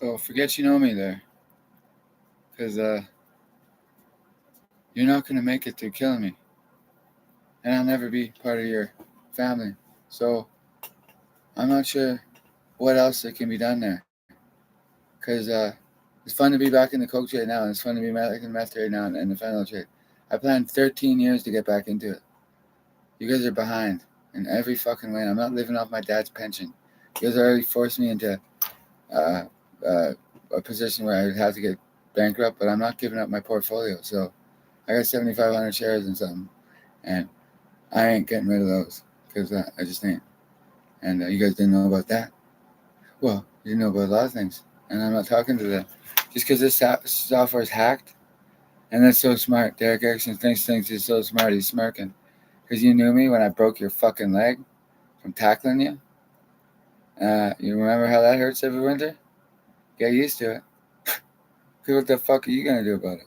Oh, forget you know me there. Because you're not going to make it through killing me. And I'll never be part of your family. So I'm not sure what else that can be done there. Because it's fun to be back in the coke trade now, and it's fun to be back in the meth trade now and the fentanyl trade. I planned 13 years to get back into it. You guys are behind in every fucking way. I'm not living off my dad's pension. You guys already forced me into uh, uh, a position where I would have to get bankrupt, but I'm not giving up my portfolio. So I got 7,500 shares and something, and I ain't getting rid of those because I just ain't. And you guys didn't know about that. Well, you didn't know about a lot of things, and I'm not talking to them. Just because this software is hacked, and that's so smart. Derek Erickson thinks he's so smart. He's smirking because you knew me when I broke your fucking leg from tackling you. You remember how that hurts every winter? Get used to it. Cause what the fuck are you gonna do about it?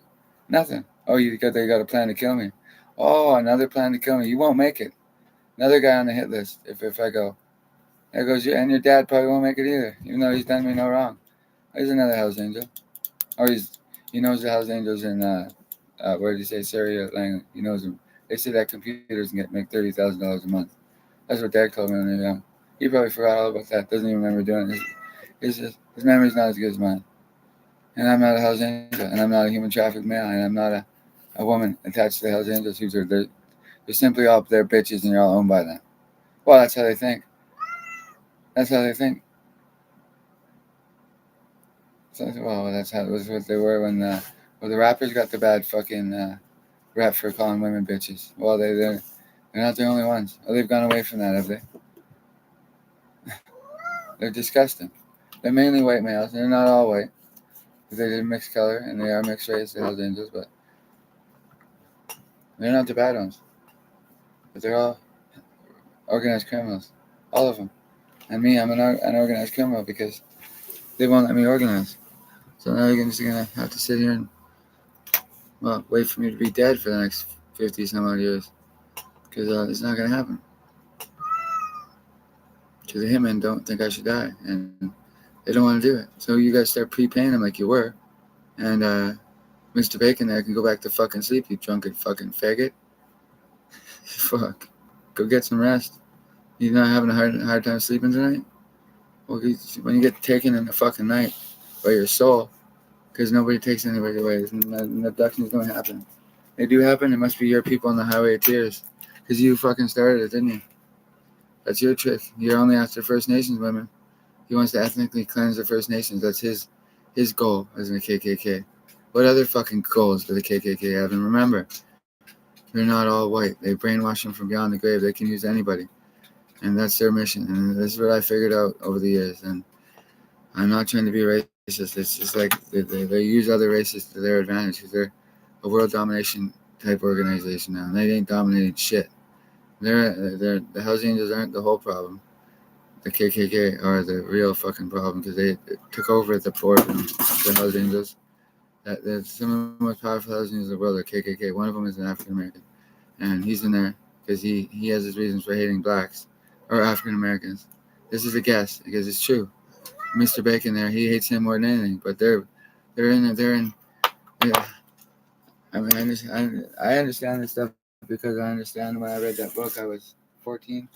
Nothing. Oh, they got a plan to kill me. Oh, another plan to kill me. You won't make it. Another guy on the hit list. If I go, there goes you, and your dad probably won't make it either, even though he's done me no wrong. There's another Hell's Angel. Or he knows the Hell's Angels in where did you say Syria Langley? He knows them. They say that computers can make $30,000 a month. That's what Dad told me when they were young. He probably forgot all about that. Doesn't even remember doing it. His memory's not as good as mine. And I'm not a Hell's Angel, and I'm not a human trafficked male, and I'm not a woman attached to the Hell's Angels they're simply all their bitches and you're all owned by them. Well, that's how they think. That's how they think. So, well, that's how it was what they were when the rappers got the bad fucking rap for calling women bitches. Well, they're not the only ones. Oh, they've gone away from that, have they? They're disgusting. They're mainly white males. They're not all white. They're mixed color and they are mixed race, the Hells Angels, but they're not the bad ones. But they're all organized criminals. All of them. And me, I'm an organized criminal because they won't let me organize. So now you're just going to have to sit here and, well, wait for me to be dead for the next 50 some odd years. Because it's not going to happen. Because the hitmen don't think I should die. And they don't want to do it. So you guys start prepaying them like you were. And Mr.Bacon there can go back to fucking sleep, you drunken fucking faggot. Fuck. Go get some rest. You're not having a hard time sleeping tonight? Well, when you get taken in the fucking night by your soul, because nobody takes anybody away, and abductions don't happen. They do happen, it must be your people on the highway of tears. Because you fucking started it, didn't you? That's your trick. You're only after First Nations women. He wants to ethnically cleanse the First Nations. That's his goal as in the KKK. What other fucking goals do the KKK have? And remember, they're not all white. They brainwash them from beyond the grave. They can use anybody. And that's their mission. And this is what I figured out over the years. And I'm not trying to be racist. It's just like they use other races to their advantage because they're a world domination type organization now. And they ain't dominating shit. The Hells Angels aren't the whole problem. The KKK are the real fucking problem because they took over at the port and the Hells Angels. Some of the most powerful Hells Angels in the world are KKK. One of them is an African American. And he's in there because he has his reasons for hating blacks or African Americans. This is a guess because it's true. Mr.Bacon there, he hates him more than anything. But they're in. Yeah. I mean, I understand this stuff because I understand when I read that book. I was 14,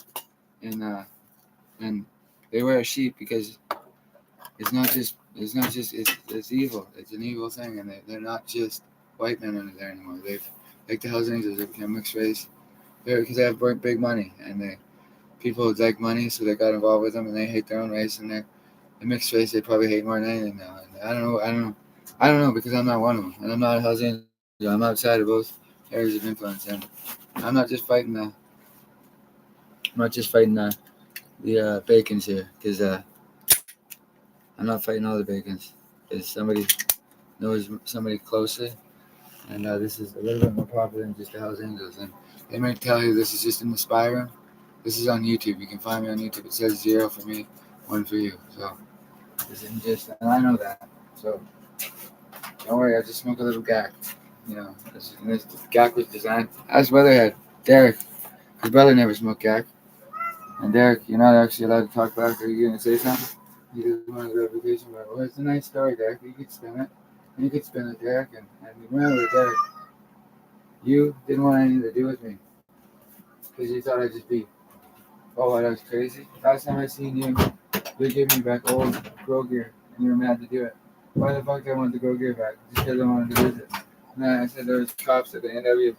and they wear a sheep because it's evil. It's an evil thing, and they're not just white men under there anymore. They've like the Hells Angels. They become mixed race. Because they have big money, and people like money, so they got involved with them, and they hate their own race, and the mixed race they probably hate more than anything now. And I don't know because I'm not one of them, and I'm not a Hells Angel. I'm outside of both areas of influence, and I'm not just fighting the Bacons here, because I'm not fighting all the Bacons. Because somebody knows somebody closely, and this is a little bit more popular than just the Hells Angels. And they might tell you this is just in the spy room. This is on YouTube. You can find me on YouTube. It says 0 for me, 1 for you. So this isn't just, and I know that. So don't worry. I just smoke a little gack. You know, this gack was designed. Ask Weatherhead, Derek. His brother never smoked gack. And Derek, you're not actually allowed to talk back. Are you gonna say something? He just wanted to go to vacation. But well, it's a nice story, Derek. You could spin it. You could spin it, Derek. And remember, Derek, you didn't want anything to do with me because you thought I'd just be, oh, that was crazy. Last time I seen you, you gave me back old grow gear, and you were mad to do it. Why the fuck did I want the grow gear back? Just because I wanted to visit. And then I said there was cops at the NW,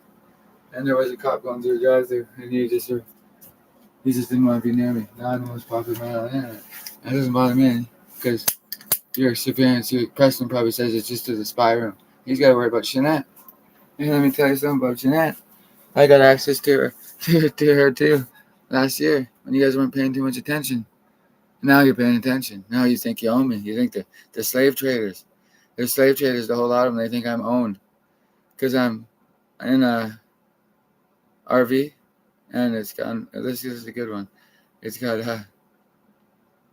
and there was a cop going through the drive-thru, and he just didn't want to be near me. Now I'm the most popular man on the internet. That doesn't bother me because your surveillance, Preston probably says it's just to the spy room. He's got to worry about Jeanette. And let me tell you something about Jeanette. I got access to her, to her too, last year when you guys weren't paying too much attention. Now you're paying attention. Now you think you own me. You think the slave traders. There's slave traders, the whole lot of them. They think I'm owned because I'm in a RV, and it's got. This is a good one. It's got.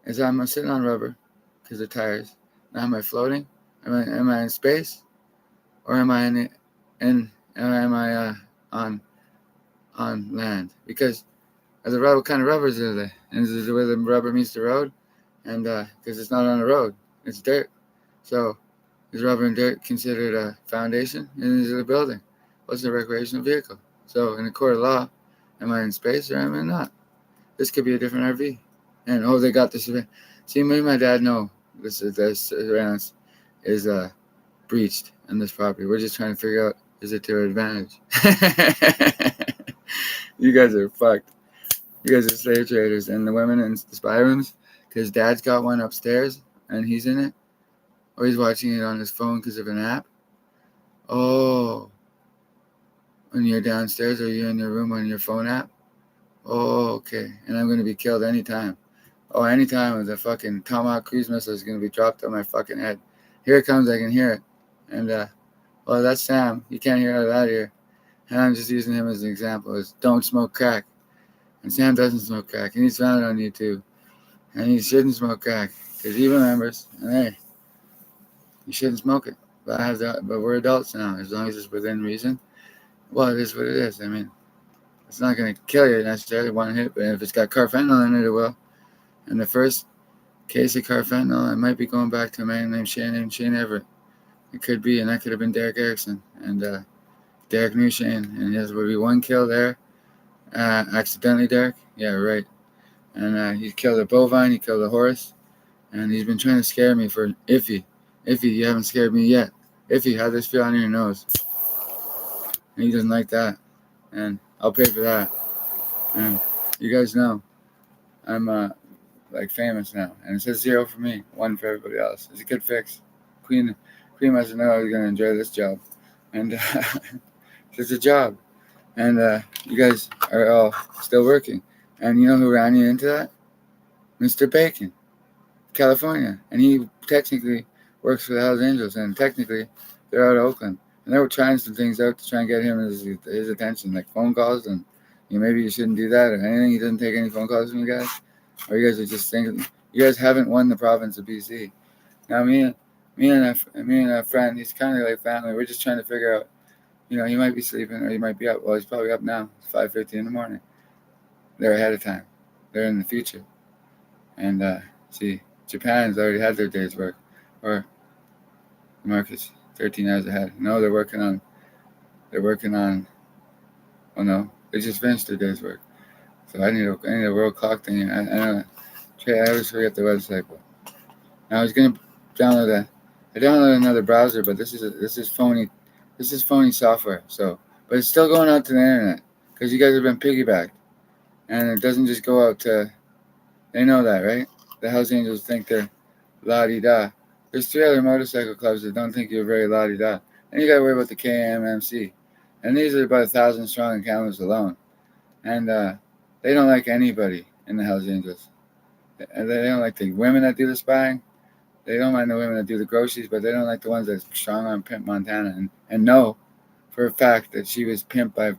I'm sitting on rubber because of tires. Now am I floating? Am I in space, or am I on land? Because what kind of rubbers are they? And is it where the rubber meets the road? And because it's not on the road, it's dirt. So is rubber and dirt considered a foundation? And is it a building? What's a recreational vehicle? So in the court of law, am I in space or am I not? This could be a different RV. And they got this. See, me and my dad know this surveillance is breached on this property. We're just trying to figure out, is it to our advantage? You guys are fucked. You guys are slave traders. And the women in the spy rooms, because dad's got one upstairs and he's in it, or he's watching it on his phone because of an app. Oh, when you're downstairs or you're in your room on your phone app. Oh, okay. And I'm going to be killed anytime. Oh, anytime the fucking Tomahawk cruise missile is going to be dropped on my fucking head. Here it comes. I can hear it. And, well, that's Sam. You can't hear it out of that ear. And I'm just using him as an example. Is don't smoke crack. And Sam doesn't smoke crack. And he's found it on YouTube. And he shouldn't smoke crack. Because he remembers. And hey, you shouldn't smoke it. But we're adults now. As long as it's within reason. Well, it is what it is. I mean, it's not going to kill you necessarily one hit. But if it's got carfentanil in it, it will. And the first case of carfentanil, I might be going back to a man named Shane Everett. It could be, and that could have been Derek Erickson. And Derek knew Shane, and there would be one kill there. Accidentally, Derek? Yeah, right. And he killed a bovine, he killed a horse, and he's been trying to scare me for Iffy. Iffy, you haven't scared me yet. Iffy, how'd this feel on your nose? And he doesn't like that. And I'll pay for that. And you guys know, I'm famous now. And it says 0 for me, 1 for everybody else. It's a good fix. Queen must know I was going to enjoy this job. And it's a job. And you guys are all still working. And you know who ran you into that? Mr.Bacon, California. And he technically works for the Hells Angels. And technically, they're out of Oakland. And they were trying some things out to try and get him his attention, like phone calls. And maybe you shouldn't do that or anything. He doesn't take any phone calls from you guys. Or you guys are just thinking, you guys haven't won the province of BC. Now, me and a friend, he's kind of like family. We're just trying to figure out, he might be sleeping or he might be up. Well, he's probably up now. It's 5:50 in the morning. They're ahead of time. They're in the future. And see, Japan's already had their day's work. Or the market's 13 hours ahead. No, they're working on, oh no, they just finished their day's work. So I need a world clock thing. I always forget the website. But I was going to download I downloaded another browser, but this is phony. This is phony software. So, but it's still going out to the internet because you guys have been piggybacked, and it doesn't just go out to. They know that, right? The Hells Angels think they're la-di-da. There's 3 other motorcycle clubs that don't think you're very la-di-da. And you got to worry about the KMMC. And these are about 1,000 strong in Kamloops alone. And they don't like anybody in the Hells Angels. And they don't like the women that do the spying. They don't mind the women that do the groceries, but they don't like the ones that strong on Pimp Montana and know for a fact that she was pimped by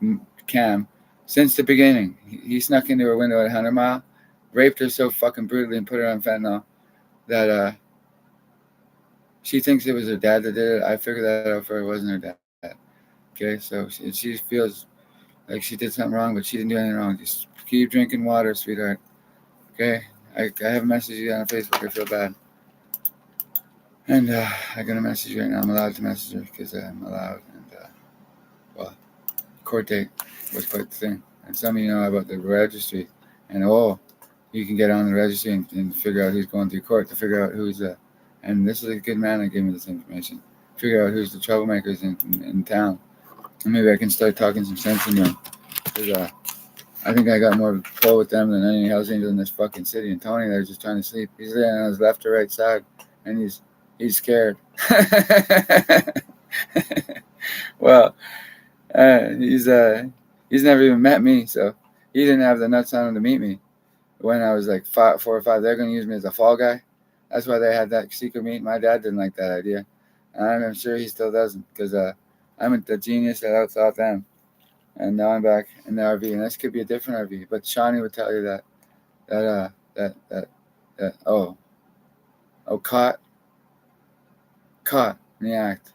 Cam since the beginning. He snuck into her window at 100 Mile, raped her so fucking brutally and put her on fentanyl that she thinks it was her dad that did it. I figured that out for her. It wasn't her dad. Okay, so she feels like she did something wrong, but she didn't do anything wrong. Just keep drinking water, sweetheart. Okay, I haven't messaged you on Facebook. I feel bad. And I'm going to message you right now. I'm allowed to message her because I'm allowed. And, well, court date was quite the thing. And some of you know about the registry. And, you can get on the registry and figure out who's going through court to figure out who's and this is a good man that gave me this information. Figure out who's the troublemakers in town. And maybe I can start talking some sense into them. Because I think I got more pull with them than any Hells Angel in this fucking city. And Tony, they're just trying to sleep. He's there on his left or right side. And he's scared. Well, he's never even met me, so he didn't have the nuts on him to meet me when I was like 4 or 5. They're gonna use me as a fall guy. That's why they had that secret meet. My dad didn't like that idea, and I'm sure he still doesn't, because I'm the genius that outthought them, and now I'm back in the RV, and this could be a different RV. But Shawnee would tell you that caught in the act,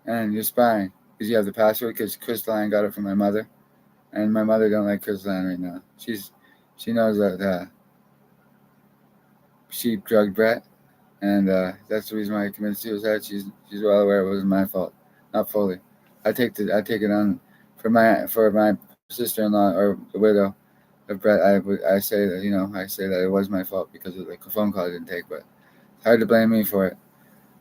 and you're spying because you have the password, because Crystalline got it from my mother, and my mother don't like Crystalline right now. She knows that she drugged Brett, and that's the reason why he committed suicide. She's well aware it wasn't my fault, not fully. I take it on for my sister-in-law or the widow of Brett. I say that it was my fault because of the phone call I didn't take, but it's hard to blame me for it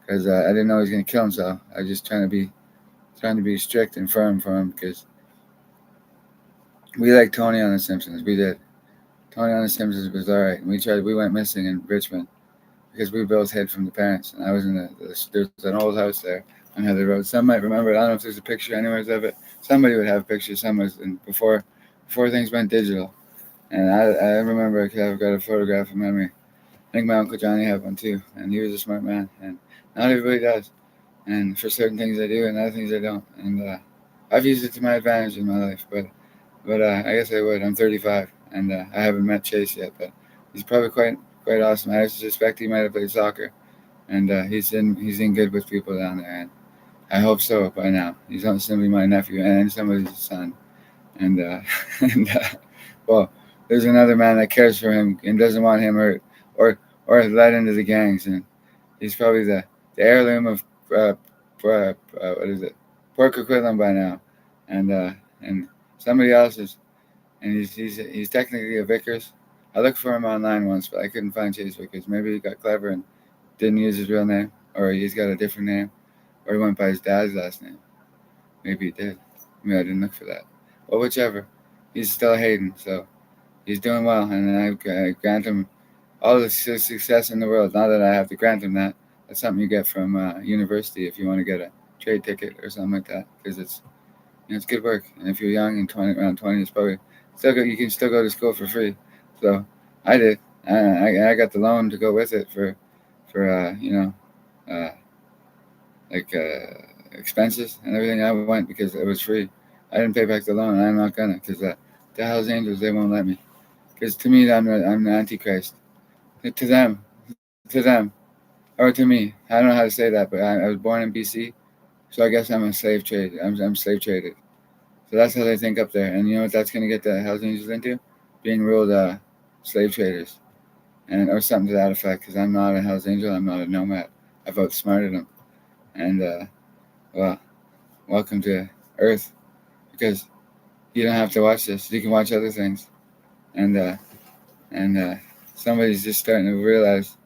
because I didn't know he was gonna kill himself. I was just trying to be strict and firm for him because we like Tony on The Simpsons. We did. Tony on The Simpsons was all right. We went missing in Richmond because we both hid from the parents. And I was there's an old house there on Heather Road. Some might remember it. I don't know if there's a picture anywhere of it. Somebody would have pictures somewhere before things went digital. And I remember I've got a photograph of memory. I think my Uncle Johnny had one too. And he was a smart man. And not everybody does. And for certain things I do and other things I don't. And I've used it to my advantage in my life. But I guess I would. I'm 35. And I haven't met Chase yet. But he's probably quite awesome. I suspect he might have played soccer, and he's in good with people down there, and I hope so by now. He's not simply my nephew and somebody's son, and and well, there's another man that cares for him and doesn't want him hurt or led into the gangs, and he's probably the heirloom of what is it, Pork equivalent by now, and somebody else's, and he's technically a Vickers. I looked for him online once, but I couldn't find Chase Vickers. Maybe he got clever and didn't use his real name, or he's got a different name, or he went by his dad's last name. Maybe he did. I mean, I didn't look for that. Well, whichever. He's still Hayden, so he's doing well, and I grant him all the success in the world. Not that I have to grant him that. That's something you get from university if you want to get a trade ticket or something like that, because it's good work. And if you're young and around 20, it's probably you can still go to school for free. So I did. I got the loan to go with it for uh, expenses and everything. I went because it was free. I didn't pay back the loan. And I'm not gonna, because the Hells Angels, they won't let me. Because to me, I'm the Antichrist. To them, or to me. I don't know how to say that, but I was born in BC, so I guess I'm a slave trade. I'm slave traded. So that's how they think up there. And you know what that's gonna get the Hells Angels into? Being ruled slave traders, or something to that effect. Because I'm not a Hells Angel. I'm not a nomad. I've outsmarted them. And well, welcome to Earth, because you don't have to watch this. You can watch other things. And somebody's just starting to realize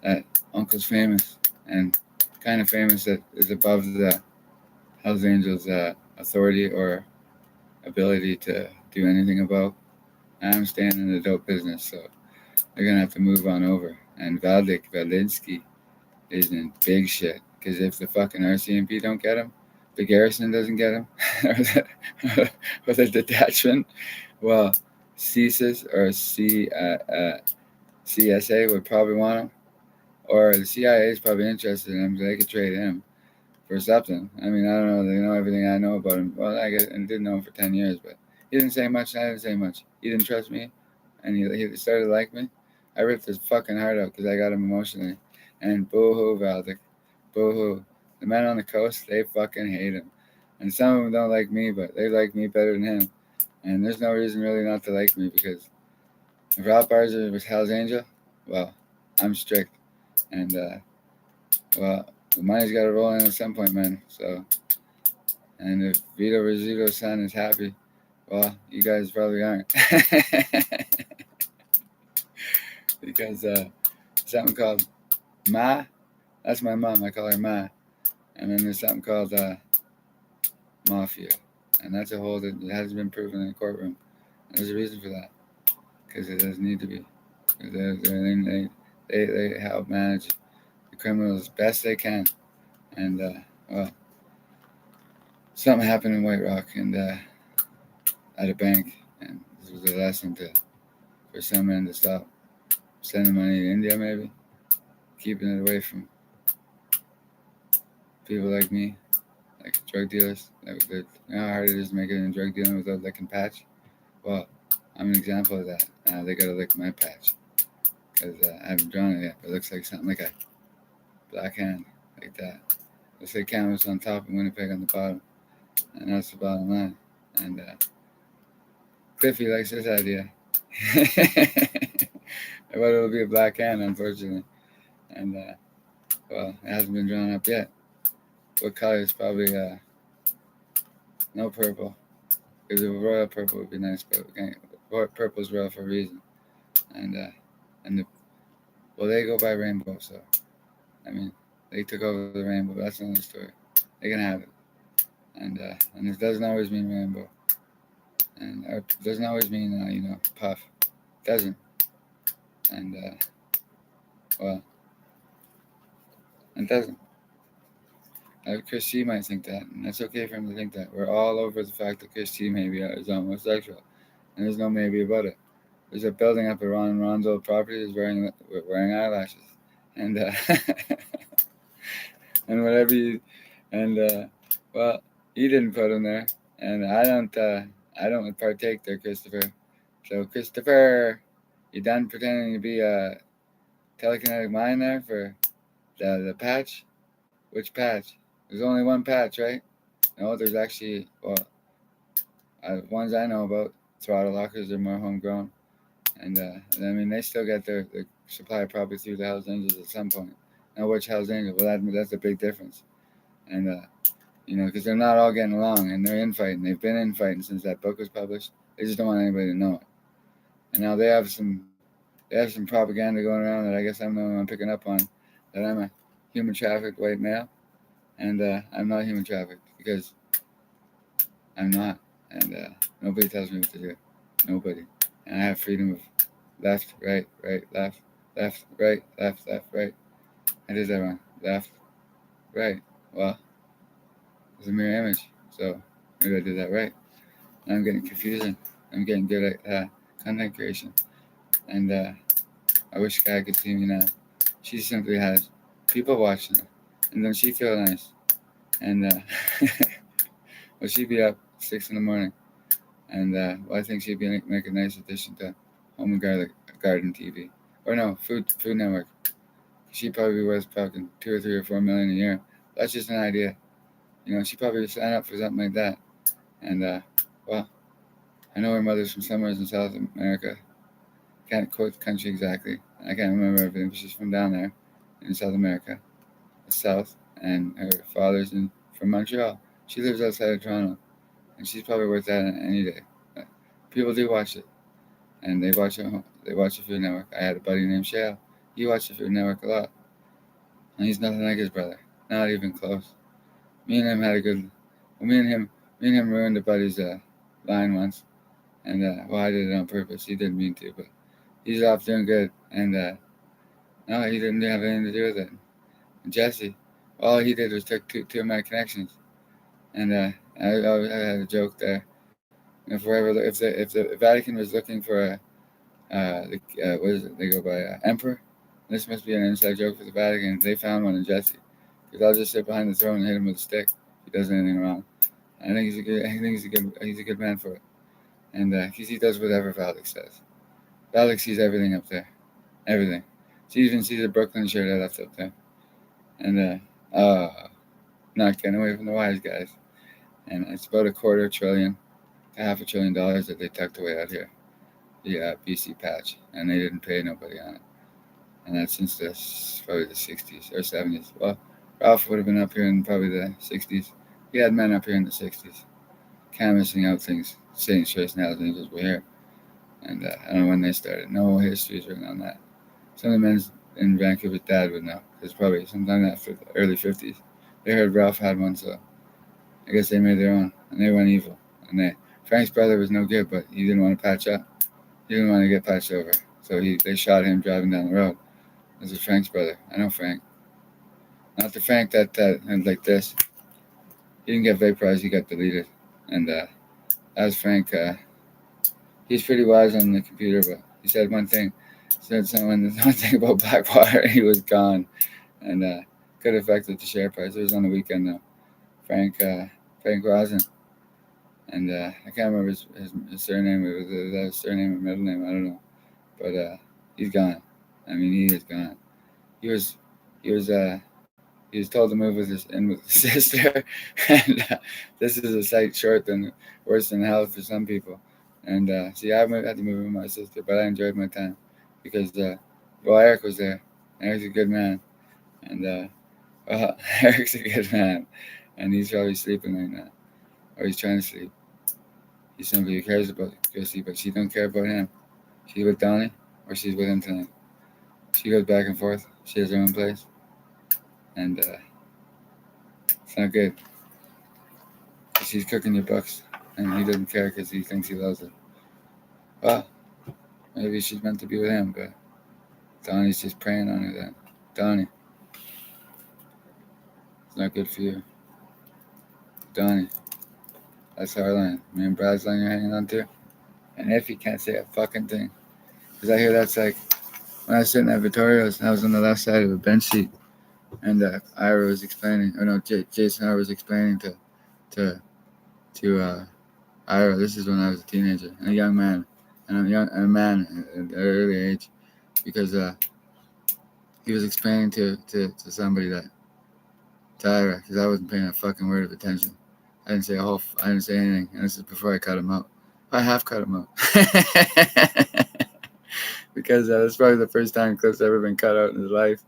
that Uncle's famous, and kind of famous that is above the Hells Angels' authority or ability to do anything about. I'm staying in the dope business, so they're gonna have to move on over. And Valinsky is in big shit, because if the fucking RCMP don't get him, the garrison doesn't get him, or the detachment, well, CSIS or CSA would probably want him, or the CIA is probably interested in him, so they could trade him for something. I mean, I don't know. They know everything I know about him. Well, I didn't know him for 10 years, but he didn't say much, and I didn't say much. He didn't trust me, and he started to like me. I ripped his fucking heart out because I got him emotionally. And boo-hoo, Valdic. Boo-hoo. The men on the coast, they fucking hate him. And some of them don't like me, but they like me better than him. And there's no reason really not to like me, because if Ralph Barzer was Hell's Angel, well, I'm strict, and well, the money's got to roll in at some point, man. So, and if Vito Rizzuto's son is happy, well, you guys probably aren't, because something called Ma. That's my mom. I call her Ma. And then there's something called mafia, and that's a whole that hasn't been proven in the courtroom. And there's a reason for that, because it doesn't need to be. They help manage the criminals as best they can, and well, something happened in White Rock and at a bank, and this was a lesson to for some men to stop sending money to India, maybe keeping it away from people like me, like drug dealers. You know how hard it is to make it in drug dealing without licking patch. Well, I'm an example of that. They gotta lick my patch because I haven't drawn it yet. But it looks like something like a black hand, like that. Looks like Canvas on top and Winnipeg on the bottom, and that's the bottom line. And Cliffy likes this idea, but it'll be a black hand, unfortunately. And well, it hasn't been drawn up yet. What color is probably no purple. Because a royal purple would be nice, but purple's royal for a reason. And well, they go by rainbow, so I mean, they took over the rainbow. But that's another story. They can have it, and it doesn't always mean rainbow, and it doesn't always mean puff. It doesn't, and well, it doesn't. Chris C might think that, and that's okay for him to think that. We're all over the fact that Chris C maybe is homosexual, and there's no maybe about it. There's a building up at Ron and Ron's old property is wearing eyelashes, and and whatever you, and well, he didn't put them there, and I don't partake there, Christopher. So Christopher, you done pretending to be a telekinetic mind there for the patch? Which patch? There's only one patch, right? No, there's actually ones I know about. Throttle lockers, they're more homegrown, and I mean they still get their supply probably through the Hells Angels at some point. Now which Hells Angel? Well, that's a big difference, and because they're not all getting along and they're infighting. They've been infighting since that book was published. They just don't want anybody to know it. And now they have some propaganda going around that I guess I'm the one picking up on, that I'm a human trafficked white male, and I'm not human trafficked because I'm not, and nobody tells me what to do, nobody, and I have freedom of left, right, right, left, left, right, left, left, right. I did that wrong. Left, right. Well, it's a mirror image, so maybe I did that right. And I'm getting confusing. I'm getting good at content creation, and I wish Sky could see me now. She simply has people watching her, and then she feel nice. And well, she'd be up 6 in the morning, and well, I think she'd make a nice addition to Home and Garden TV, or no, Food Network. She'd probably be worth fucking 2 or 3 or 4 million a year. That's just an idea. She'd probably sign up for something like that. And well, I know her mother's from somewhere in South America. Can't quote the country exactly. I can't remember everything, but she's from down there in South America, the South, and her father's from Montreal. She lives outside of Toronto, and she's probably worth that any day. But people do watch it, and they watch it. They watch the Food Network. I had a buddy named Shale. He watched the Food Network a lot, and he's nothing like his brother. Not even close. Me and him had a good. Well, me and him ruined a buddy's line once, and well, I did it on purpose. He didn't mean to, but he's off doing good, and no, he didn't have anything to do with it. And Jesse, all he did was took two of my connections, and I had a joke there. If the Vatican was looking for what is it? They go by emperor. This must be an inside joke for the Vatican. They found one in Jesse, because I'll just sit behind the throne and hit him with a stick if he does anything wrong. I think he's a good man for it, and because he does whatever Valak says. Valak sees everything up there, everything. She even sees a Brooklyn shirt I left up there, and not getting away from the wise guys. And it's about $250 billion to $500 billion that they tucked away out here, the BC patch, and they didn't pay nobody on it. and that's since probably the 60s or 70s. Well, Ralph would have been up here in probably the 60s. He had men up here in the 60s, canvassing out things, saying shirts and Hells Angels were here. And I don't know when they started. No history is written on that. Some of the men in Vancouver's dad would know. It's probably sometime after the early 50s. They heard Ralph had one, so I guess they made their own. And they went evil. And Frank's brother was no good, but he didn't want to patch up. He didn't want to get patched over. So they shot him driving down the road. This is Frank's brother. I know Frank. Not the Frank that and like this. He didn't get vaporized. He got deleted. And that was Frank. He's pretty wise on the computer, but he said one thing. He said one thing about Blackwater, and he was gone. And could have affected the share price. It was on the weekend though. Frank Rosin. And I can't remember his surname. It was that his surname or middle name. I don't know. But he's gone. I mean, he is gone. He was told to move with his sister, and this is a sight short than worse than hell for some people. And see, I had to move with my sister, but I enjoyed my time because Eric was there. Eric's a good man, and Eric's a good man, and he's probably sleeping right now, or he's trying to sleep. He's somebody who cares about Chrissy, but she don't care about him. She's with Donnie, or she's with him tonight. She goes back and forth. She has her own place, and it's not good. She's cooking your books, and he doesn't care because he thinks he loves it. Well, maybe she's meant to be with him, but Donnie's just preying on her then. Donnie, it's not good for you. Donnie, that's our line. Me and Brad's line you're hanging on to. And if he can't say a fucking thing, because I hear that's like when I was sitting at Vittorio's, I was on the left side of a bench seat, and Ira was explaining, or no, Jason Ira was explaining to Ira. This is when I was a teenager and a young man, and a man at an early age, because he was explaining to somebody that to Ira, because I wasn't paying a fucking word of attention. I didn't say anything, and this is before I cut him out. I have cut him out. Because that's probably the first time Cliff's ever been cut out in his life.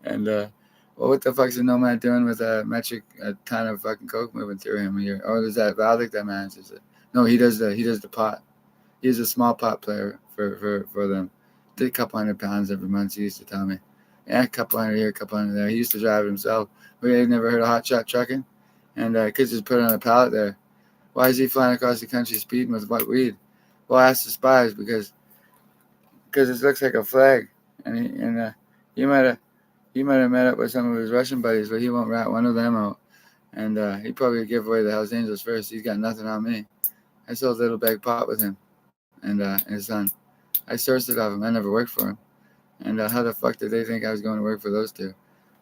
And well, what the fuck's a nomad doing with a ton of fucking coke moving through him a year? Oh, there's that Valdic that manages it. No, he does the pot. He's a small pot player for them. Did a couple $100 every month. He used to tell me. Yeah, a couple $100 here, a couple $100 there. He used to drive it himself. But I've never heard of hot shot trucking. And kids just put it on a pallet there. Why is he flying across the country speeding with white weed? Well, ask the spies because it looks like a flag, and he might have met up with some of his Russian buddies, but he won't rat one of them out, and he probably give away the Hells Angels first. He's got nothing on me. I sold Little Bag Pot with him, and his son. I sourced it off him. I never worked for him, and how the fuck did they think I was going to work for those two?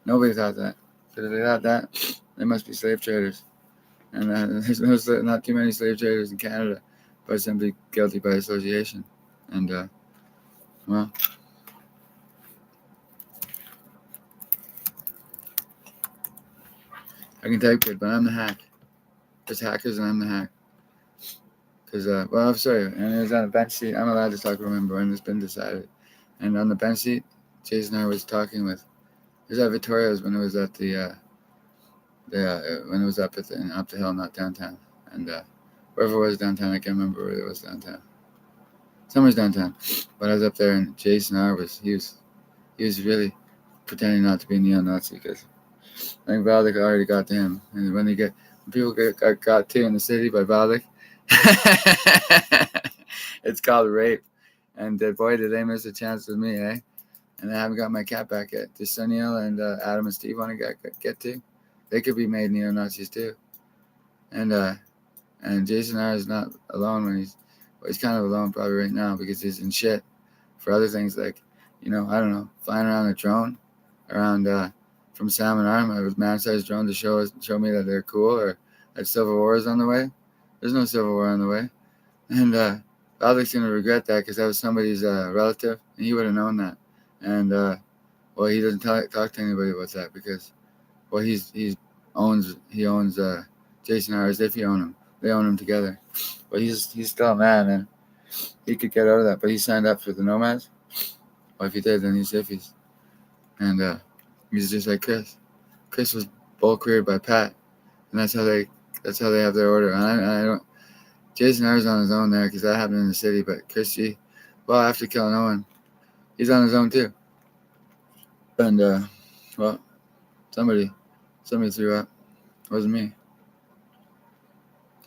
Nobody thought that. But if they thought that, they must be slave traders, and there's not too many slave traders in Canada, but simply guilty by association, and. Well, I can type good, but I'm the hack. There's hackers and I'm the hack. Because, well, I'm sorry. And it was on a bench seat. I'm allowed to talk, remember, and it's been decided. And on the bench seat, Jason and I was talking with. It was at Vittorio's when it was at when it was up the hill, not downtown. And wherever it was downtown, I can't remember where it was downtown. Somewhere's downtown. But I was up there, and Jason R. he was really pretending not to be a neo-Nazi because I think Valdic already got to him. And when people got to in the city by Valdic, it's called rape. And boy, did they miss a chance with me, eh? And I haven't got my cat back yet. Does Sunil and Adam and Steve want to get to? They could be made neo-Nazis too. And Jason R. is not alone when he's kind of alone probably right now because he's in shit for other things like, I don't know, flying around a drone around from Salmon Arm. It was a man-sized drone to show me that they're cool or that Civil War is on the way. There's no Civil War on the way. And Valdic's going to regret that because that was somebody's relative, and he would have known that. And, well, he doesn't talk to anybody about that because, well, he owns Jason R. as if he owned him. They own him together. But he's still a man, and he could get out of that. But he signed up for the Nomads. Well, if he did, then he's iffies. and he's just like Chris. Chris was bulk cleared by Pat, and that's how they have their order. And I don't. Jason R's on his own there because that happened in the city, but Chris G, well, after killing Owen, he's on his own too. And well, somebody threw up. It wasn't me.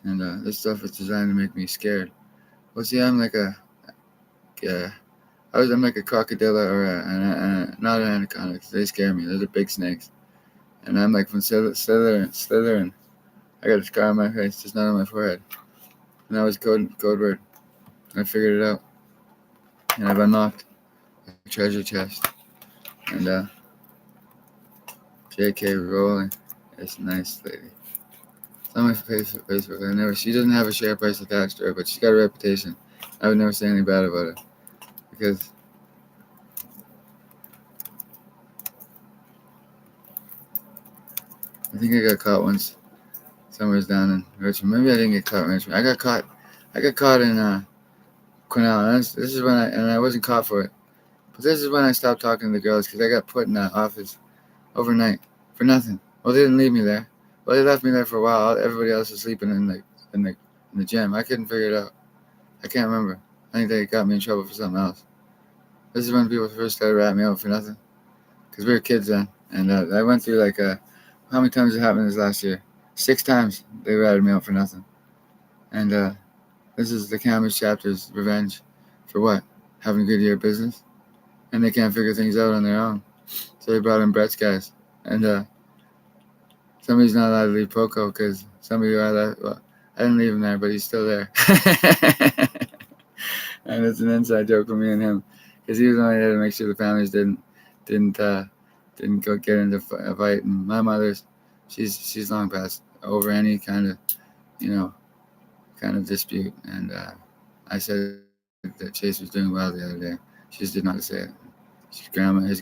And this stuff is designed to make me scared. Well, see, I'm like I'm like a crocodile or not an anaconda because they scare me. Those are big snakes. And I'm like from Slytherin. I got a scar on my face, just not on my forehead. And that was code word. I figured it out. And I've unlocked a treasure chest. And JK rolling. It's a nice lady. It's on my Facebook. She doesn't have a share price attached to her, but she's got a reputation. I would never say anything bad about her. Because I think I got caught once. Somewhere down in Richmond. Maybe I didn't get caught in Richmond. I got caught in Cornell. And this is when I wasn't caught for it. But this is when I stopped talking to the girls because I got put in the office overnight for nothing. Well, they didn't leave me there. Well, they left me there for a while. Everybody else was sleeping in the gym. I couldn't figure it out. I can't remember. I think they got me in trouble for something else. This is when people first started ratting me out for nothing. Because we were kids then. And I went through how many times it happened this last year? 6 times they ratted me out for nothing. And this is the Camus chapter's revenge for what? Having a good year of business. And they can't figure things out on their own. So they brought in Brett's guys. And somebody's not allowed to leave Poco because somebody who I left, well, I didn't leave him there, but he's still there. And it's an inside joke for me and him because he was only there to make sure the families didn't go get into a fight. And my mother's, she's long past over any kind of dispute. And I said that Chase was doing well the other day. She just did not say it. His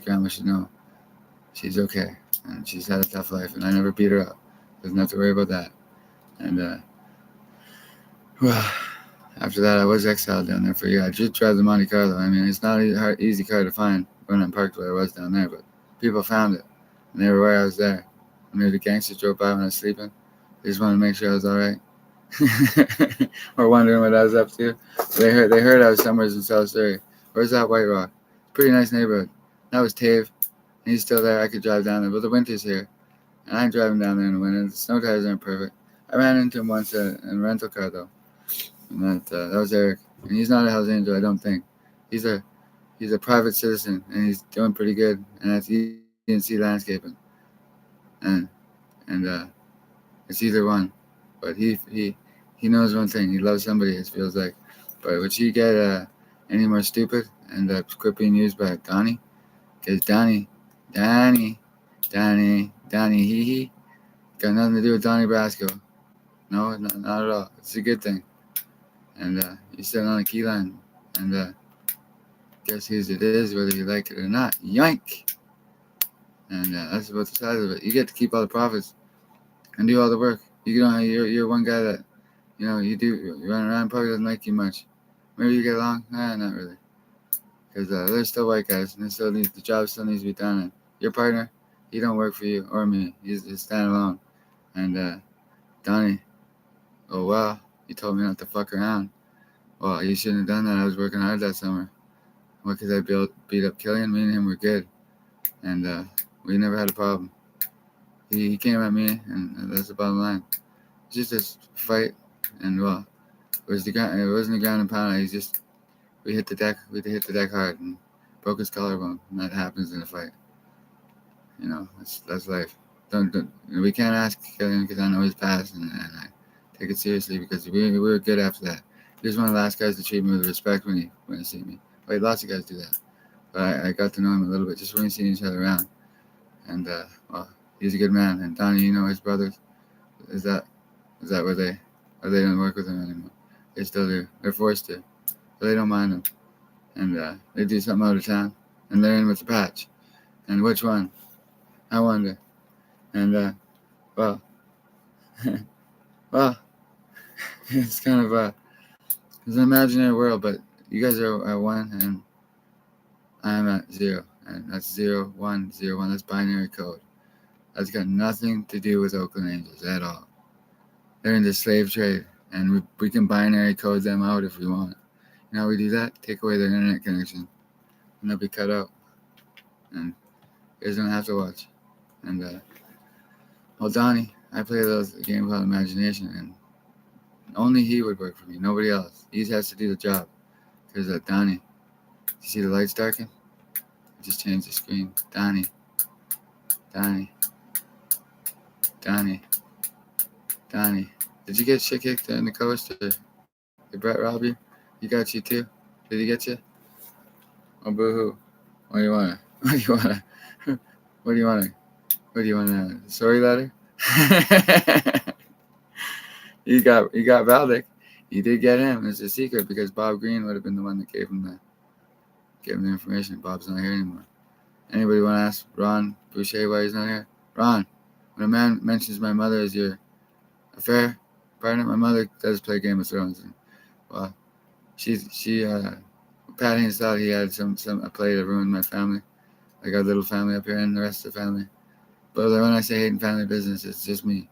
grandma should know. She's okay, and she's had a tough life, and I never beat her up. Doesn't have to worry about that. And well, after that, I was exiled down there for a year. I just drive the Monte Carlo. I mean, it's not an easy car to find when I'm parked where I was down there, but people found it, and they were aware I was there. And maybe the gangsters drove by when I was sleeping. They just wanted to make sure I was all right. Or wondering what I was up to. They heard I was somewhere in South Surrey. Where's that White Rock? Pretty nice neighborhood. That was Tave. And he's still there. I could drive down there. But the winter's here. And I ain't driving down there in the winter. The snow tires aren't perfect. I ran into him once in a rental car, though. And that was Eric. And he's not a Hells Angel, I don't think. He's a private citizen. And he's doing pretty good. And that's ENC Landscaping. And it's either one. But he knows one thing. He loves somebody, it feels like. But would she get any more stupid and quit being used by Donnie? Because Donnie, hee, got nothing to do with Donnie Brasco. No, not at all. It's a good thing. And he's sitting on a key line. And guess whose it is, whether you like it or not. Yoink! And that's about the size of it. You get to keep all the profits and do all the work. You're one guy that, you run around, probably doesn't like you much. Maybe you get along? Not really. Because there's still white guys, and the job still needs to be done. And your partner, he don't work for you or me. He's standing alone. And Donnie, oh wow, you told me not to fuck around. Well, you shouldn't have done that. I was working hard that summer. What could I beat up Killian? Me and him were good, and we never had a problem. He came at me, and that's the bottom line. It's just a fight, and well, it wasn't the ground and pound. We hit the deck hard and broke his collarbone, and that happens in a fight. That's life. We can't ask Killian because I know his past, and I take it seriously because we were good after that. He was one of the last guys to treat me with respect when he see me. Wait, lots of guys do that, but I got to know him a little bit just when we seen each other around, and well, he's a good man. And Donnie, his brothers, is that where they don't work with him anymore? They still do. They're forced to, but they don't mind him, and they do something out of town, and they're in with the patch. And which one? I wonder. And well, well, it's kind of it's an imaginary world, but you guys are at 1 and I'm at 0, and that's 0101. That's binary code. That's got nothing to do with Oakland Angels at all. They're in the slave trade, and we can binary code them out if we want. You know how we do that? Take away their internet connection, and they'll be cut out, and you guys don't have to watch. And well, Donnie, I play a little game called Imagination, and only he would work for me, nobody else. He has to do the job. Because Donnie, you see the lights darken? I just changed the screen. Donnie. Did you get shit kicked in the coast? Or did Brett rob you? He got you too? Did he get you? Oh, boo-hoo. What do you want? What do you want? What do you want? What do you want? A sorry letter? You got Valdick. You did get him. It's a secret because Bob Green would have been the one that gave him the information. Bob's not here anymore. Anybody want to ask Ron Boucher why he's not here? Ron, when a man mentions my mother as your affair partner, my mother does play Game of Thrones. And, well, Pat Haynes thought he had a play to ruin my family. I got a little family up here and the rest of the family. But when I say hating family business, it's just me.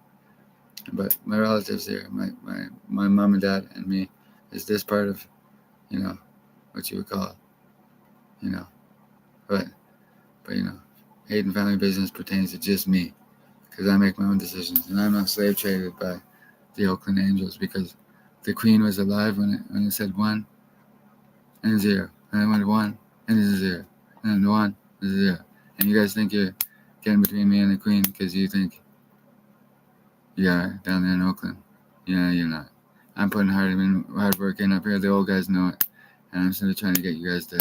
But my relatives here, my mom and dad and me, is this part of, what you would call it, But hating family business pertains to just me, because I make my own decisions, and I'm not slave traded by the Oakland Angels because the Queen was alive when it said 1 and 0, and I went 1 and 0, and then 1 and 0, and you guys think you're getting between me and the Queen because you think you are down there in Oakland. Yeah, you're not. I'm putting hard work in up here. The old guys know it, and I'm simply trying to get you guys to,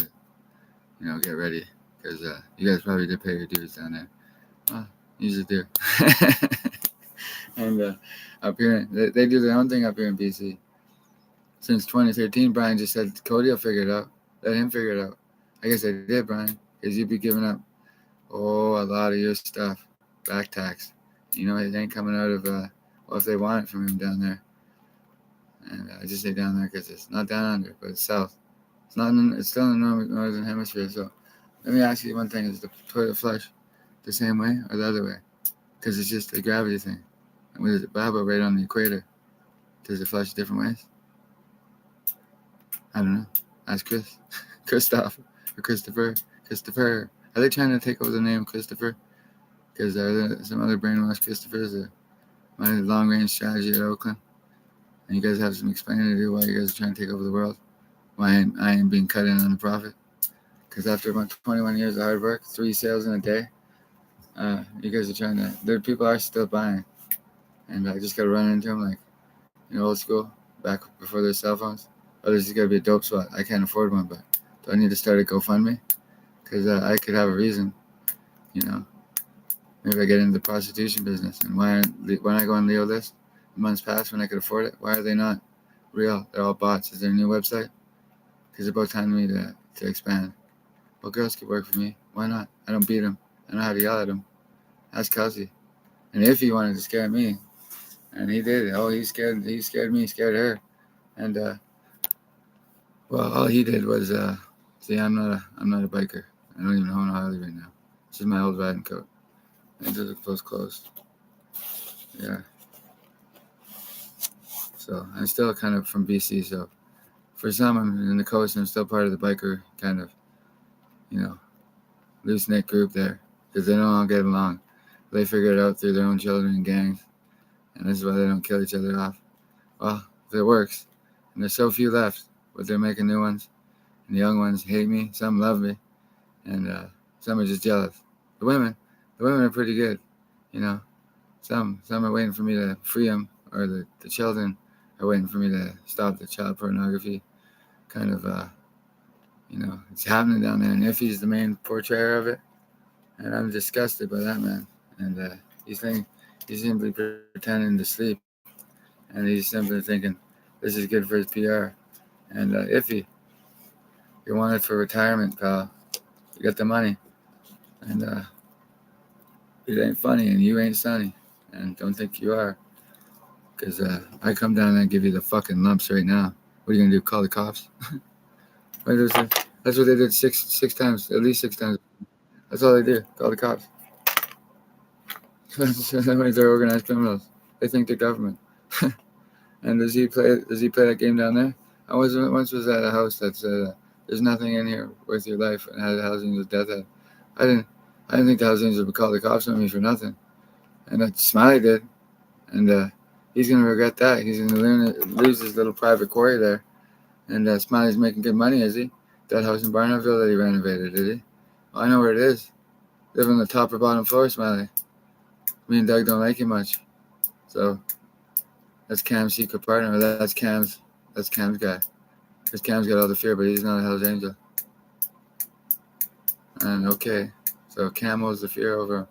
get ready. Because you guys probably did pay your dues down there. Well, you just do. And up here, they do their own thing up here in BC. Since 2013, Brian just said, Cody will figure it out. Let him figure it out. I guess I did, Brian, because you'd be giving up, a lot of your stuff, back tax. It ain't coming out of, if they want it from him down there. And I just say down there because it's not down under, but it's south. It's still in the northern hemisphere, so. Let me ask you one thing. Is the toilet flush the same way or the other way? Because it's just a gravity thing. And with Baba right on the equator, does it flush different ways? I don't know. Ask Chris. Christoph or Christopher. Christopher. Are they trying to take over the name Christopher? Because are there some other brainwashed Christophers that might have long-range strategy at Oakland? And you guys have some explaining to do why you guys are trying to take over the world? Why I ain't being cut in on the profit? Because after about 21 years of hard work, 3 sales in a day, you guys are trying to. There people are still buying, and I just got to run into them like, old school, back before there's cell phones. Oh, this is gonna be a dope spot. I can't afford one, but do I need to start a GoFundMe? Because I could have a reason, Maybe I get into the prostitution business, and when I go on Leo list, months past when I could afford it, why are they not real? They're all bots. Is there a new website? Because it's about time for me to expand. Well, girls could work for me. Why not? I don't beat them. I know how to yell at them. Ask Kelsey. And if he wanted to scare me, and he did. He scared me, scared her. And, all he did was, see, I'm not a biker. I don't even own a Harley right now. This is my old riding coat. And those are closed. Yeah. So, I'm still kind of from BC, so for some, I'm in the coast, and I'm still part of the biker kind of, loose-knit group there, because they don't all get along. They figure it out through their own children and gangs, and this is why they don't kill each other off. Well, if it works, and there's so few left, but they're making new ones, and the young ones hate me, some love me, and some are just jealous. The women are pretty good, Some are waiting for me to free them, or the children are waiting for me to stop the child pornography kind of, it's happening down there, and Iffy's the main portrayer of it, and I'm disgusted by that man, and he's simply pretending to sleep, and he's simply thinking this is good for his PR, and Iffy, you're wanted for retirement, pal. You got the money, and it ain't funny, and you ain't sunny, and don't think you are, because I come down and give you the fucking lumps right now. What are you gonna do? Call the cops? That's what they did six times, at least 6 times. That's all they do. Call the cops. That means they're organized criminals. They think they're government. And does he play that game down there? I once was at a house that said, "There's nothing in here worth your life," and had a Hells Angels death head. I didn't think the Hells Angels would call the cops on me for nothing, and that Smiley did, and he's gonna regret that. He's gonna lose his little private quarry there, and Smiley's making good money, is he? That house in Barnardville that he renovated, did he? Well, I know where it is. Live on the top or bottom floor, Smiley. Me and Doug don't like you much, so that's Cam's secret partner. That's Cam's guy. Because Cam's got all the fear, but he's not a Hell's Angel. And okay, so Cam holds the fear over him.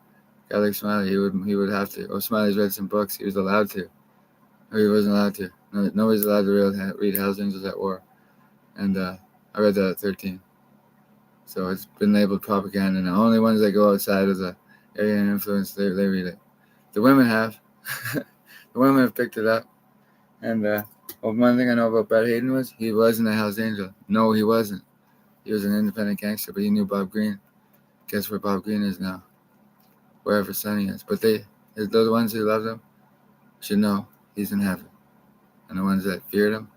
Guy like Smiley, he would have to. Oh, Smiley's read some books. He was allowed to, or he wasn't allowed to. No, nobody's allowed to read Hell's Angels at War. And I read that at 13. So it's been labeled propaganda. And the only ones that go outside of the area of influence, they read it. The women have. The women have picked it up. And one thing I know about Brad Hayden was he wasn't a Hell's Angel. No, he wasn't. He was an independent gangster, but he knew Bob Green. Guess where Bob Green is now? Wherever Sonny is. But they're the ones who loved him should know he's in heaven. And the ones that feared him,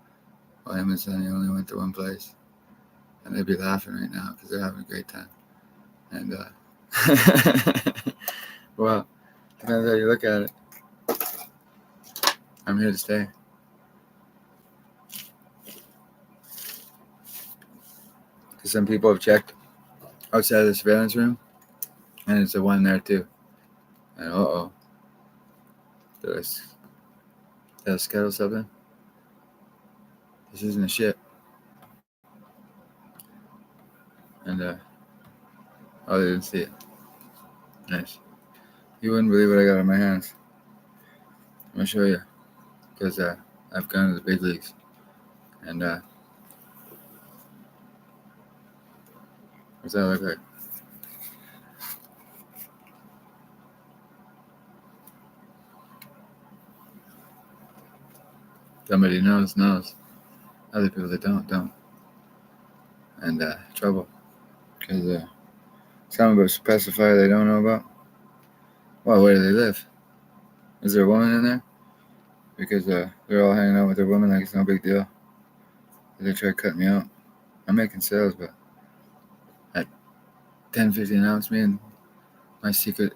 well, him and Sonny only went to one place. And they'd be laughing right now because they're having a great time. And, well, depends how you look at it. I'm here to stay. Because some people have checked outside of the surveillance room, and it's a one there too. And did I schedule something? This isn't a shit. And they didn't see it. Nice. You wouldn't believe what I got in my hands. I'm gonna show you, because I've gone to the big leagues, and what's that look like? Somebody knows. Other people that don't. And trouble, because some of us specify they don't know about. Well, where do they live? Is there a woman in there? Because they're all hanging out with their women like it's no big deal. They try cutting me out. I'm making sales, but at $10.50 an ounce, me and my secret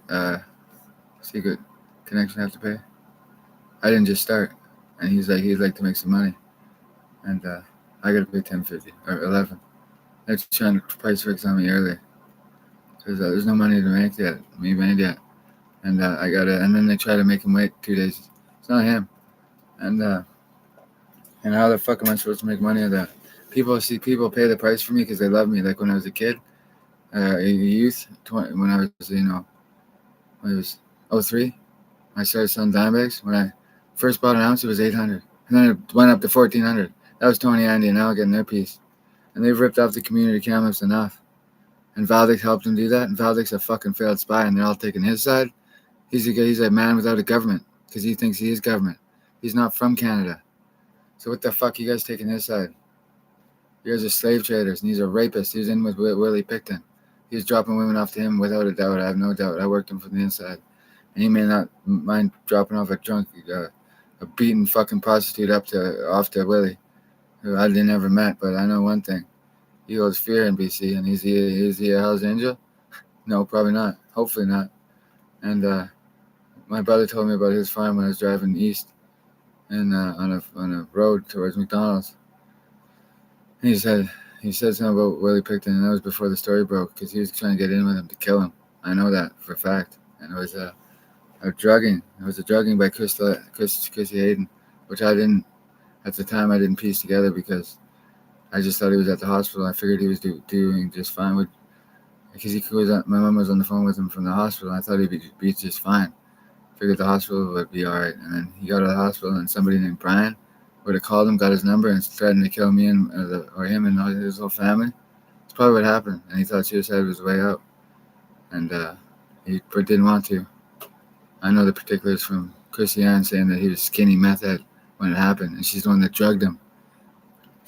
connection have to pay. I didn't just start, and he'd like to make some money, and I gotta pay $10.50 or $11. They're trying to price fix on me early, because there's no money to make yet, and I gotta. And then they try to make him wait 2 days. It's not him, and how the fuck am I supposed to make money of that? People pay the price for me because they love me. Like when I was a kid, a youth, when I was 03, I started selling dime bags. When I first bought an ounce, it was $800, and then it went up to $1,400. That was Tony, Andy, and Al getting their piece. And they've ripped off the community cameras enough. And Valdek helped him do that. And Valdek's a fucking failed spy, and they're all taking his side. He's a man without a government because he thinks he is government. He's not from Canada. So what the fuck you guys taking his side? You guys are slave traders, and he's a rapist. He was in with Willie Picton. He was dropping women off to him without a doubt. I have no doubt. I worked him from the inside. And he may not mind dropping off a drunk, a beaten fucking prostitute off to Willie, who I never met, but I know one thing. He holds fear in BC, and is he a Hell's Angel? No, probably not. Hopefully not. And my brother told me about his farm when I was driving east, and on a road towards McDonald's. And he said something about Willie Picton, and that was before the story broke, because he was trying to get in with him to kill him. I know that for a fact. And it was a drugging. It was a drugging by Chrissy Hayden, which I didn't. At the time, I didn't piece together because I just thought he was at the hospital. I figured he was doing just fine because my mom was on the phone with him from the hospital. I thought he'd be just fine. Figured the hospital would be all right. And then he got to the hospital, and somebody named Brian would have called him, got his number, and threatened to kill me or him and his whole family. That's probably what happened. And he thought suicide was the way out. And he didn't want to. I know the particulars from Chrissy Ann saying that he was skinny meth head when it happened, and she's the one that drugged him.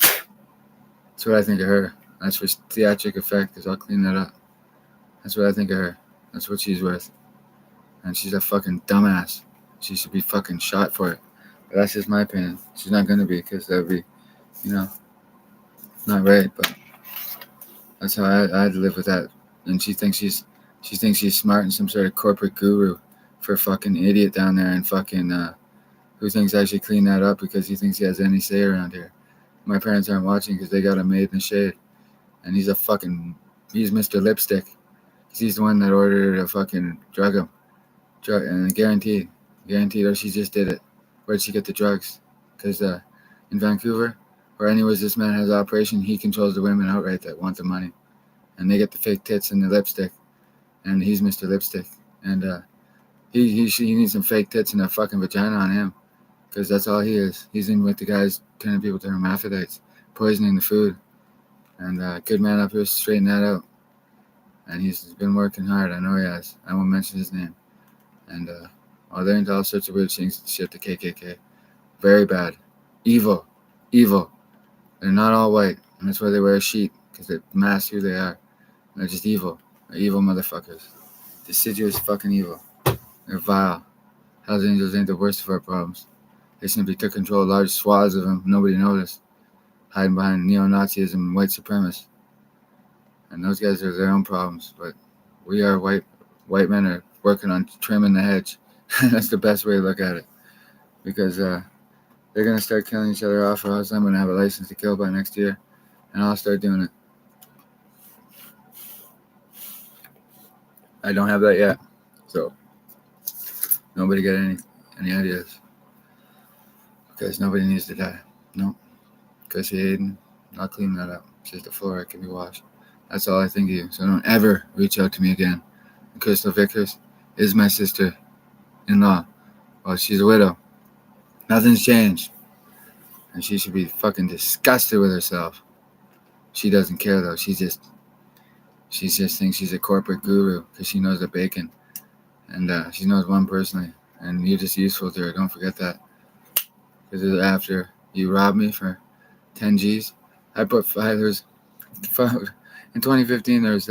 That's what I think of her. That's for theatric effect, because I'll clean that up. That's what I think of her. That's what she's worth. And she's a fucking dumbass. She should be fucking shot for it. But that's just my opinion. She's not gonna be, because that would be, not right. But that's how I had to live with that. And she thinks she's smart and some sort of corporate guru for a fucking idiot down there, and fucking who thinks I should clean that up because he thinks he has any say around here. My parents aren't watching because they got a maid in the shade, and he's Mr. Lipstick. He's the one that ordered her to fucking drug him, and guaranteed, or she just did it. Where'd she get the drugs? Because in Vancouver, or anywhere this man has operation, he controls the women outright that want the money, and they get the fake tits and the lipstick, and he's Mr. Lipstick, and he needs some fake tits and a fucking vagina on him, because that's all he is. He's in with the guys turning people to hermaphrodites, poisoning the food, and good man up here straighten that out, and he's been working hard. I know he has. I won't mention his name, and they're into all sorts of weird things, shit. The KKK, very bad, evil. They're not all white, and that's why they wear a sheet, because they mask who they are. They're just evil. They're evil motherfuckers. Deciduous fucking evil. They're vile. Hells Angels ain't the worst of our problems. They simply took control of large swaths of them. Nobody noticed. Hiding behind neo-Nazism and white supremacists. And those guys are their own problems. But we are white men are working on trimming the hedge. That's the best way to look at it. Because they're going to start killing each other off, or else I'm going to have a license to kill by next year. And I'll start doing it. I don't have that yet. So nobody get any ideas. Because nobody needs to die. No. Because Hayden, I'll clean that up. It's just the floor, it can be washed. That's all I think of you. So don't ever reach out to me again. And Crystal Vickers is my sister-in-law. Well, she's a widow. Nothing's changed. And she should be fucking disgusted with herself. She doesn't care, though. She just thinks she's a corporate guru because she knows the bacon. And she knows one personally. And you're just useful to her. Don't forget that. Because after you robbed me for 10 G's, I put five. There's five. In 2015, there's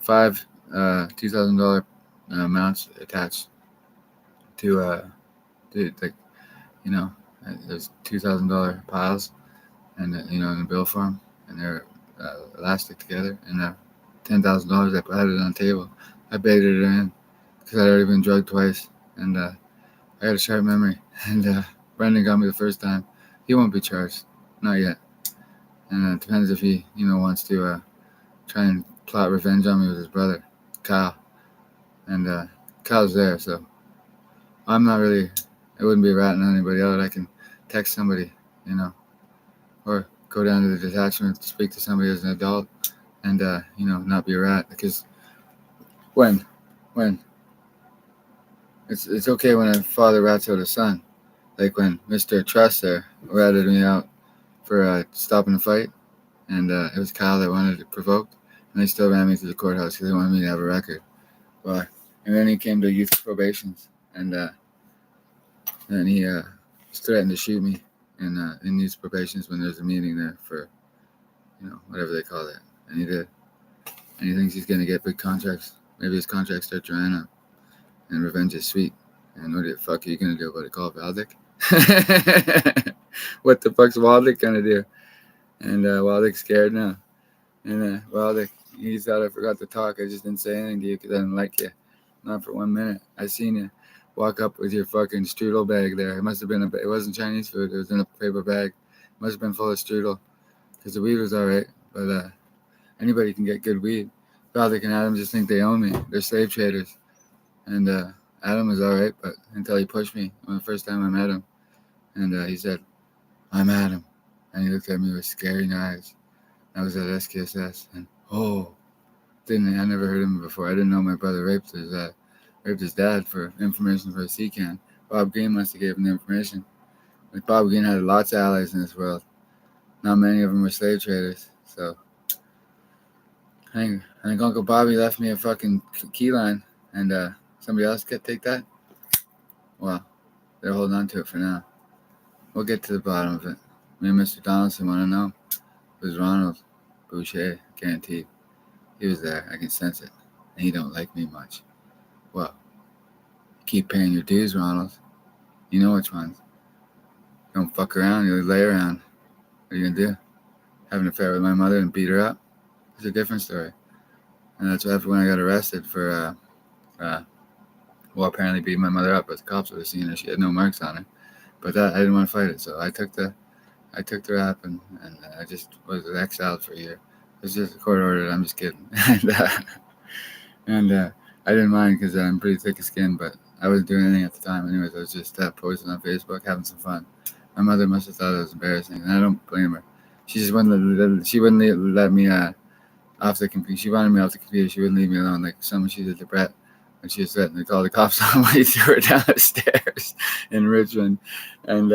five $2,000 amounts attached to there's $2,000 piles, and in a bill form, and they're elastic together, and $10,000. I had it on the table. I baited it in because I'd already been drugged twice, and I had a sharp memory. And Brendan got me the first time. He won't be charged, not yet. And it depends if he wants to try and plot revenge on me with his brother, Kyle. And Kyle's there, so I'm not really. It wouldn't be ratting anybody out. I can text somebody, or go down to the detachment, speak to somebody as an adult, and not be a rat. Because when it's okay when a father rats out a son, like when Mr. Trust there ratted me out for stopping a fight, and it was Kyle that wanted it provoked, and they still ran me to the courthouse because they wanted me to have a record. Well, and then he came to youth probations, and then he threatened to shoot me in youth probations when there's a meeting there for, whatever they call it, and he did. And he thinks he's gonna get big contracts. Maybe his contracts start drying up, and revenge is sweet. And what the fuck are you gonna do about it? Call Valdick? What the fuck's Waldick gonna do? And Waldick's scared now. And Waldick, he thought I forgot to talk. I just didn't say anything to you because I didn't like you. Not for 1 minute. I seen you walk up with your fucking strudel bag there. It must have been it wasn't Chinese food. It was in a paper bag. It must have been full of strudel because the weed was all right. But anybody can get good weed. Valdick and Adam just think they own me. They're slave traders. And Adam was all right, but until he pushed me on the first time I met him. And he said, "I'm Adam." And he looked at me with scaring eyes. I was at SKSS. And I never heard of him before. I didn't know my brother raped his dad for information for a C-can. Bob Green must have gave him the information. But Bob Green had lots of allies in this world. Not many of them were slave traders. So I think Uncle Bobby left me a fucking key line, and somebody else could take that. Well, they're holding on to it for now. We'll get to the bottom of it. Me and Mr. Donaldson want to know who's Ronald Boucher, guaranteed. He was there. I can sense it. And he don't like me much. Well, keep paying your dues, Ronald. You know which ones. Don't fuck around. You lay around. What are you gonna do? Have an affair with my mother and beat her up? It's a different story. And that's what happened when I got arrested for, apparently beating my mother up. But the cops would have seen her. She had no marks on her. But I didn't want to fight it, so I took the rap and I just was exiled for a year. It was just a court order. I'm just kidding. and I didn't mind because I'm pretty thick of skin, but I wasn't doing anything at the time. Anyways, I was just posting on Facebook, having some fun. My mother must have thought it was embarrassing, and I don't blame her. She just wouldn't. She wouldn't let me off the computer. She wanted me off the computer. She wouldn't leave me alone. Like someone she did to Brett when she was threatening to call the cops on when he threw her down the stairs in Richmond, and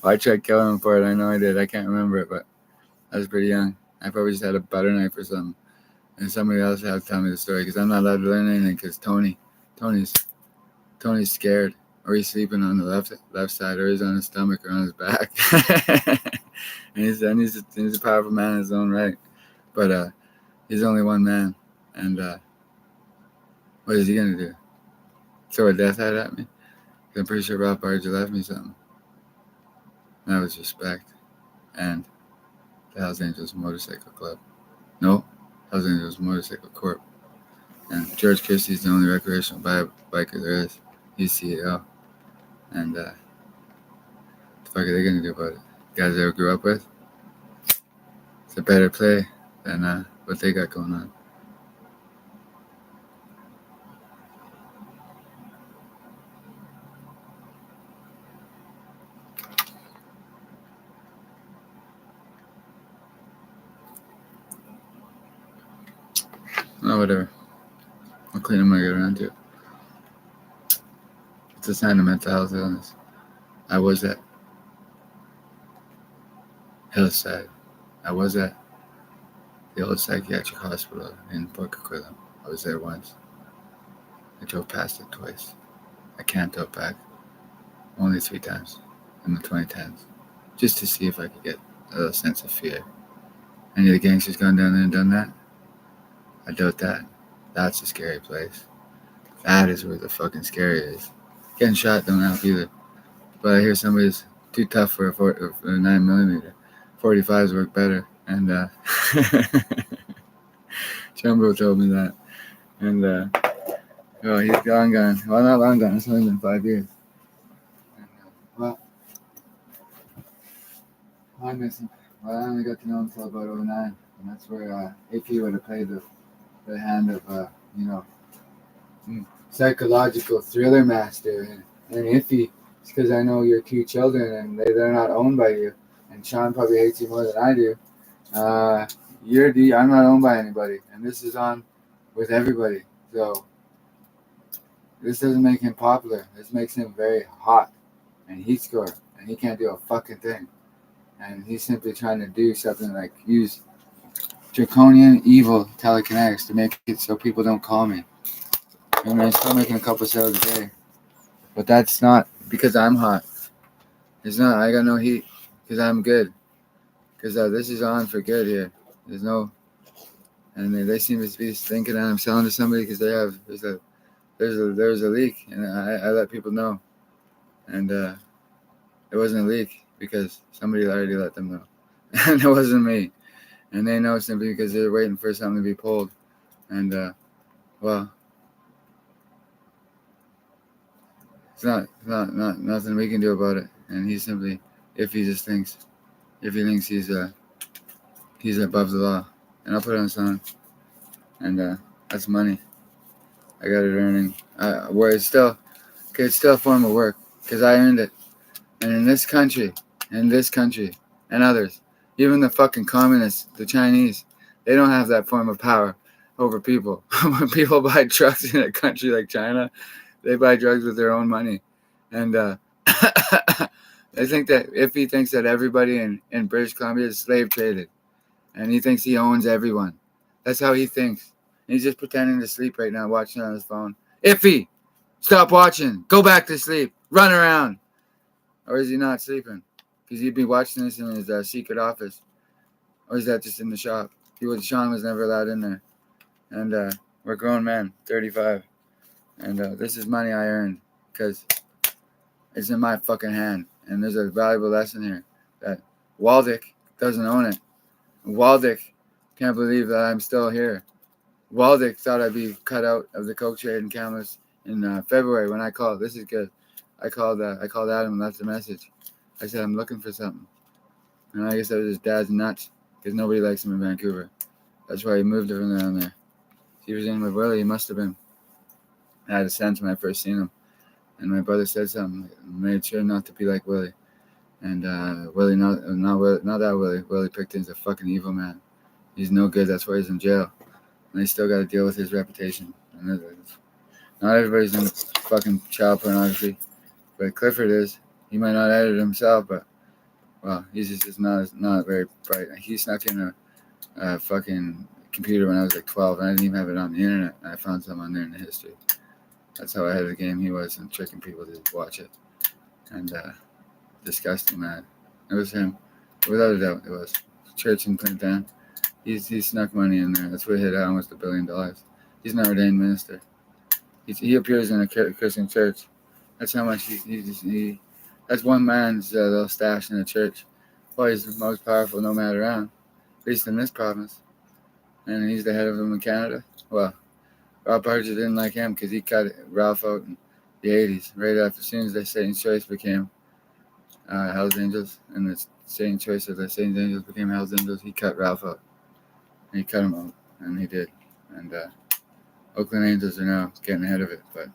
I tried killing him for it. I know I did. I can't remember it, but I was pretty young. I probably just had a butter knife or something. And somebody else had to tell me the story because I'm not allowed to learn anything because Tony's scared, or he's sleeping on the left side, or he's on his stomach or on his back. and he's a powerful man in his own right, but he's only one man. And what is he gonna do? Throw a death hat at me? I'm pretty sure Ralph Barger left me something. That was respect. And the Hells Angels Motorcycle Club. No, Hells Angels Motorcycle Corp. And George Christie's the only recreational biker there is. He's CEO. And what the fuck are they gonna do about it? Guys I ever grew up with? It's a better play than what they got going on. Oh, whatever. I'll clean them when I get around to it. It's a sign of mental health illness. I was at Hillside. I was at the old psychiatric hospital in Port Coquitlam. I was there once. I drove past it twice. I camped out back only 3 times in the 2010s, just to see if I could get a little sense of fear. Any of the gangsters gone down there and done that? I doubt that. That's a scary place. That is where the fucking scary is. Getting shot don't help either. But I hear somebody's too tough for a 9mm. 45s work better. And Jumbo told me that. And he's gone. Well, not long gone. It's only been 5 years. And, well, I miss him. Well, I only got to know him until about 09. And that's where Icky would have played the hand of, psychological thriller master. And Iffy, it's because I know your 2 children and they're not owned by you. And Sean probably hates you more than I do. I'm not owned by anybody. And this is on with everybody. So this doesn't make him popular. This makes him very hot and heat score. And he can't do a fucking thing. And he's simply trying to do something like use draconian evil telekinetics to make it so people don't call me. And I'm still making a couple sales a day. But that's not because I'm hot. It's not. I got no heat because I'm good. Because this is on for good here. There's no... And they seem to be thinking that I'm selling to somebody because they have... There's a leak. And I let people know. And it wasn't a leak because somebody already let them know. And it wasn't me. And they know simply because they're waiting for something to be pulled. And, well... It's not nothing we can do about it. And he simply, if he thinks he's above the law. And I'll put it on song. And that's money. I got it earning. Where it's still a form of work because I earned it. And in this country, and others, even the fucking communists, the Chinese, they don't have that form of power over people. When people buy drugs in a country like China, they buy drugs with their own money. And I think that if he thinks that everybody in British Columbia is slave traded, and he thinks he owns everyone. That's how he thinks. And he's just pretending to sleep right now, watching on his phone. Iffy, stop watching. Go back to sleep. Run around. Or is he not sleeping? Because he'd be watching this in his secret office. Or is that just in the shop? Sean was never allowed in there. And we're grown men, 35. And this is money I earned because it's in my fucking hand. And there's a valuable lesson here that Waldick doesn't own it. Waldick can't believe that I'm still here. Waldick thought I'd be cut out of the coke trade in Kamloops in February when I called. This is good. I called Adam and left a message. I said, I'm looking for something. And I guess that was his dad's nuts because nobody likes him in Vancouver. That's why he moved from down there. He was in with Willie. He must have been. I had a sense when I first seen him. And my brother said something. Made sure not to be like Willie. And Willie, not that Willie. Willie Picton's a fucking evil man. He's no good. That's why he's in jail. And they still got to deal with his reputation. And not everybody's in fucking child pornography. But Clifford is. He might not edit himself, but, well, he's just not very bright. He snuck in a fucking computer when I was like 12, and I didn't even have it on the internet. And I found some on there in the history. That's how ahead of the game he was and tricking people to watch it. And disgusting, man. It was him. Without a doubt, it was. Church in Clinton. He snuck money in there. That's what hit almost $1 billion. He's an ordained minister. He appears in a Christian church. That's how much he that's one man's little stash in the church. Well, he's the most powerful nomad around, at least in this province. And he's the head of them in Canada. Well, Rob Parcher didn't like him because he cut Ralph out in the 80s, right after, as soon as the Satan's Choice became Hell's Angels, and the Satan's Choice of the Satan's Angels became Hell's Angels, he cut Ralph out. And he cut him out, and he did. And Oakland Angels are now getting ahead of it, but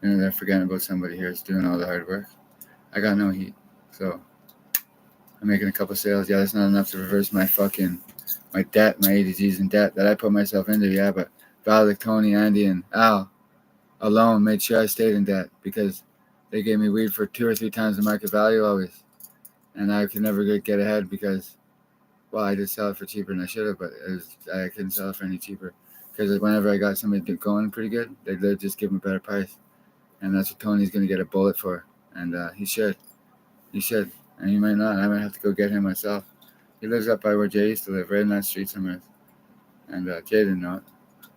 they're forgetting about somebody here that's doing all the hard work. I got no heat, so I'm making a couple sales. Yeah, that's not enough to reverse my debt, my 80 G's in debt that I put myself into. Yeah, but Valdick, Tony, Andy, and Al alone made sure I stayed in debt because they gave me weed for 2 or 3 times the market value always, and I could never get ahead because, well, I did sell it for cheaper than I should have, but I couldn't sell it for any cheaper because whenever I got somebody going pretty good, they'd just give me a better price, and that's what Tony's going to get a bullet for, and he should, and he might not. I might have to go get him myself. He lives up by where Jay used to live, right in that street somewhere, and Jay didn't know it.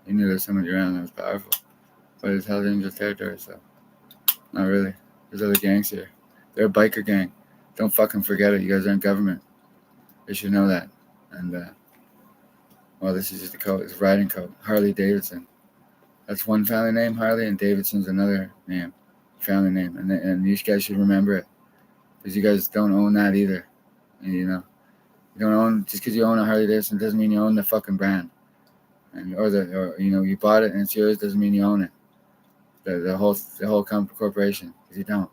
He knew there was somebody around that was powerful, but it's Hell's Angels territory, so not really. There's other gangs here. They're a biker gang. Don't fucking forget it. You guys aren't government. You should know that. And, well, this is just a code. It's a riding code. Harley Davidson. That's one family name, Harley, and Davidson's another name, family name. And you guys should remember it because you guys don't own that either. And, you don't own, just because you own a Harley Davidson doesn't mean you own the fucking brand. And or you bought it and it's yours doesn't mean you own it. The whole corporation, because you don't.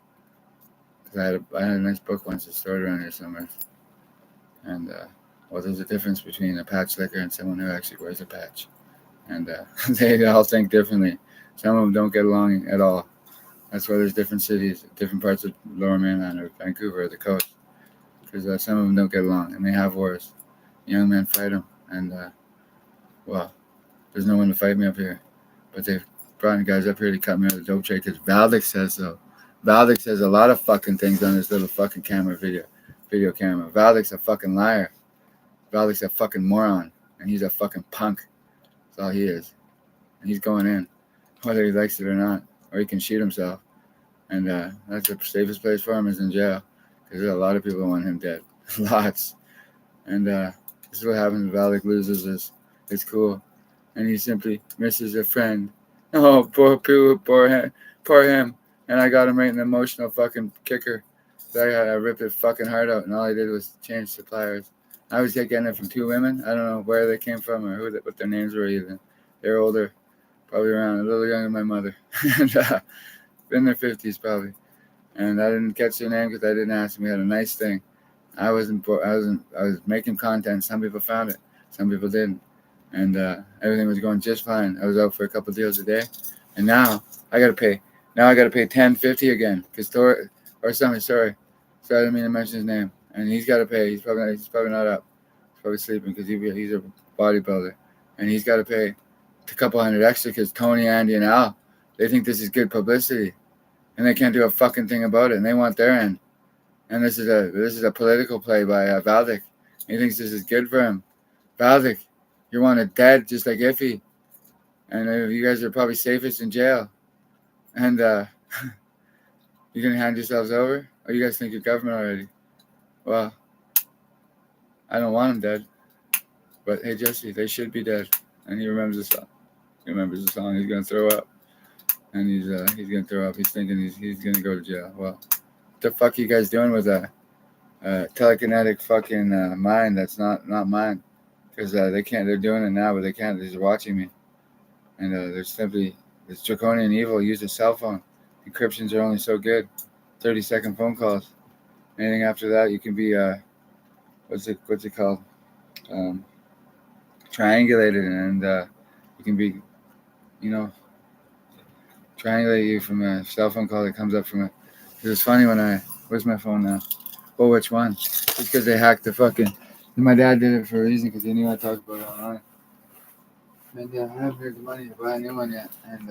Because I had a nice book once that's stored around here somewhere. And well, there's a difference between a patch licker and someone who actually wears a patch. And they all think differently. Some of them don't get along at all. That's why there's different cities, different parts of Lower Mainland or Vancouver or the coast. Because some of them don't get along and they have wars. Young men fight them. And, well, there's no one to fight me up here. But they've brought guys up here to cut me out of the dope trade because Valdick says so. Valdick says a lot of fucking things on this little fucking video camera. Valdick's a fucking liar. Valdick's a fucking moron. And he's a fucking punk. That's all he is. And he's going in, whether he likes it or not. Or he can shoot himself. And that's the safest place for him is in jail. Because there's a lot of people who want him dead. Lots. And this is what happens when Valdick loses his cool. And he simply misses a friend. Oh, poor him. And I got him right in the emotional fucking kicker. So I ripped his fucking heart out, and all I did was change suppliers. I was getting it from 2 women. I don't know where they came from or what their names were either. They're older, probably around a little younger than my mother, and in their 50s probably. And I didn't catch their name because I didn't ask them. We had a nice thing. I was making content. Some people found it, some people didn't, and everything was going just fine. I was out for a couple deals a day, and now I gotta pay. Now I gotta pay $10.50 again because sorry, I didn't mean to mention his name. And he's got to pay. He's probably not up. He's probably sleeping because he's a bodybuilder, and he's got to pay a couple hundred extra because Tony, Andy, and Al, they think this is good publicity, and they can't do a fucking thing about it, and they want their end. And this is a political play by Valdick. He thinks this is good for him. Valdick, you're wanted dead just like Iffy. And you guys are probably safest in jail. And you're going to hand yourselves over? Or you guys think you're government already? Well, I don't want them dead. But hey, Jesse, they should be dead. And he remembers the song. He remembers the song. He's going to throw up. And he's going to throw up. He's thinking he's going to go to jail. Well, what the fuck are you guys doing with a telekinetic fucking mind that's not mine? Because they can't. They're doing it now, but they can't. They're just watching me. And they're simply, it's draconian evil. Use a cell phone. Encryptions are only so good. 30-second phone calls. Anything after that, you can be what's it called? Triangulated, and you can be, triangulate you from a cell phone call that comes up from it. It was funny when where's my phone now? Oh, which one? Just because they hacked the fucking. My dad did it for a reason because he knew I talked about it online. And I haven't heard the money to buy a new one yet. And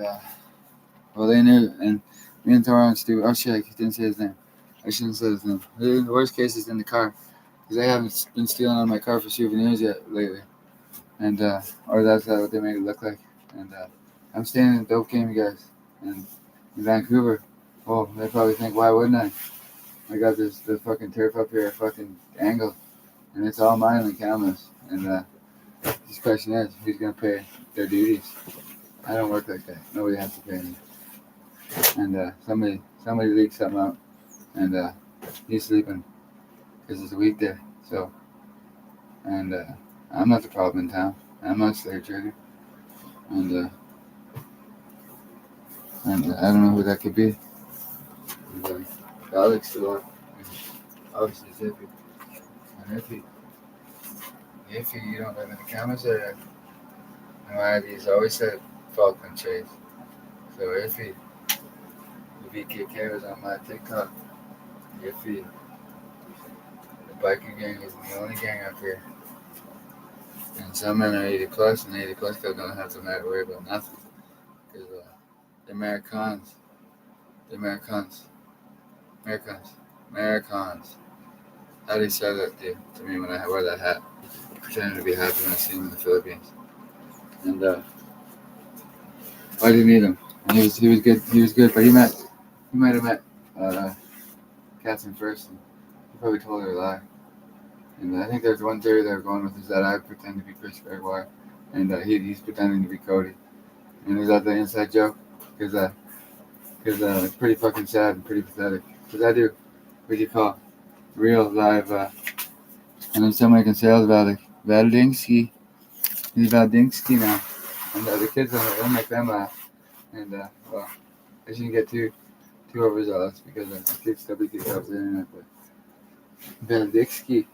well, they knew, and me and Thoron Stu. Oh shit, I didn't say his name. I shouldn't say his name. The worst case is in the car, because they haven't been stealing on my car for souvenirs yet lately. And or that's what they made it look like. And I'm staying in Dope Game, guys, and in Vancouver. Oh, they probably think, why wouldn't I? I got the fucking turf up here, fucking angle, and it's all mine on the cameras. And this question is, who's gonna pay their duties? I don't work like that. Nobody has to pay me. And somebody leaked something out, and he's sleeping because it's a weekday. So, and I'm not the problem in town. I'm not a slave trader. And I don't know who that could be. And, Alex still up. Obviously, it's iffy. And iffy, you don't live in the cameras area. And my ID's always said Falkland Chase. So iffy. The VKK was on my TikTok. Iffy. The biker gang isn't the only gang up here. And some men are 80 plus, and 80 plus guys don't have to worry about nothing. Because they're Americans. They're Americans. How do you say that to me when I wear that hat? Pretending to be happy when I see him in the Philippines. And I didn't need him. And he was good. He was good, but he might have met Catherine first, and he probably told her a lie. And I think there's one theory they're going with is that I pretend to be Chris Gregoire, and he's pretending to be Cody. And is that the inside joke? Because it's pretty fucking sad and pretty pathetic. Because I do, what do you call, real live, and then somebody can say, Valdinsky. He's Valdinsky now. And the kids don't make them laugh. And, well, I shouldn't get too overzealous because the kids still be kicked off the internet. But Valdinsky.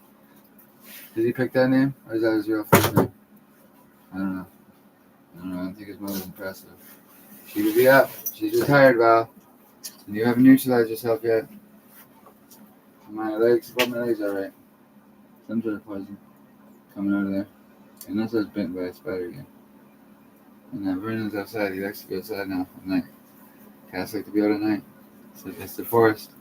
Did he pick that name? Or is that his real first name? I don't know. I don't think his mother's impressive. She would be up. She's retired, Val. And you haven't neutralized yourself yet. My legs are right. Some sort of poison coming out of there. And that's what's bitten by a spider again. And Vernon's outside. He likes to go outside now at night. Cats like to be out at night. So it's the forest.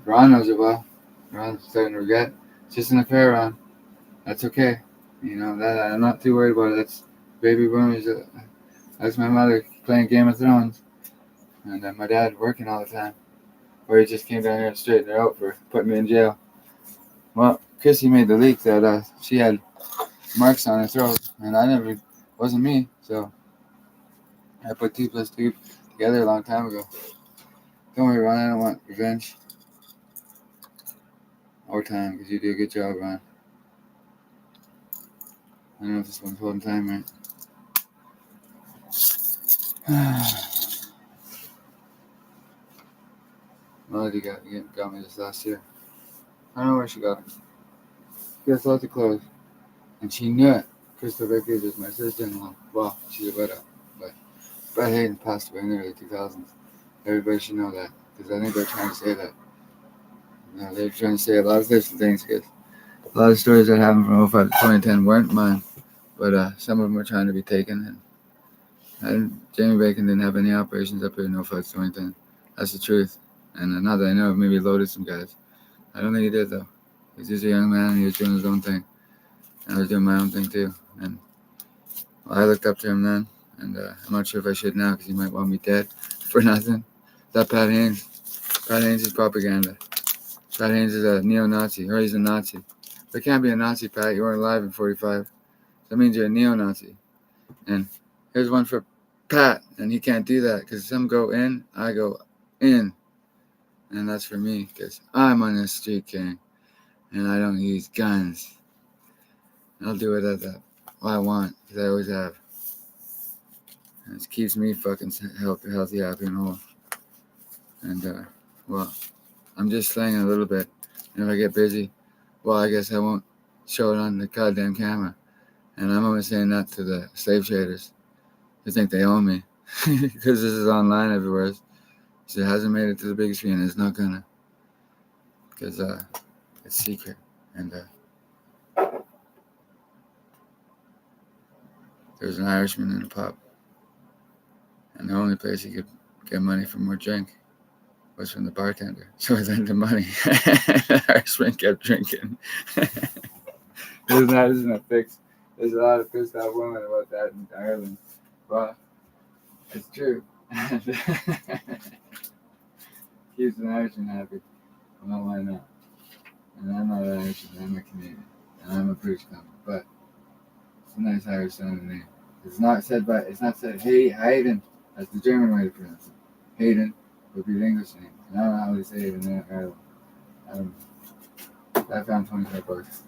Ron knows it well. Ron's starting to regret. It's just an affair, Ron. That's okay. You know, that I'm not too worried about it. That's baby boomers. That's my mother playing Game of Thrones. And my dad working all the time. Or he just came down here and straightened her out for putting me in jail. Well, Chrissy made the leak that she had marks on her throat, and wasn't me, so I put 2 plus 2 together a long time ago. Don't worry, Ron, I don't want revenge or time, because you do a good job, Ron. I don't know if this one's holding time right. Melody got me this last year. I don't know where she got it. She has lots of clothes. And she knew it. Crystal Vickers is my sister-in-law. Well, she's a widow. But Brett Hayden passed away in the early 2000s. Everybody should know that. Because I think they're trying to say that. You know, they're trying to say a lot of different things. Because a lot of stories that happened from 05 to 2010 weren't mine. But some of them were trying to be taken. And Jamie Bacon didn't have any operations up here in 05 to 2010. That's the truth. And now that I know, maybe loaded some guys. I don't think he did, though. He's just a young man, and he was doing his own thing. And I was doing my own thing, too. And I looked up to him then, And I'm not sure if I should now because he might want me dead for nothing. That Pat Haynes. Pat Haynes is propaganda. Pat Haynes is a neo-Nazi, or he's a Nazi. There can't be a Nazi, Pat. You weren't alive in 45. That means you're a neo-Nazi. And here's one for Pat, and he can't do that because some go in, I go in. And that's for me because I'm on the street king, and I don't use guns. I'll do it at that I want because I always have. And it keeps me fucking healthy, happy, and whole. And well, I'm just slanging a little bit. And if I get busy, well, I guess I won't show it on the goddamn camera. And I'm only saying that to the slave traders who think they own me. Because this is online everywhere. So it hasn't made it to the big screen. It's not gonna. Because it's secret. And there's an Irishman in a pub. And the only place he could get money for more drink was from the bartender. So he lent him money. The Irishman kept drinking. Isn't that fixed? There's a lot of pissed off women about that in Ireland. Well, it's true. Keeps an Irishman happy. Well, why not? And I'm not an Irishman, I'm a Canadian. And I'm a British company. But it's a nice Irish sounding name. It's not said, hey, Hayden. That's the German way to pronounce it. Hayden would be the English name. And I don't know how they say it in Ireland. I don't know. I found $25.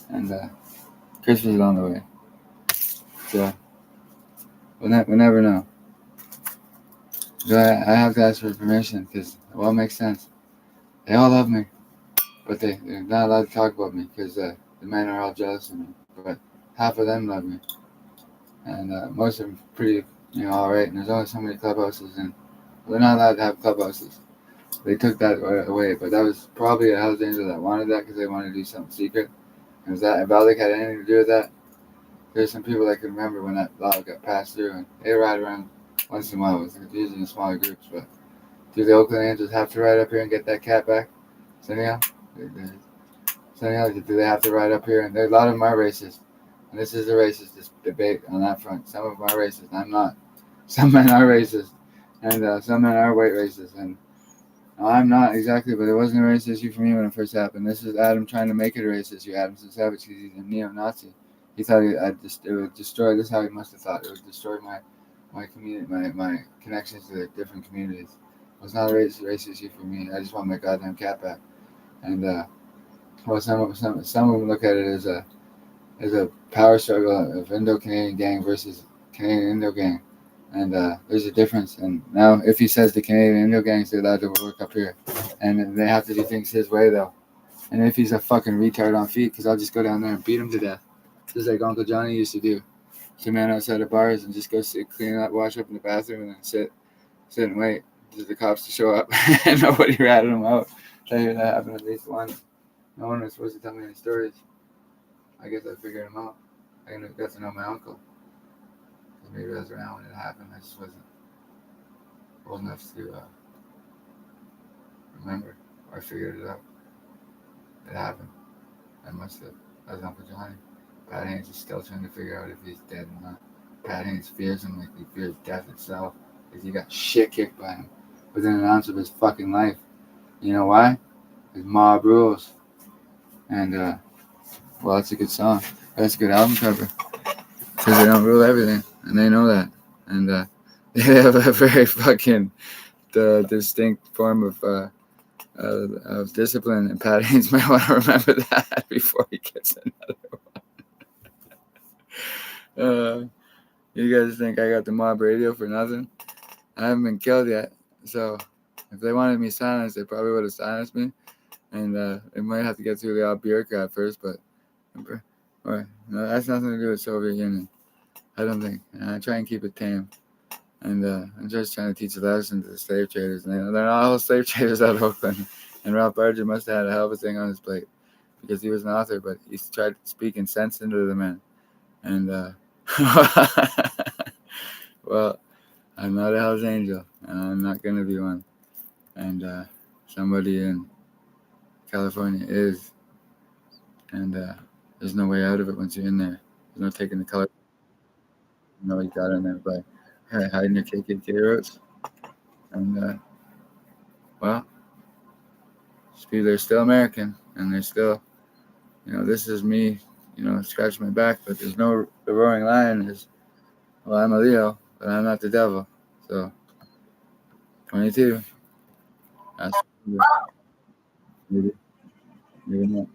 And Christmas is on the way. So we'll never know. So I have to ask for permission because it all makes sense. They all love me, but they're not allowed to talk about me because the men are all jealous of me. But half of them love me, and most of them pretty, all right. And there's only so many clubhouses, and they're not allowed to have clubhouses. They took that away, but that was probably a Hells Angel that wanted that because they wanted to do something secret. And was that if Valak had anything to do with that? There's some people that can remember when that law got passed through, and they ride around once in a while. It's usually in smaller groups, but do the Oakland Angels have to ride up here and get that cat back? Somehow? Somehow, do they have to ride up here? And a lot of them are racist. And this is a racist debate on that front. Some of them are racist. I'm not. Some men are racist. And some men are white racist. And I'm not exactly, but it wasn't a racist issue for me when it first happened. This is Adam trying to make it a racist issue. Adam Savage, because he's a neo-Nazi. He thought it would destroy. This is how he must have thought. It would destroy my community, my connections to the different communities. It's not a race issue for me. I just want my goddamn cat back. And well, some of them look at it as a power struggle of Indo-Canadian gang versus Canadian Indo gang. And there's a difference. And now, if he says the Canadian Indo gangs are allowed to work up here, and they have to do things his way though. And if he's a fucking retard on feet, because I'll just go down there and beat him to death, just like Uncle Johnny used to do. To man outside of bars and just go sit, clean up, wash up in the bathroom, and then sit and wait for the cops to show up. And nobody ratted him out. I hear that happened at least once. No one was supposed to tell me any stories. I guess I figured him out. I got to know my uncle. Maybe I was around when it happened. I just wasn't old enough to remember. Or I figured it out. It happened. I must have. That was Uncle Johnny. Pat Haynes is still trying to figure out if he's dead or not. Pat Haynes fears him like he fears death itself. Because he got shit kicked by him within an ounce of his fucking life. You know why? Because mob rules. And, well, that's a good song. That's a good album cover. Because they don't rule everything. And they know that. And they have a very fucking distinct form of discipline. And Pat Haynes might want to remember that before he gets another one. You guys think I got the mob radio for nothing? I haven't been killed yet. So if they wanted me silenced, they probably would have silenced me. And it might have to get through the odd bureaucrat first, but no, that's nothing to do with Soviet Union. I don't think. I try and keep it tame. And I'm just trying to teach a lesson to the slave traders. And they're not all slave traders out of Oakland. And Ralph Barger must have had a hell of a thing on his plate because he was an author, but he tried speaking sense into the men. And, well, I'm not a Hell's Angel, and I'm not going to be one. And somebody in California is. And there's no way out of it once you're in there. There's no taking the color. know he got in there by hiding the KKK roots. And, well, they're still American, and they're still, this is me, scratch my back, but there's no, the roaring lion is, well, I'm a Leo, but I'm not the devil. So, 22. That's maybe, maybe not.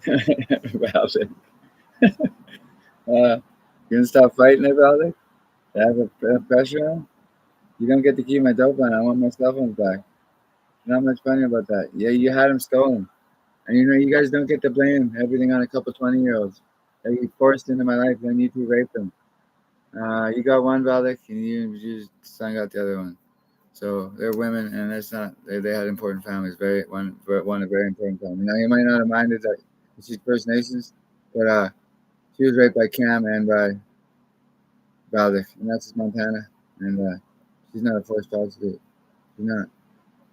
Valdic. You gonna stop fighting about it? I have a pressure on? You don't get to keep my dope on. I want my cell phones back. Not much funny about that. Yeah, you had them stolen. And you guys don't get to blame everything on a couple 20-year-olds that you forced into my life, then you two raped them. You got one Valdic, and you just sung out the other one. So they're women, and it's not. They had important families. One a very important family. Now you might not have minded that she's First Nations, but she was raped by Cam and by Valdic, and that's just Montana. And she's not a forced prostitute. She's not.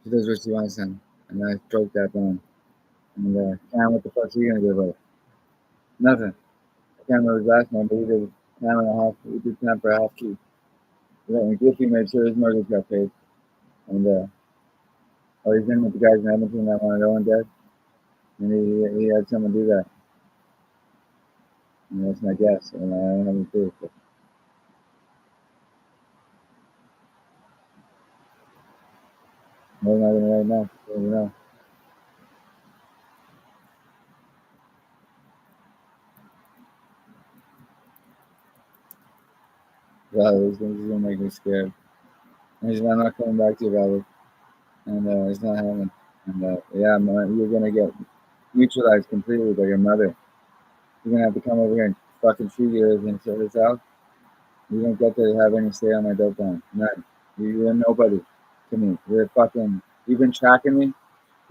She does what she wants now, and I broke that bone. And Cam, what the fuck's he gonna do about it? Nothing. I can't remember his last name, but he did Cam and a half. He did Cam for a half key. And Giffy made sure his mortgage got paid. And he's in with the guys in Edmonton that wanted Owen dead, and he had someone do that. And that's my guess, and I don't have any proof. But we're not gonna right now. So, Valley, this is gonna make me scared. And I'm not coming back to you, Valley, and it's not happening. And yeah, man, you're gonna get neutralized completely by your mother. You're gonna have to come over here and fucking treat yours and sort this out. You don't get to have any say on my dope line. None. You're nobody to me. You're fucking. You've been tracking me.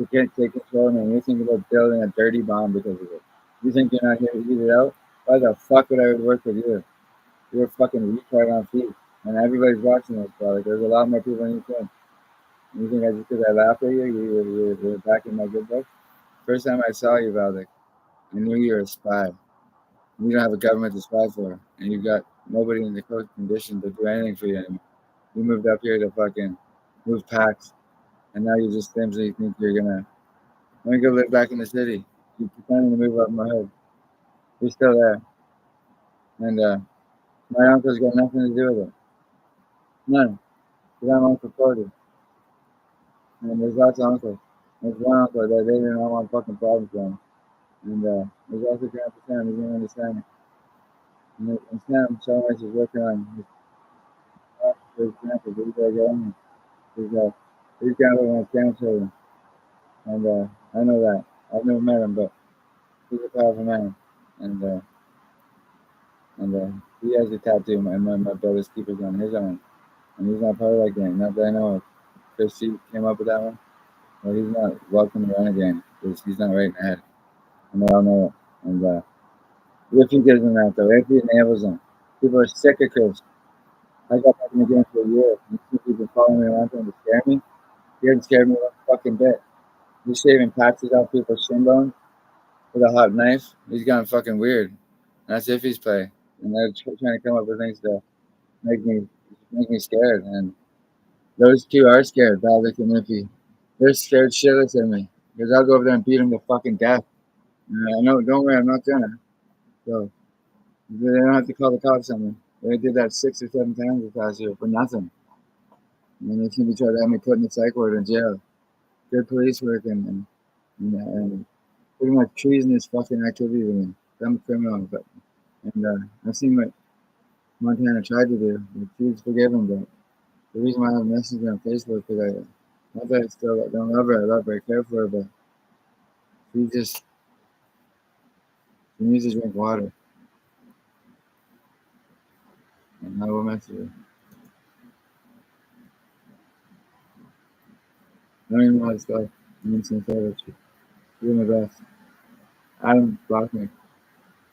You can't take control of me. You're thinking about building a dirty bomb because of it. You think you're not here to eat it out? Why the fuck would I work with you? You're a fucking retard on feet. And everybody's watching this, bro. Like, there's a lot more people than you think. You think I just because I laughed at you, you're back in my good book? First time I saw you, Valdic, I knew you were a spy. You don't have a government to spy for, and you've got nobody in the condition to do anything for you anymore. You moved up here to fucking move packs, and now you just simply think you're gonna let me go live back in the city. You're pretending to move up my hood. You're still there, and my uncle's got nothing to do with it. None, because I'm Uncle 40, and there's lots of uncles. There's one uncle that they didn't want fucking problems from, and there's also Grandpa Sam. He didn't understand. And Sam so much is working on his grandpa. He's got to get on. He's got one of Sam's children, and I know that. I've never met him, but he's a powerful man, and he has a tattoo. My brother's keeper's on his arm, and he's not part of that gang. Not that I know of. Chris C came up with that one. Well, he's not welcome to run a gang because he's not right in the head, and they all know it. And if he gives them that though, if he enables them, people are sick of Chris. I got back in the game for a year. And people been following me around trying to scare me. He hasn't scared me one fucking bit. He's shaving patches off people's shin bones with a hot knife. He's gone fucking weird. That's if he's play. And they're trying to come up with things to make me make me scared. And those two are scared, Baldic and Iffy. They're scared shitless of me. Because I'll go over there and beat them to fucking death. And I know, don't worry, I'm not gonna. So they don't have to call the cops on me. They did that 6 or 7 times this past year for nothing. And they seem to try to have me put in the psych ward in jail. Good police work and pretty much treasonous fucking activity with me. I'm a criminal, but I've seen what Montana tried to do. She's forgiven, but the reason why I have messaged her on Facebook because not that I still don't love her, I love her, I care for her, but she needs to drink water, and I will message her. I don't even know how to spell. I'm in some photos. Do my best. Adam blocked me,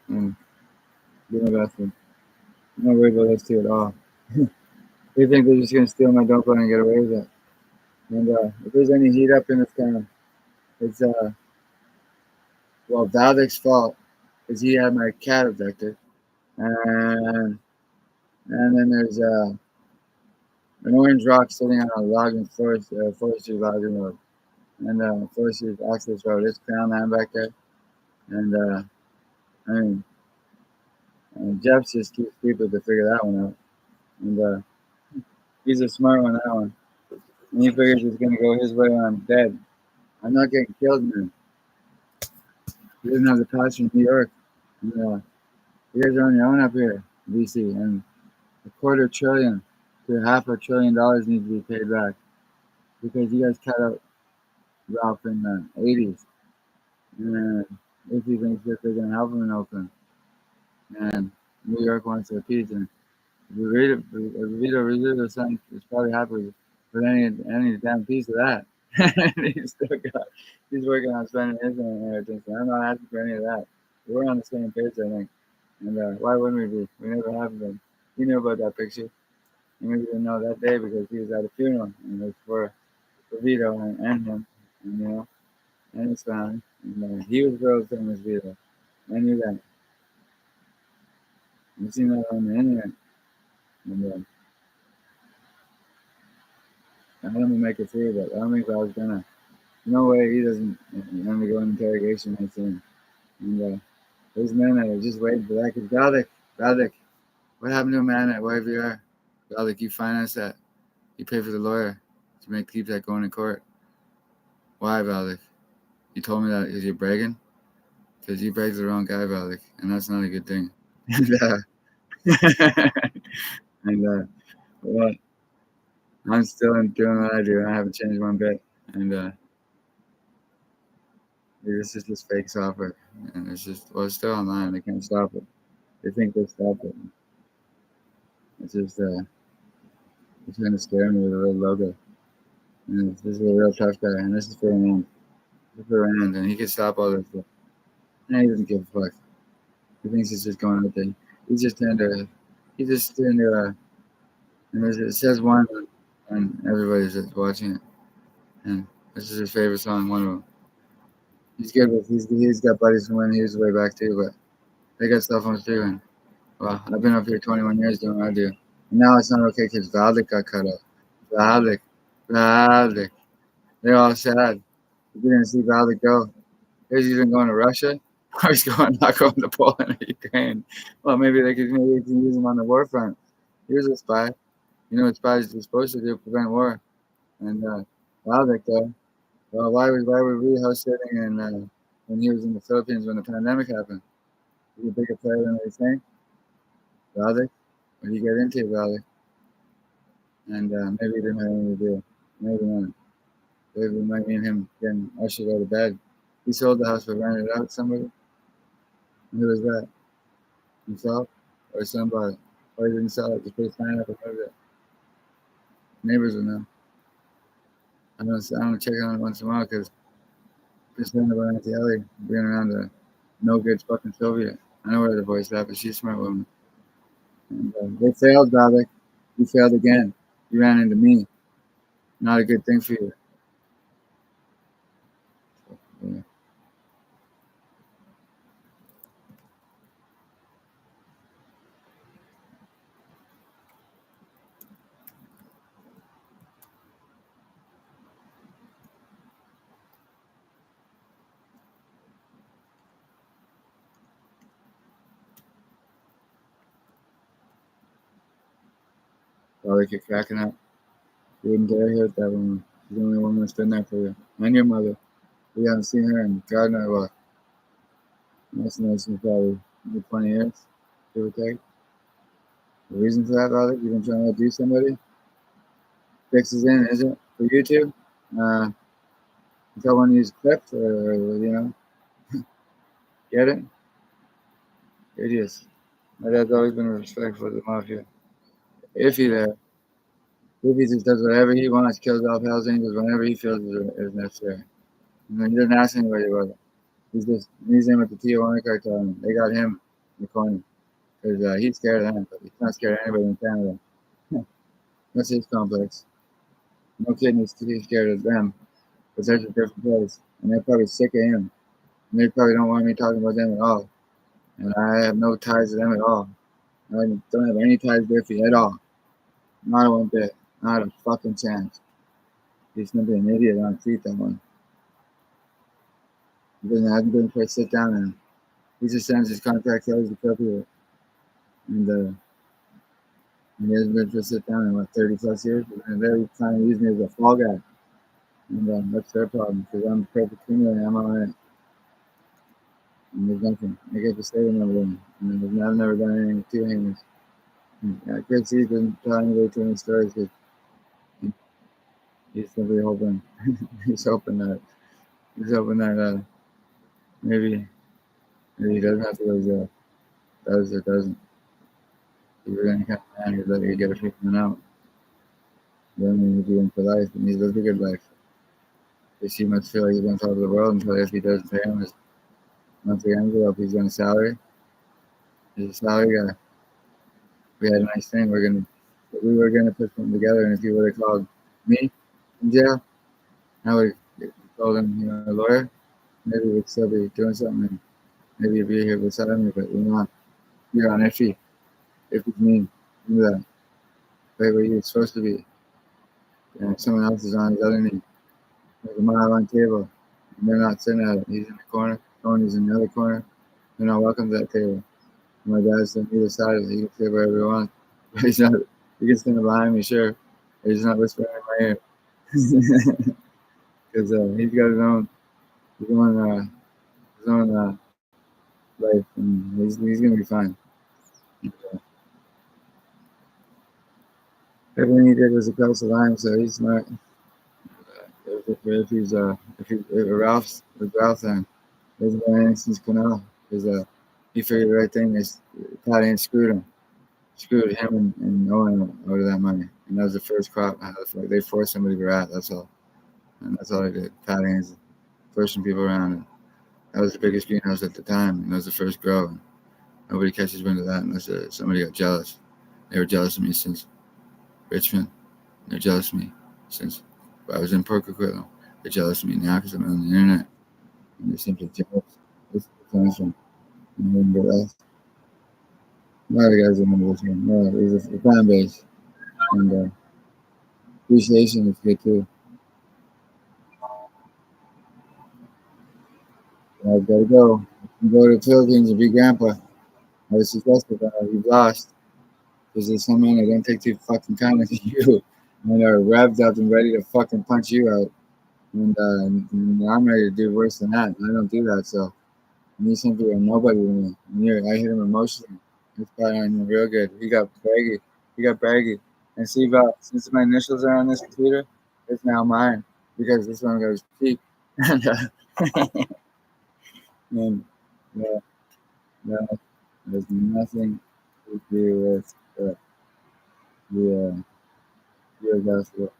and do my best. I'm not worried about those two at all. They think they're just gonna steal my dope and get away with it. And if there's any heat up in this town, it's well, Valdic's fault because he had my cat abducted, and then there's an orange rock sitting on a logging forestry logging road, and forestry access road. It's crown land back there, and I mean, Jeff just keeps people to figure that one out, and he's a smart one that one. And he figures it's gonna go his way when I'm dead. I'm not getting killed, man. He doesn't have the passion in New York. And, you guys are on your own up here, DC, and $250 to $500 billion needs to be paid back because you guys cut out Ralph in the '80s, and if he thinks that they're gonna help him in Oakland, and New York wants to appease him, Vito Rizzuto son is probably happy with any damn piece of that. He's working on spending his inheritance, and I'm not asking for any of that. We're on the same page, I think. And why wouldn't we be? We never have been. He knew about that picture. He maybe didn't know that day because he was at a funeral, and it was for Vito and him, and, and his family. And he was world famous Vito. I knew that. I've seen that on the internet. And I don't even make it through, but I don't think I was gonna. No way he doesn't let me go in interrogation. I think. And there's men that are just waiting for that. Cause Baldic, what happened to a man at YVR? Baldic, you finance that. You pay for the lawyer to keep that going in court. Why, Baldic? You told me that because you're bragging? Because you bragged the wrong guy, Baldic, and that's not a good thing. And well, I'm still doing what I do. I haven't changed one bit. And this is just fake software. And it's it's still online. They can't stop it. They think they stopped it. It's just, they're trying to scare me with a real logo. And this is a real tough guy. And this is for Rand. This is for Rand. And he can stop all this stuff. And he doesn't give a fuck. He thinks he's just going out there. He just turned to, and it says one, and everybody's just watching it. And this is his favorite song, one of them. He's good with, he's got buddies from when he was way back too, but they got stuff on too. And well, I've been up here 21 years doing what I do. And now it's not okay because Valdic got cut off. Valdic. They're all sad. You're going to see Valdic go. He's even going to Russia, or he's not going to Poland or Ukraine. Well, maybe they can use him on the war front. Here's a spy. You know what spies are supposed to do? Prevent war. And Valdic, though. Well, why were we house sitting and when he was in the Philippines when the pandemic happened? He's a bigger player than they think. Valdic, what do you get into, Valdic? And maybe he didn't have anything to do. Maybe not. Maybe it might mean him getting ushered out of bed He sold the house but rented it out to somebody. And who was that? Himself or somebody? Or he didn't sell it, just put a sign up and put it. Neighbors would know. I don't check on it once in a while because just thinking about Auntie Ellie being around a no good fucking Soviet. I know where the voice at, but she's a smart woman. And, they failed, brother. You failed again. You ran into me. Not a good thing for you. Yeah. Probably keep cracking up. You wouldn't dare hit that woman. She's the only woman that's been there for you. And your mother. We haven't seen her in God knows what. That's nice in probably 20 years, give or take. The reason for that, brother, you've been trying to do somebody. Fixes in, is it? For you two? Until one of these clips, or, get it? Idiots. My dad's always been respectful of the mafia. If he there. If he just does whatever he wants, kills off Hell's Angels whenever he feels is necessary. And then he doesn't ask anybody about it. He's in with the Tijuana cartel, and they got him in the corner. Because he's scared of them, but he's not scared of anybody in Canada. That's his complex. No kid needs to be scared of them, but there's a different place. And they're probably sick of him. And they probably don't want me talking about them at all. And I have no ties to them at all. I don't have any ties to Biffy at all. Not one bit. Not a fucking chance. He's gonna be an idiot on treat that one. He doesn't have to try to sit down and he just sends his contract out to kill people. And he hasn't been to sit down in what 30 plus years. And they're trying to use me as a fall guy. And that's their problem because I'm a perfect criminal and I'm all right. And there's nothing. I get to stay with nobody. And I've never done anything with two hangers. Yeah, Chris, he's been telling me too many stories because he's simply hoping, he's hoping that, maybe he doesn't have to go to jail. Does or doesn't. If you're any kind of man, you'd let you get a treatment out. Then you would be in for life, and he lives a good life. Because he must feel like he's on top of the world until if he doesn't pay him his monthly envelope, he's on a salary. He's a salary guy. We had a nice thing. We were gonna put something together, and if he would have called me in jail, I would have told him, a lawyer. Maybe we'd still be doing something, and maybe you'd be here beside me. But you're on iffy. If it's me, do that. Right where you're supposed to be. And someone else is on his other knee. There's a mile long table. And they're not sitting at it. He's in the corner. Tony's in the other corner. They're not welcome to that table. And my dad's on either side of it. He can sit wherever he wants. But he's not. He can stand behind me, sure. But he's not whispering in my ear. Because he's got his own life, and he's gonna be fine. Everything he did was across the line, so he's not. If Ralph then there's no innocence canal because he figured the right thing is Pat ain't screwed him and Owen out of that money, and that was the first crop. Like they forced somebody to rat. That's all, and that's all I did. Pat ain't pushing people around. And that was the biggest greenhouse at the time, and that was the first grow. And nobody catches wind of that unless somebody got jealous. They were jealous of me since Richmond. They're jealous of me since I was in Porco Quitlo. They're jealous of me now because I'm on the internet. And they're simply jealous. This is the comes from. And then the last. A lot of guys remember this one. No, it was a fan base. And appreciation is good too. I've got to go. Go to the Philippines and be grandpa. I was suggested that you've lost. Because there's some men that don't take too fucking kindly to you. And they're revved up and ready to fucking punch you out. And I'm ready to do worse than that. I don't do that, so I need something with nobody with me. And I hit him emotionally. It's probably on him real good. He got braggy. And see, since my initials are on this computer, it's now mine because this one goes cheap. And And yeah, that has nothing to do with the U.S. basketball.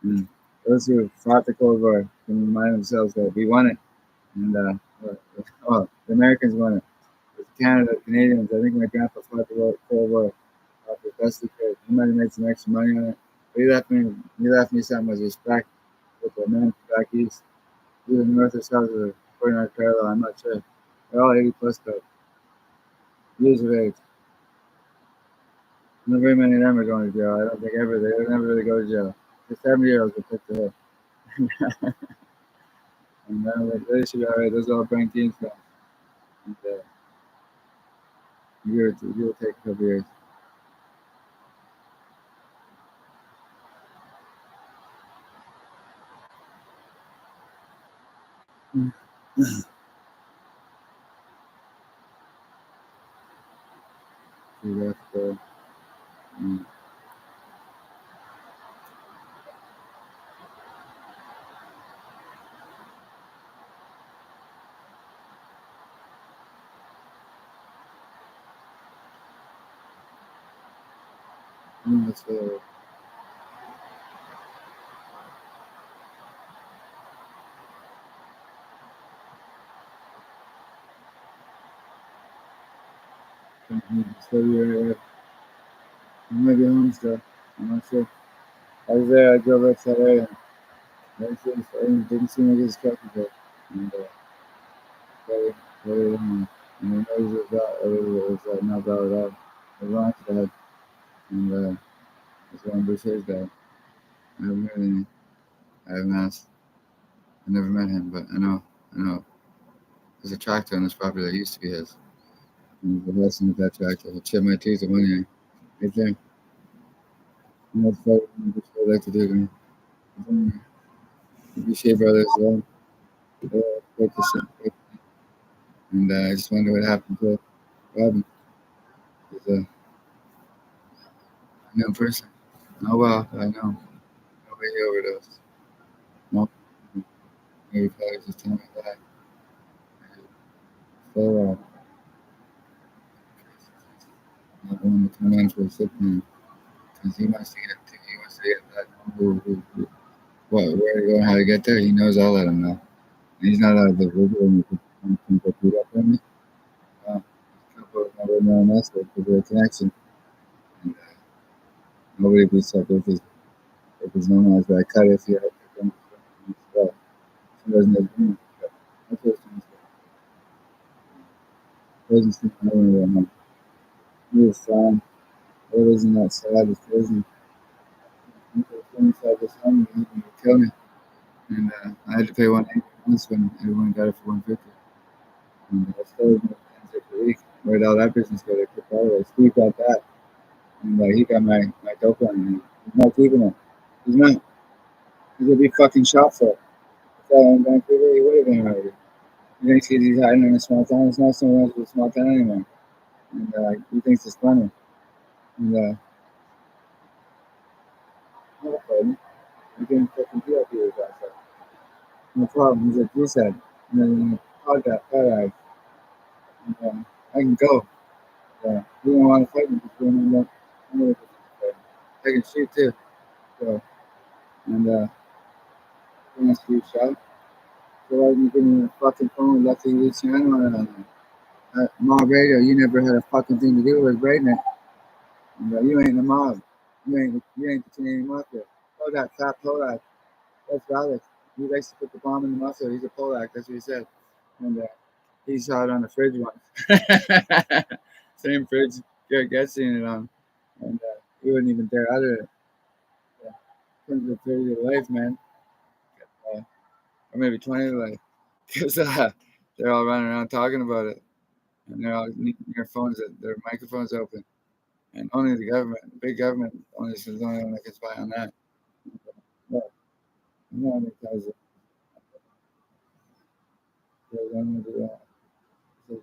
And those who fought the Cold War can remind themselves that we won it. And the Americans won it. With Canada, Canadians, I think my grandpa fought the Cold War the best he could. He might have made some extra money on it. But he left me something as respect with the men back east. Either north or south of the 49 parallel, I'm not sure. They're all 80 plus though. Years of age. Not very many of them are going to jail. I don't think ever. They don't ever really go to jail. The 70-year-olds will take the hit. And they should be all right. Those are all brain teams now. And you will take a couple years. You have to, mm, that's so you're maybe home still. I'm not sure. I was there. I drove up to LA. It didn't seem like it was comfortable. And very long. And the noise was not valid at all. The launch died. And that's one Bruce Hayes died. I haven't asked. I never met him, but I know. There's a tractor on this property that used to be his. And the lesson with that tractor. I chipped my teeth at one year. Right there. And that's what I like to do. The Shea Brothers, like the shit. And I just wonder what happened to Robin. He's a unknown person. Oh well, I know. Nobody overdosed. No, maybe probably just tell me that. So, not going to come in for a sick man. Because he wants to get that where to go and how to get there. He knows I'll let him know. And he's not out of the video and you can go through that for me. A couple of my no message with their connection. And nobody beats up if his known as, but I cut it if you have to come. He doesn't have to. That's what I'm saying. Doesn't seem to know right now. He was fine. It wasn't that sad. It wasn't. He was 25 this summer. He would kill me. And I had to pay 180 once when everyone got it for 150. And I still was making per week. Where'd all that business go? They took all of it. Steve got that. And he got my dope on him. He's not keeping it. He's not. He's gonna be fucking shot for it. If I in Vancouver, he would have been already. He thinks he's hiding in a small town. It's not so much of a small town anymore. And he thinks it's funny. And no problem. You can fucking do that to your guys. No problem. He's like you said. And then pod guy. And, I can go. He don't want to fight me because I'm gonna I can shoot too. So and he wants to be shot. So why didn't you give me a fucking phone? Lucky you channel on mob radio. You never had a fucking thing to do with breaking it. And, you ain't the mob. You ain't the Canadian mafia. Oh, that fat Polak. That's Alex. He likes to put the bomb in the mafia. He's a Polak. That's what he said. And he saw it on the fridge once. Same fridge Garrett gets in it on. And he wouldn't even dare utter it. Yeah. Comes to 30 to life, man. Or maybe 20 to life. Because they're all running around talking about it. And they're all near phones, their microphones open. And only the government, the big government, only is the only one that can spy on that. Yeah. No one does it. They don't do that. So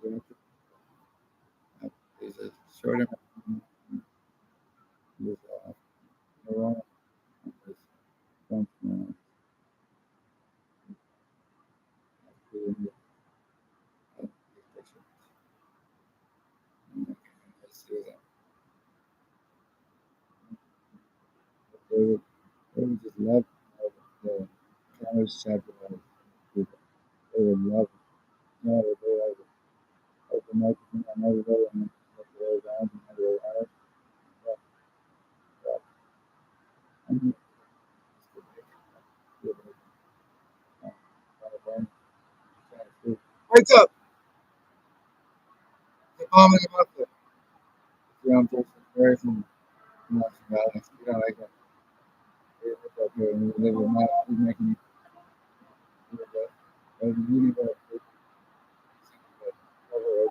there's a short amount of Iran. Trump, to do that. They would just love the Congress chapter of people. They would love it. No, they would open the microphone on everybody and make it all down and have it out. But, I mean, Mr. Bacon, wake up! The bomb in the bucket. You don't take some prayers and violence. You don't like that. You live up here and you live your mouth. He's making you live up. But you need to over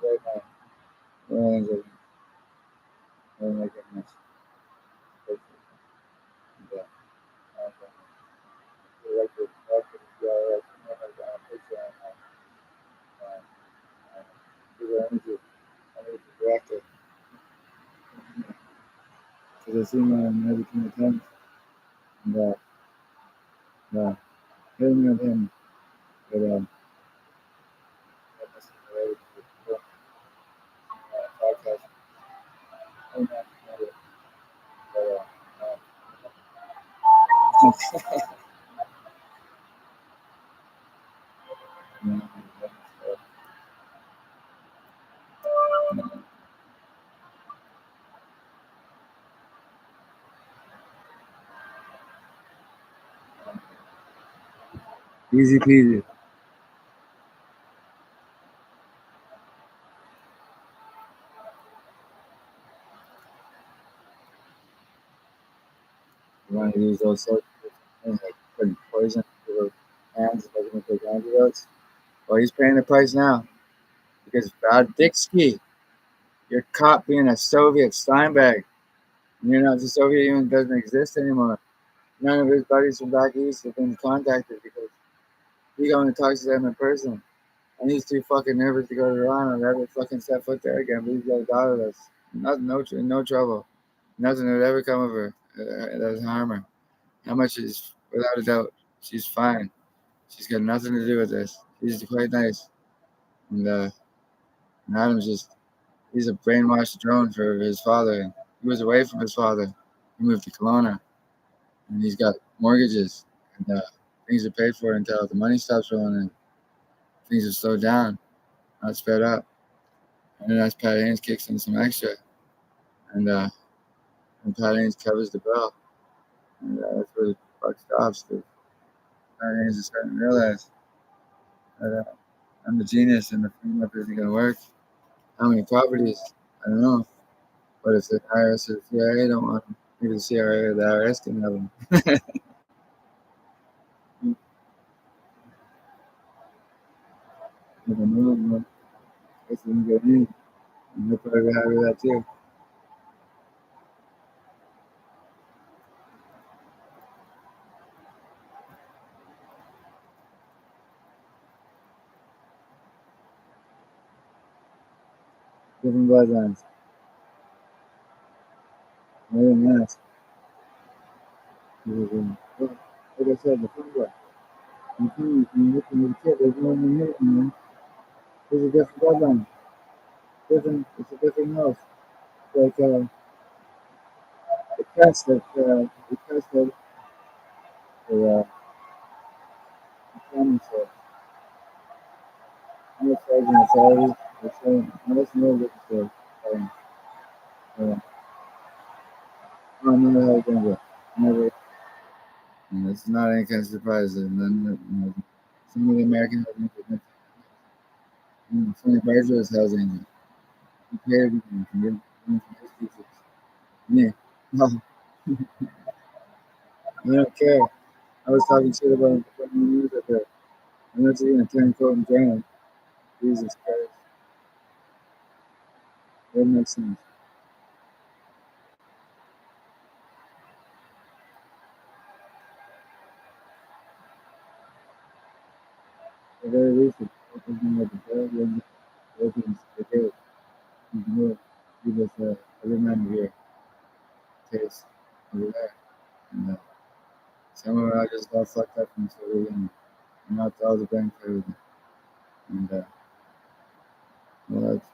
right now. And like it much. Yeah. Like the picture on I need to direct it. Because I see my maybe 20 times. And uh, hitting with him. But that's related to the podcast. I'm not familiar, but easy peasy. You want to use those sorts of things like putting poison into those hands if they're going to take antidotes? Well, he's paying the price now because Dixie, you're caught being a Soviet Steinbag. You know, the Soviet Union doesn't exist anymore. None of his buddies from back east have been contacted because he only talks to them in person. And he's too fucking nervous to go to Iran or ever fucking set foot there again. But he's got a daughter that's no trouble. Nothing would ever come of her that's harm her. How much is, without a doubt, she's fine. She's got nothing to do with this. She's quite nice. And Adam's just, he's a brainwashed drone for his father. He was away from his father. He moved to Kelowna. And he's got mortgages. And things are paid for until the money stops rolling in. Things are slowed down, not sped up. And then as Pat Haynes kicks in some extra. And Pat Haynes covers the bill. And that's where the buck stops. Pat Haynes is starting to realize that I'm the genius and the framework isn't going to work. How many properties? I don't know. But if the IRS or the CIA don't want them, maybe the CIA or the IRS can have them. If I know them, it's going to get in. And they're probably happy with that too. Different bloodlines. I didn't ask. Like I said, the front one. You look at the kid, there's no one here, man. There's a different bloodline. It's a different house. Like the test that we tested for the family said. I'm a sergeant authority. They're saying, no, that's no good for I never had a gun. Never. And it's not any kind of surprise. And then, some of the Americans have been Tony Barger is Hell's Angel. He paid everything from his pieces. Me. No, I don't care. I was talking shit about him before he knew that I'm not even a turn coat and drown. Jesus Christ. That makes sense. At the very least, it's something like the bird and opens the gate. You can give us a reminder here. Taste over there. And somewhere I just got fucked up from so young. not all the bank for everything. And well, it's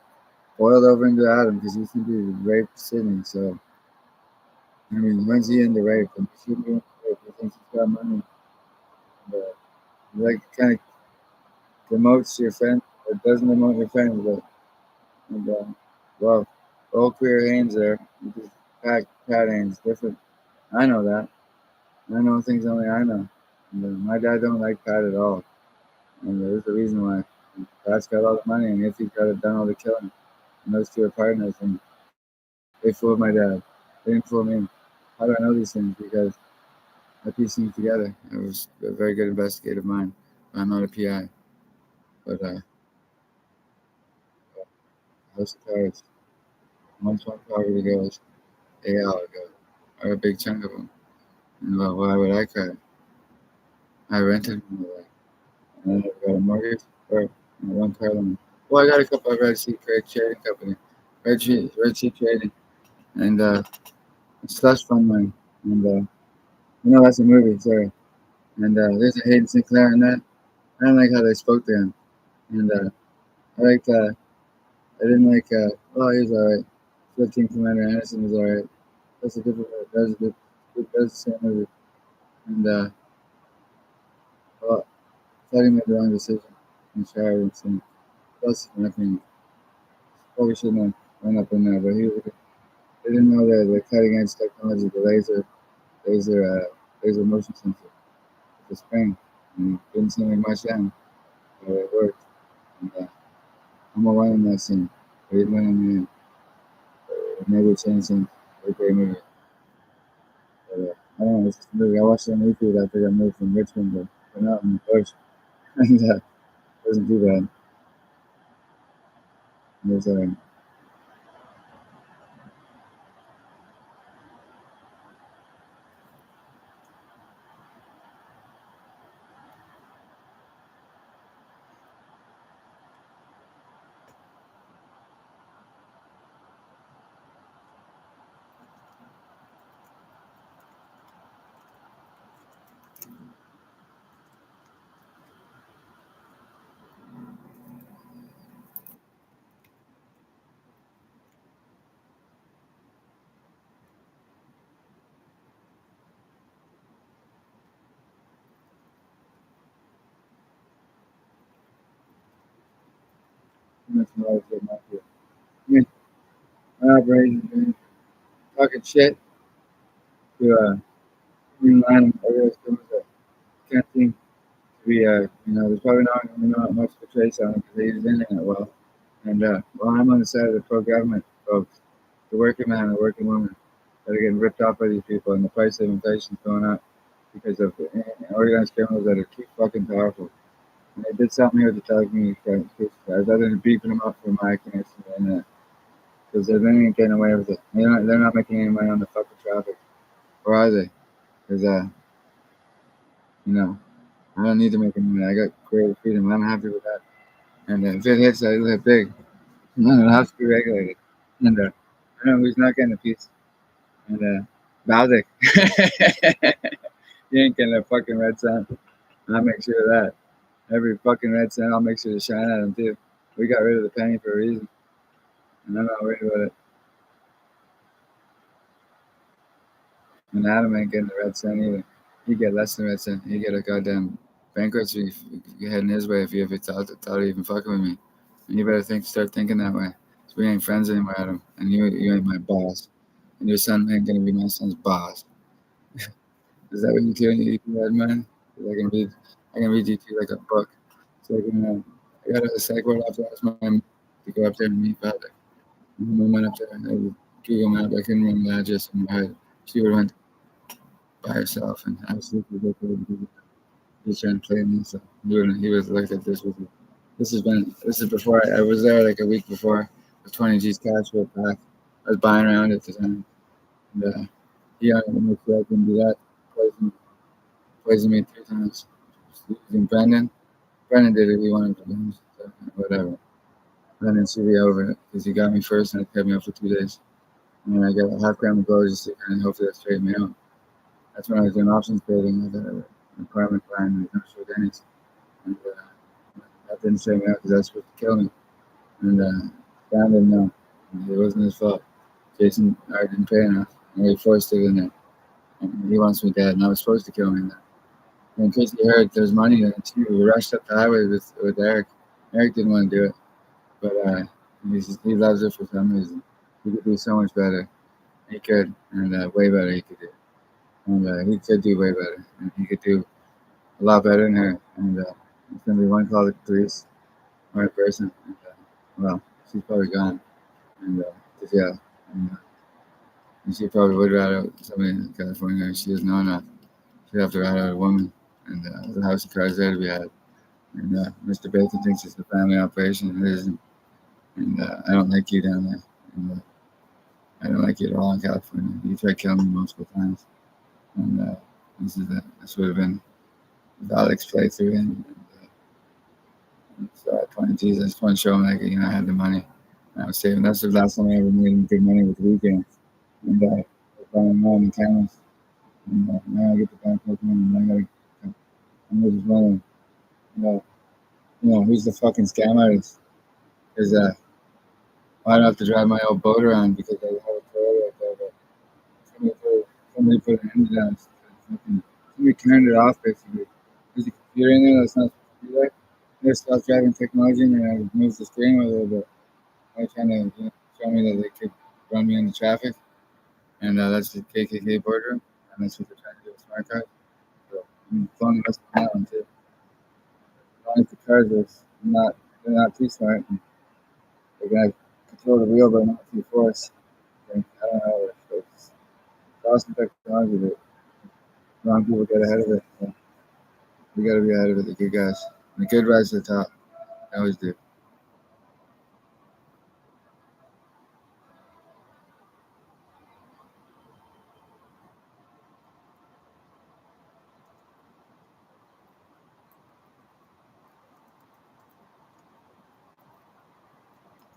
boiled over into Adam because he think he raped Sydney. So I mean, when's he into rape? And he should be into rape. He thinks he's got money. But like kind of demotes your friend, or doesn't demote your friend, but and well, all queer Haynes there. Just Pat Haynes, different. I know that. I know things only I know. And, my dad don't like Pat at all, and there's a reason why. Pat's got all the money, and if he's got it done all the killing, and those two are partners, and they fooled my dad. They didn't fool me. How do I know these things? Because I pieced things together. I was a very good investigative mind. I'm not a PI, but House of Cards. Once one property goes, they all go, or a big chunk of them. And well, why would I cry? I rented from away, and then I got a mortgage or one car loan. Well, I got a couple of Red Sea trading company, Red Sea Trading, and slush fund money, and that's a movie, sorry. And there's a Hayden Sinclair in that. I don't like how they spoke to him, and I liked. I didn't like. Oh, he was alright. 15 Commander Anderson was alright. That's a different. That's the same movie, and well, I thought he made the wrong decision in Shire and some. Plus, in my opinion, probably shouldn't have went up in there, but they didn't know that the cutting edge technology, the laser, laser motion sensor, the spring, and it didn't seem like much then, but it worked. And I'm a one in that scene. But even in maybe change things, a great movie. But I don't know, it's just a movie. I watched it on YouTube after I got moved from Richmond to not in the bush, and it wasn't too bad. It was much more good enough here. I mean, my operation, man, talking shit to in line of areas that can't seem to be, there's probably not much to trace on it because they use the internet well. And well, I'm on the side of the pro-government folks, the working man, the working woman, that are getting ripped off by these people, and the price of inflation is going up because of organized criminals that are too fucking powerful. And they did something here with the telecommunications guys, other than beeping them up for my connection to the internet, because they ain't getting away with it. They're not making any money on the fucking traffic, or are they? Because you know, I don't need to make any money. I got creative freedom. I'm happy with that. And if it hits, it'll hit big. And it'll have to be regulated. And I know who's not getting a piece. And Baltic. You ain't getting a fucking red sun. I'll make sure of that. Every fucking red sun, I'll make sure to shine at them too. We got rid of the penny for a reason. And I'm not worried about it. And Adam ain't getting the red sun either. He get less than red sun. He get a goddamn bankruptcy heading his way if he thought he even fucking with me. And you better start thinking that way. So we ain't friends anymore, Adam. And you ain't my boss. And your son ain't gonna be my son's boss. Is that what you do? You read mine? I can read you to like a book. So I got a psych ward after ask my mom to go up there and meet Father. And my mom went up there and I would Google Map. I couldn't remember the address in my head. She would have went by herself, and I was super because he was trying to play me. So he was like that. This is before I was there like a week before. With 20 G's cash for a pack. I was buying around at the time, and he wanted to make sure I can do that. Poisoned me 3 times. Using Brendan. Brendan did it. He wanted to do so whatever. Brendan should be over it because he got me first and it kept me up for 2 days. And then I got a half gram of gold just to kind of hopefully that straightened me out. That's when I was doing options trading with an apartment plan and no show Denny's. didn't straighten me out because that's supposed to kill me. And Sam didn't know. It wasn't his fault. Jason I didn't pay enough. And he forced it in there. And he wants me dead, and I was supposed to kill me in there. And in case you heard, there's money in it too. We rushed up the highway with Eric. Eric didn't want to do it, but he loves it for some reason. He could do so much better. He could, and way better he could do. And he could do way better. And he could do a lot better than her. And it's going to be one call to the police or a person. And, well, she's probably gone. And to jail. And she probably would rather somebody in California. She doesn't know enough. She'd have to rat out a woman. And there's a house of cards there to be had. And Mr.Bacon thinks it's a family operation. It isn't. And I don't like you down there. And I don't like you at all in California. You tried killing me multiple times. And this would have been Alex playthrough. And so I pointed to Jesus. I just want to show him, like, I had the money. And I was saving. That's the last time I ever made good money with the weekends. And I was buying more on the cameras. And now I get the bank open. And I'm just wondering, who's the fucking scam artist? Because I don't have to drive my old boat around because I have a Toyota up there. But somebody put an end to that. Somebody turned it off, basically. There's a computer in there that's not supposed to be there. There's self-driving technology, and I moved the steering wheel a little bit. They're trying to show me that they could run me into traffic. And that's the KKK boardroom. And that's what they're trying to do with smart cars. So I'm phoning us now, too. As long as the cars they're not too smart. And they're going to control the wheel but not too force. I don't know. It's awesome technology, but wrong people get ahead of it. So we got to be ahead of it, the good guys. The good rise to the top. I always do.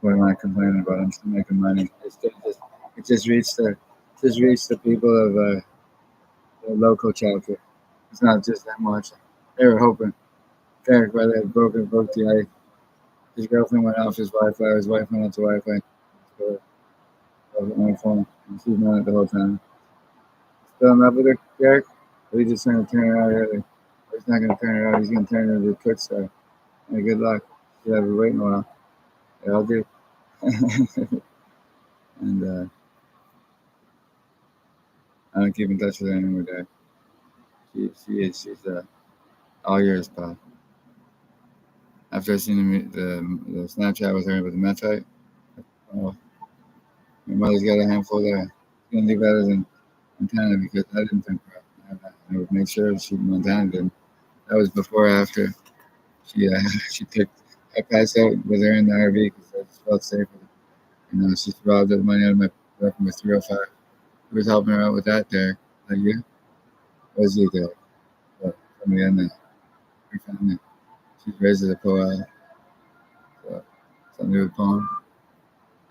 What am I complaining about? I'm still making money. It just reached the people of the local childcare. It's not just that much. They were hoping. Derek, whether it broke the ice. His girlfriend went off his Wi-Fi. His wife went onto Wi-Fi. So I was on my phone. And she's on it the whole time. Still in love with her, Derek? Or he's just going to turn her out early? Or he's not going to turn her out. He's going to turn her into a quick star. Hey, good luck. You'll have her waiting a while. Yeah, I'll do. And I don't keep in touch with her anymore, Derek. She's all yours, pal. After I seen the Snapchat with her with the meth fight, oh, my mother's got a handful there. She's gonna do better than Montana because I didn't think I would make sure Montana did. That was before or after she she took. I passed out with her in the RV because I just felt safe with her. She robbed the money out of my weapon with 305. Who was helping her out with that, Derek? Like you? Was you there? But somebody in there. Her family. She's raised as a poet. So something to do with poem.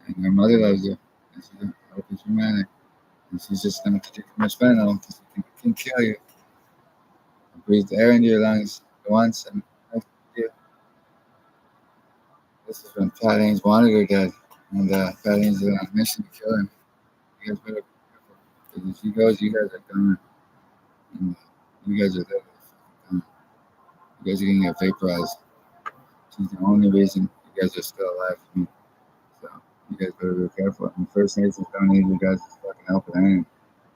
And her mother loves her. And she's a hopeless romantic. And she's just going to take too much fentanyl because it can kill you. Breathe the air into your lungs once and this is when Pat Haynes wanted her dead. And Pat Haynes is on a mission to kill him. You guys better be careful. Because if she goes, you guys are gone. And you guys are dead. You guys are going to get vaporized. She's the only reason you guys are still alive. So you guys better be careful. And First Nations don't need you guys' fucking help with anything.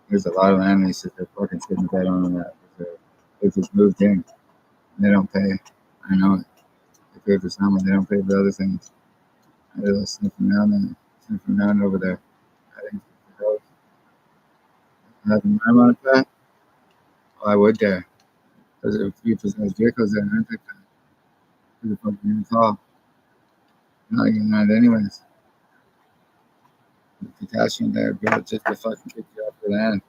There's a lot of land leases that fucking shouldn't bet on that. They just moved in. And they don't pay. I know it. They pay for someone. They don't pay for other things. They're sniffing around over there. I think having my money back, I would dare. Because if you possess vehicles there, aren't they? Who the fuck are you going to call? Not even that anyways. The potassium there, bro, just to fucking kick you off the land.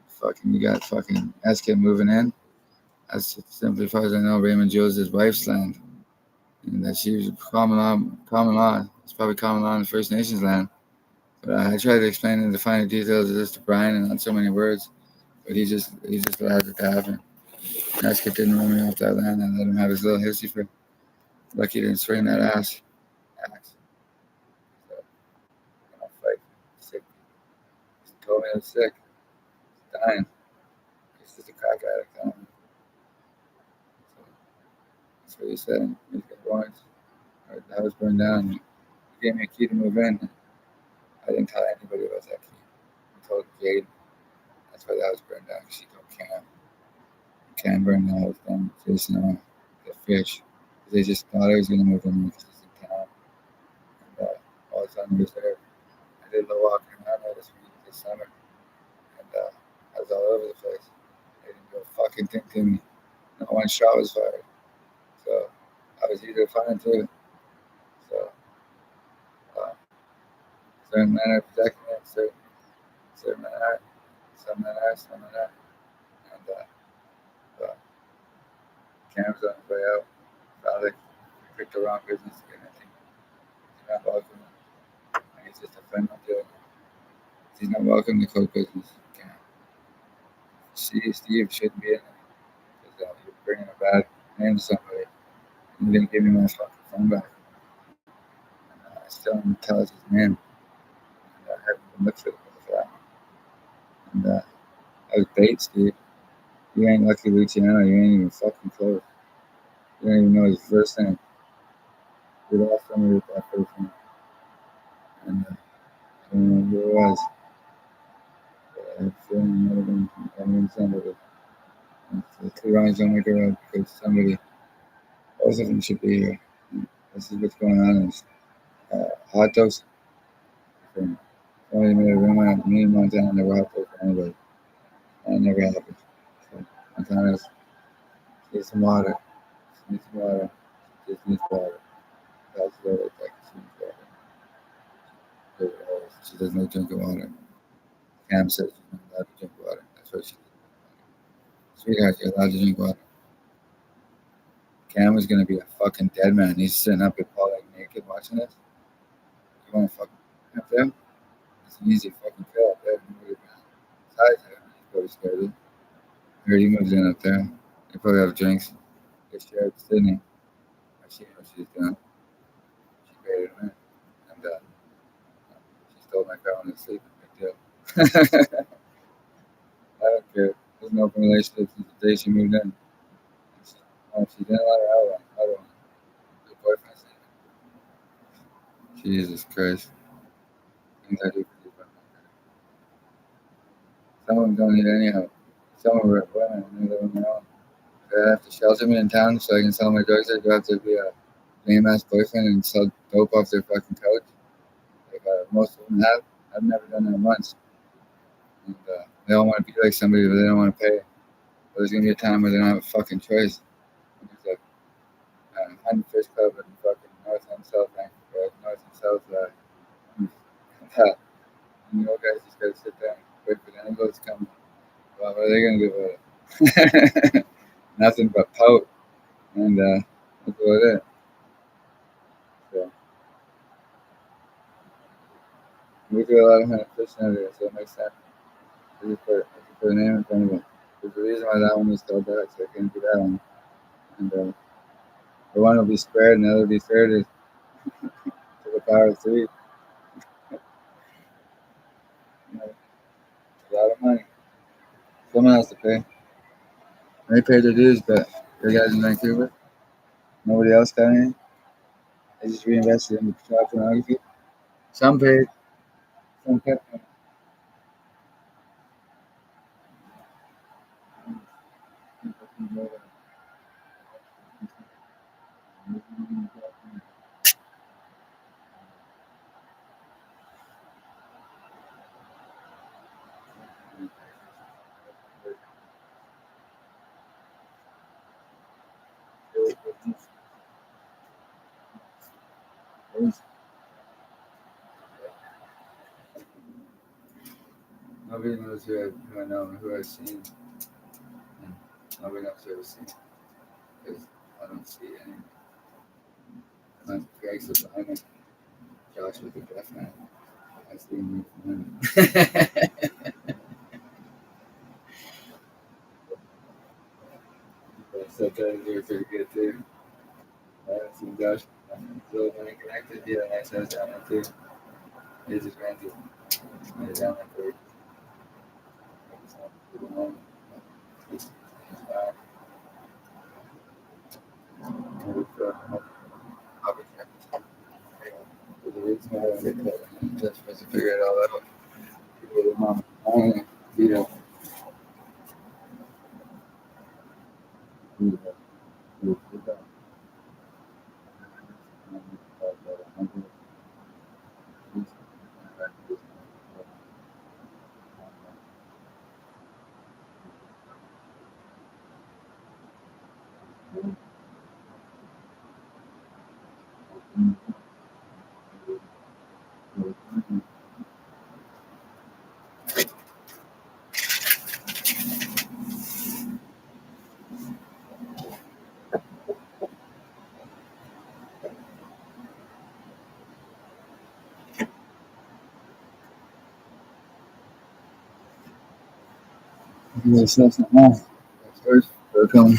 Fucking, you got fucking S-Kid moving in. That's simply as far as I know, Raymond Jones' wife's land. And that she was common law. It's probably common law in the First Nations land. But I tried to explain the finer details of this to Brian in not so many words. But he just allowed it to happen. S-Kid didn't run me off that land and let him have his little history for Lucky he didn't swing that axe. So, fight sick. He told me I was sick. He's dying. He's just a crack addict. So that's what he said. He's got warrants. The house burned down. He gave me a key to move in. I didn't tell anybody about that key. I told Jade. That's why the house burned down. She told Cam. Cam burned the house down. Jason, the fish. They just thought I was going to move in because he's in town. And all the time he was there. I did a little walking around there this summer. And I was all over the place. They didn't do a fucking thing to me. Not one shot was fired. So I was easy to find too. So certain men are protecting me, certain men aren't. Some men are, some men aren't. And uh, Cam's on his way out. Probably picked the wrong business again. I think he's not welcome. He's just a friend of the. He's not welcome to coke business. Cam. Steve shouldn't be in there because you're bringing a bad name to somebody. He didn't give me my fucking phone back. And I still didn't tell us his name. And I haven't been looked for that. And I was bait, Steve. You ain't Lucky Luciano. You ain't even fucking close. You don't even know his first name. We lost somebody with that first name. And I don't know who it was. But I have a feeling it might have been somebody. And the two wrongs don't make a right because somebody, both of them should be here. And this is what's going on. Is hot dogs. Somebody made a rumor on me in Montana never hot dogs for anybody. That never happened. So Montana's needs some water. She needs some water. She just needs water. That's what it like. She needs water. She doesn't like drinking water. Cam says she's not allowed to drink water. That's what she did. Sweetheart, you're allowed to drink water. Cam is gonna be a fucking dead man. He's sitting up at Paul like naked watching this. You wanna fucking up there? It's an easy fucking kill up there. Besides, he's probably scared. I heard he moves in up there. They probably have drinks. They share with Sydney. I see what she's doing. She baited him in. And she stole my car when I was sleeping. Big deal. I don't care. There's an open relationship since the day she moved in. She didn't let her out. I don't know. Her boyfriend said, Jesus Christ. Things I do for these women. Some of them don't need any help. Some of them are women and they live on their own. They have to shelter me in town so I can sell my drugs. I do have to be a lame ass boyfriend and sell dope off their fucking couch. Like most of them have. I've never done that once. And they all want to be like somebody, but they don't want to pay. But there's gonna be a time where they don't have a fucking choice. There's a Hunting Fish Club in fucking North and South Vancouver, North and South. And you guys just gotta sit there and wait for the ambulance to come. Well, what are they gonna do about it? Nothing but pout, and that's about it. So we do a lot of hunting fish out here, so it makes sense. I just put a name in front of it. There's a reason why that one was called that, so I couldn't do that one. And the one will be spared, and the other will be fair to the power of three. You know, it's a lot of money. Someone has to pay. They paid their dues, but your guys in Vancouver, nobody else got any. They just reinvested in child pornography. Some paid, some kept. Nobody knows who I know, who I've seen. And nobody knows who I've seen because I don't see any. My Greg's was behind me. Josh was a deaf man. I see him with him. But I said that they were pretty good too. I haven't seen Josh. So when I connected, yeah, and I said down there too. They just ran to down there for just supposed to figure it all out. You know, yeah, so that's not wrong. First, welcome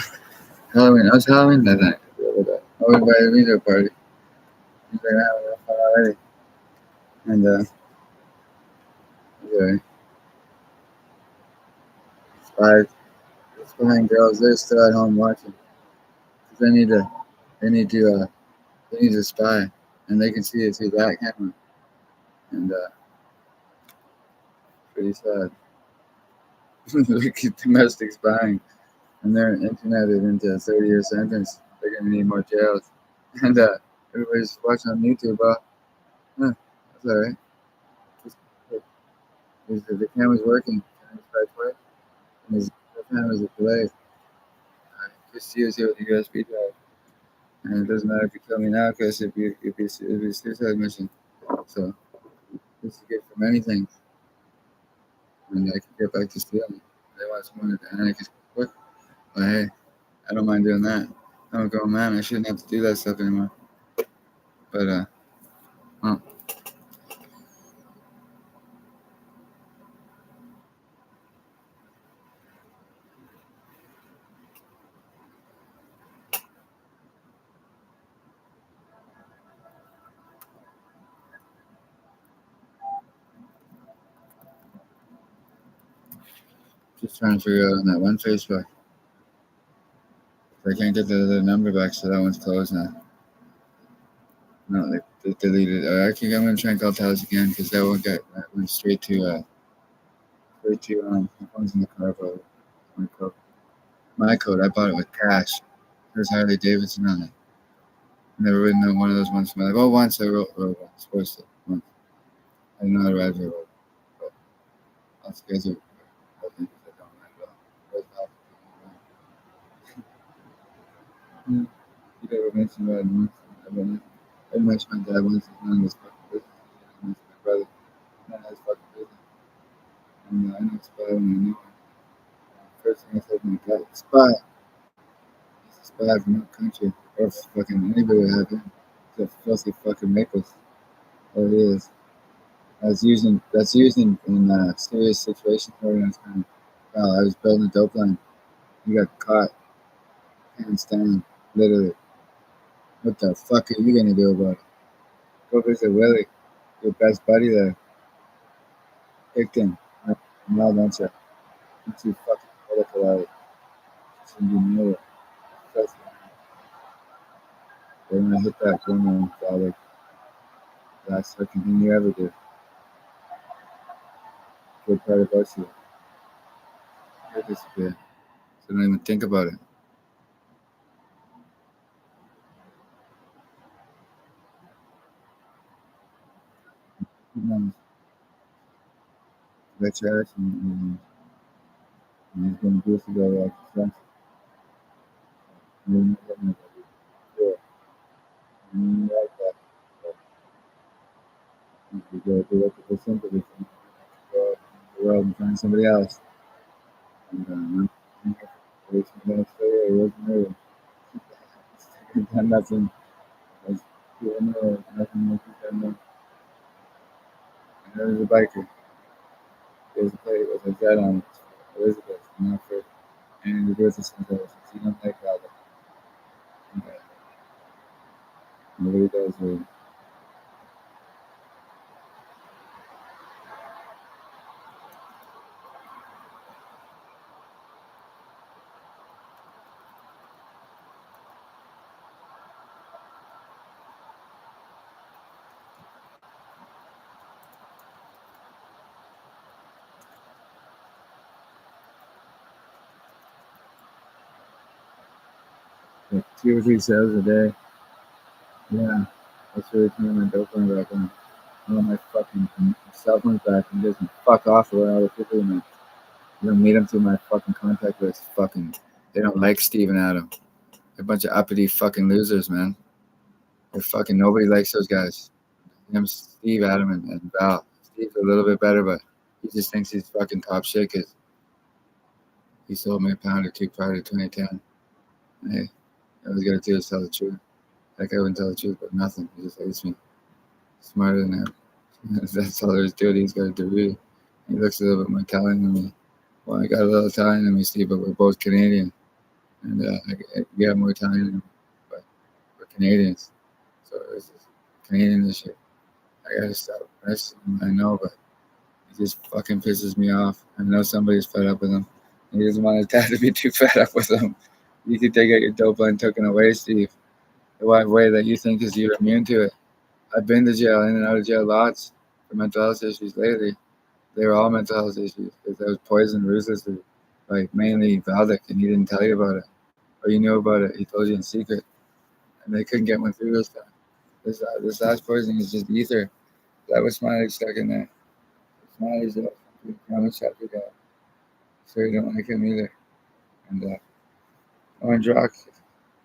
Halloween. I was Halloween that night. I went by the video party. He's like, ah, we're fun already. And, anyway, spies, spying girls, they're still at home watching. They need to, they need to, they need to spy. And they can see it through that camera. And, pretty sad. Look at domestic spying. And they're interneted into a 30-year sentence. They're going to need more jails. And, everybody's watching on YouTube, huh, that's alright. Just, the camera's working. And the camera's delayed. Just use it with the USB drive. And it doesn't matter if you kill me now because it'd be a suicide mission. So this is good for many things. And I can get back to stealing. They want someone to anarchist quick. But hey, I don't mind doing that. I'm a grown man. I shouldn't have to do that stuff anymore. But well, just trying to figure out on that one Facebook. I can't get the number back, so that one's closed now. No, they deleted it. I'm gonna try and call Talis again because that went straight to my phone's in the car, but my code. My code. I bought it with cash. There's Harley Davidson on it. Never written one of those ones for my life. Oh, once I wrote one. Supposed to. Once. I didn't know how to write it. But lots of guys are things that don't write well. Yeah. You never mentioned that once. I mentioned my dad once. None of his fucking business. I mentioned my brother. None of his fucking business. And I know spy when I know him. First thing I said, my God, spy. He's a spy from no country. Or fucking anybody would have him. He's a filthy fucking rapist. Oh, he is. That's used in serious situations where it's kind of, well, I was building a dope line. He got caught, hands down, literally. What the fuck are you gonna do about it? Go visit Willie, your best buddy there. Picked him. No, don't you? You too fucking political out. Shouldn't be near it. Trust me. They're gonna hit that corner, father. Last fucking thing you ever do. Good part about you. You'll disappear. So don't even think about it. You let your ass and he's gonna do it to go like friends. You know, yeah. Like that. You go do it for sympathy. Go the world and find somebody else. And it's gonna stay it wasn't there. And nothing was doing nothing was done. And there was a biker. There's a plate with a jet on it. Elizabeth, not for and the business intelligence. You don't like that. Nobody does it. Like 2 or 3 sales a day. Yeah, that's really turning my dopamine back on. I want my fucking cell phones back and just fuck off with all the people in it. You don't meet them through my fucking contact list. Fucking, they don't like Steve and Adam. They're a bunch of uppity fucking losers, man. They're fucking, nobody likes those guys. Him, Steve, Adam, and Val. Steve's a little bit better, but he just thinks he's fucking top shit because he sold me a pound or two prior to 2010. Hey, all he's got to do is tell the truth. That guy wouldn't tell the truth, but nothing. He just hates me. Smarter than that. That's all there is to it. He's got to do really. He looks a little bit more Italian than me. Well, I got a little Italian than me, Steve, but we're both Canadian. And we have more Italian than him, but we're Canadians. So this is Canadian this shit. I gotta stop wrestling. I know, but it just fucking pisses me off. I know somebody's fed up with him. He doesn't want his dad to be too fed up with him. You could take out your dope line taken away, Steve. The one way that you think is you're immune to it. I've been to jail, in and out of jail lots for mental health issues lately. They were all mental health issues because I was poisoned ruthlessly, like mainly Valdic, and he didn't tell you about it. Or you knew about it, he told you in secret. And they couldn't get one through this time. This last poisoning is just ether. That was Smiley stuck in there. Smiley's a promise after that. So you don't like him either. And Orange Rock,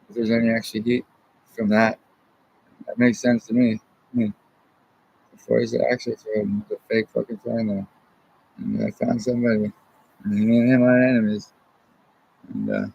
if there's any extra heat from that, that makes sense to me. I mean, before he's actually throwing the fake fucking thing there. And I found somebody. And he and him are enemies. And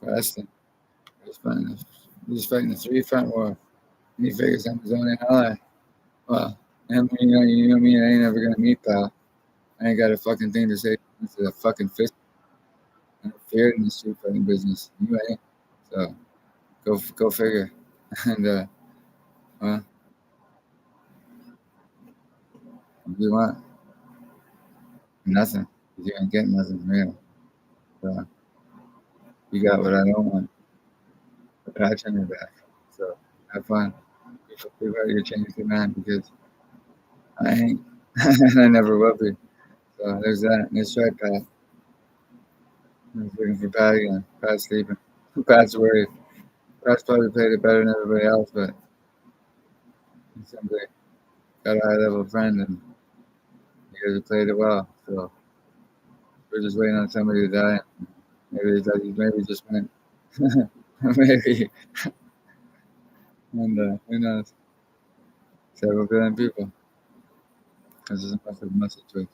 Preston, he's fighting the 3 front war. And he figures I'm his only ally. Well, him, you know me, I ain't never gonna meet, pal. I ain't got a fucking thing to say. This is a fucking fist. I'm feared in the street fighting business. You ain't. So go figure. And well, what do you want? Nothing. You ain't getting nothing real. So you got what I don't want. A patch on your back. So have fun. Be ready to change the man because I ain't. And I never will be. So there's that. Nice try, Pat. I was looking for Pat again. Pat's sleeping. Pat's worried. Pat's probably played it better than everybody else, but he simply got a high level friend and he guys have played it well. So we're just waiting on somebody to die. Maybe he just went. Maybe. And who knows? Several billion people. This is a massive message to it.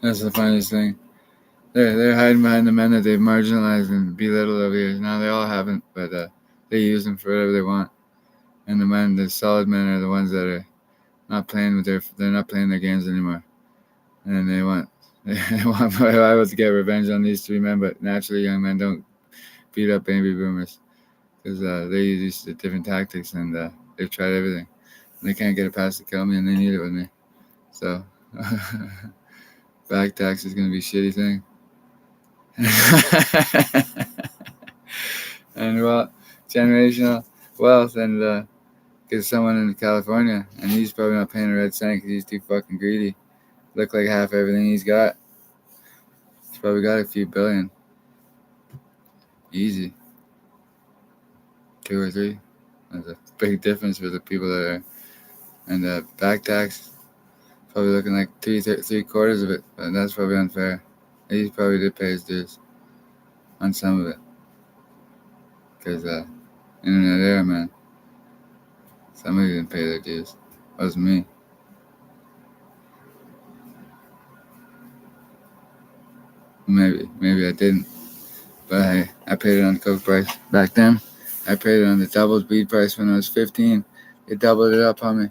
That's the funniest thing. They're hiding behind the men that they've marginalized and belittled over years. Now they all haven't, but they use them for whatever they want. And the solid men, are the ones that are not playing they're not playing their games anymore. And they want I was to get revenge on these 3 men, but naturally young men don't beat up baby boomers because they use these different tactics and they've tried everything. And they can't get it past to kill me, and they need it with me. So back tax is gonna be a shitty thing. And well, generational wealth and get someone in California, and he's probably not paying a red cent because he's too fucking greedy. Look like half everything he's got. He's probably got a few billion. Easy. 2 or 3. There's a big difference for the people that are. And back tax, probably looking like three quarters of it, but that's probably unfair. He probably did pay his dues on some of it. Because internet era, man. Somebody didn't pay their dues. It wasn't me. Maybe I didn't. But hey, I paid it on the coke price back then. I paid it on the doubled weed price when I was 15. They doubled it up on me.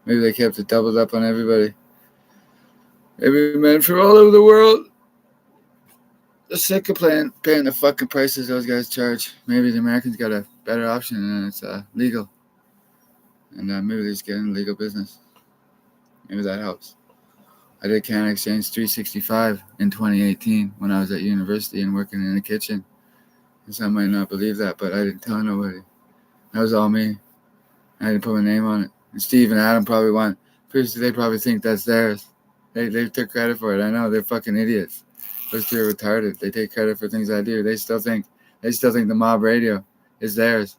Maybe they kept it doubled up on everybody. Maybe men from all over the world are sick of paying the fucking prices those guys charge. Maybe the Americans got a better option and it's legal. And maybe they just get in legal business. Maybe that helps. I did Canada Exchange 365 in 2018 when I was at university and working in the kitchen. And some might not believe that, but I didn't tell nobody. That was all me. I didn't put my name on it. And Steve and Adam they probably think that's theirs. They took credit for it. I know, they're fucking idiots. Those two are retarded. They take credit for things I do. They still think the mob radio is theirs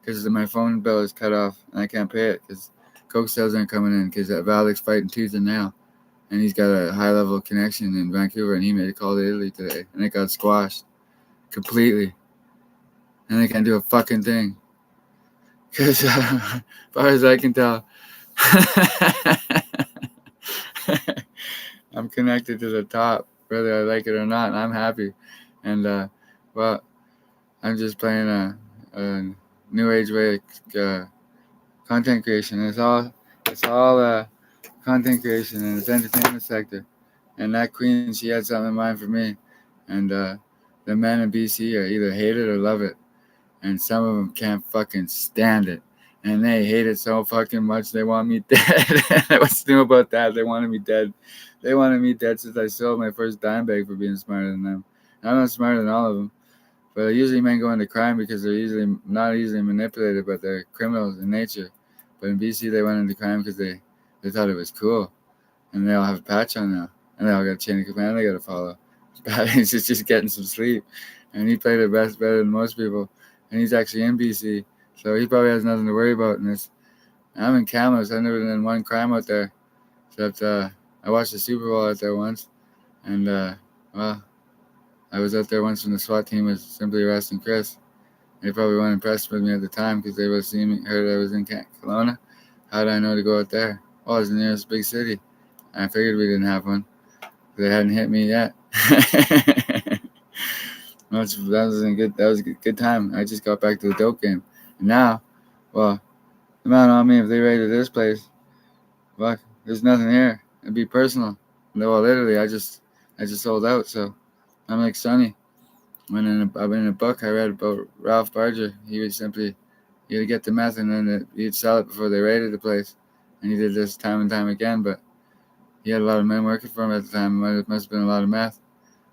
because my phone bill is cut off and I can't pay it because coke sales aren't coming in because Valik's fighting tooth and nail. And he's got a high-level connection in Vancouver, and he made a call to Italy today, and it got squashed completely. And they can't do a fucking thing. Because, as far as I can tell, I'm connected to the top, whether I like it or not, and I'm happy. And, well, I'm just playing a new age way of content creation. It's all content creation in the entertainment sector. And that queen, she had something in mind for me. And the men in BC are either hate it or love it. And some of them can't fucking stand it. And they hate it so fucking much they want me dead. What's new about that? They wanted me dead. They wanted me dead since I sold my first dime bag for being smarter than them. And I'm not smarter than all of them. But usually men go into crime because they're not easily manipulated, but they're criminals in nature. But in BC, they went into crime because they thought it was cool. And they all have a patch on now. And they all got a chain of command they got to follow. He's just getting some sleep. And he played it better than most people. And he's actually in BC. So he probably has nothing to worry about in this. I'm in Kamloops. I've never done one crime out there. Except I watched the Super Bowl out there once. And, well, I was out there once when the SWAT team was simply arresting Chris. They probably weren't impressed with me at the time because they would have heard I was in Kelowna. How did I know to go out there? Well, it was the nearest big city. I figured we didn't have one. They hadn't hit me yet. That was a good time. I just got back to the dope game. And now, well, the amount on me, if they raided this place, fuck, there's nothing here. It'd be personal. Well, literally, I just sold out. So I'm like Sonny. I've been in a book I read about Ralph Barger. He would get the meth and then he'd sell it before they raided the place. And he did this time and time again, but he had a lot of men working for him at the time. It must have been a lot of meth.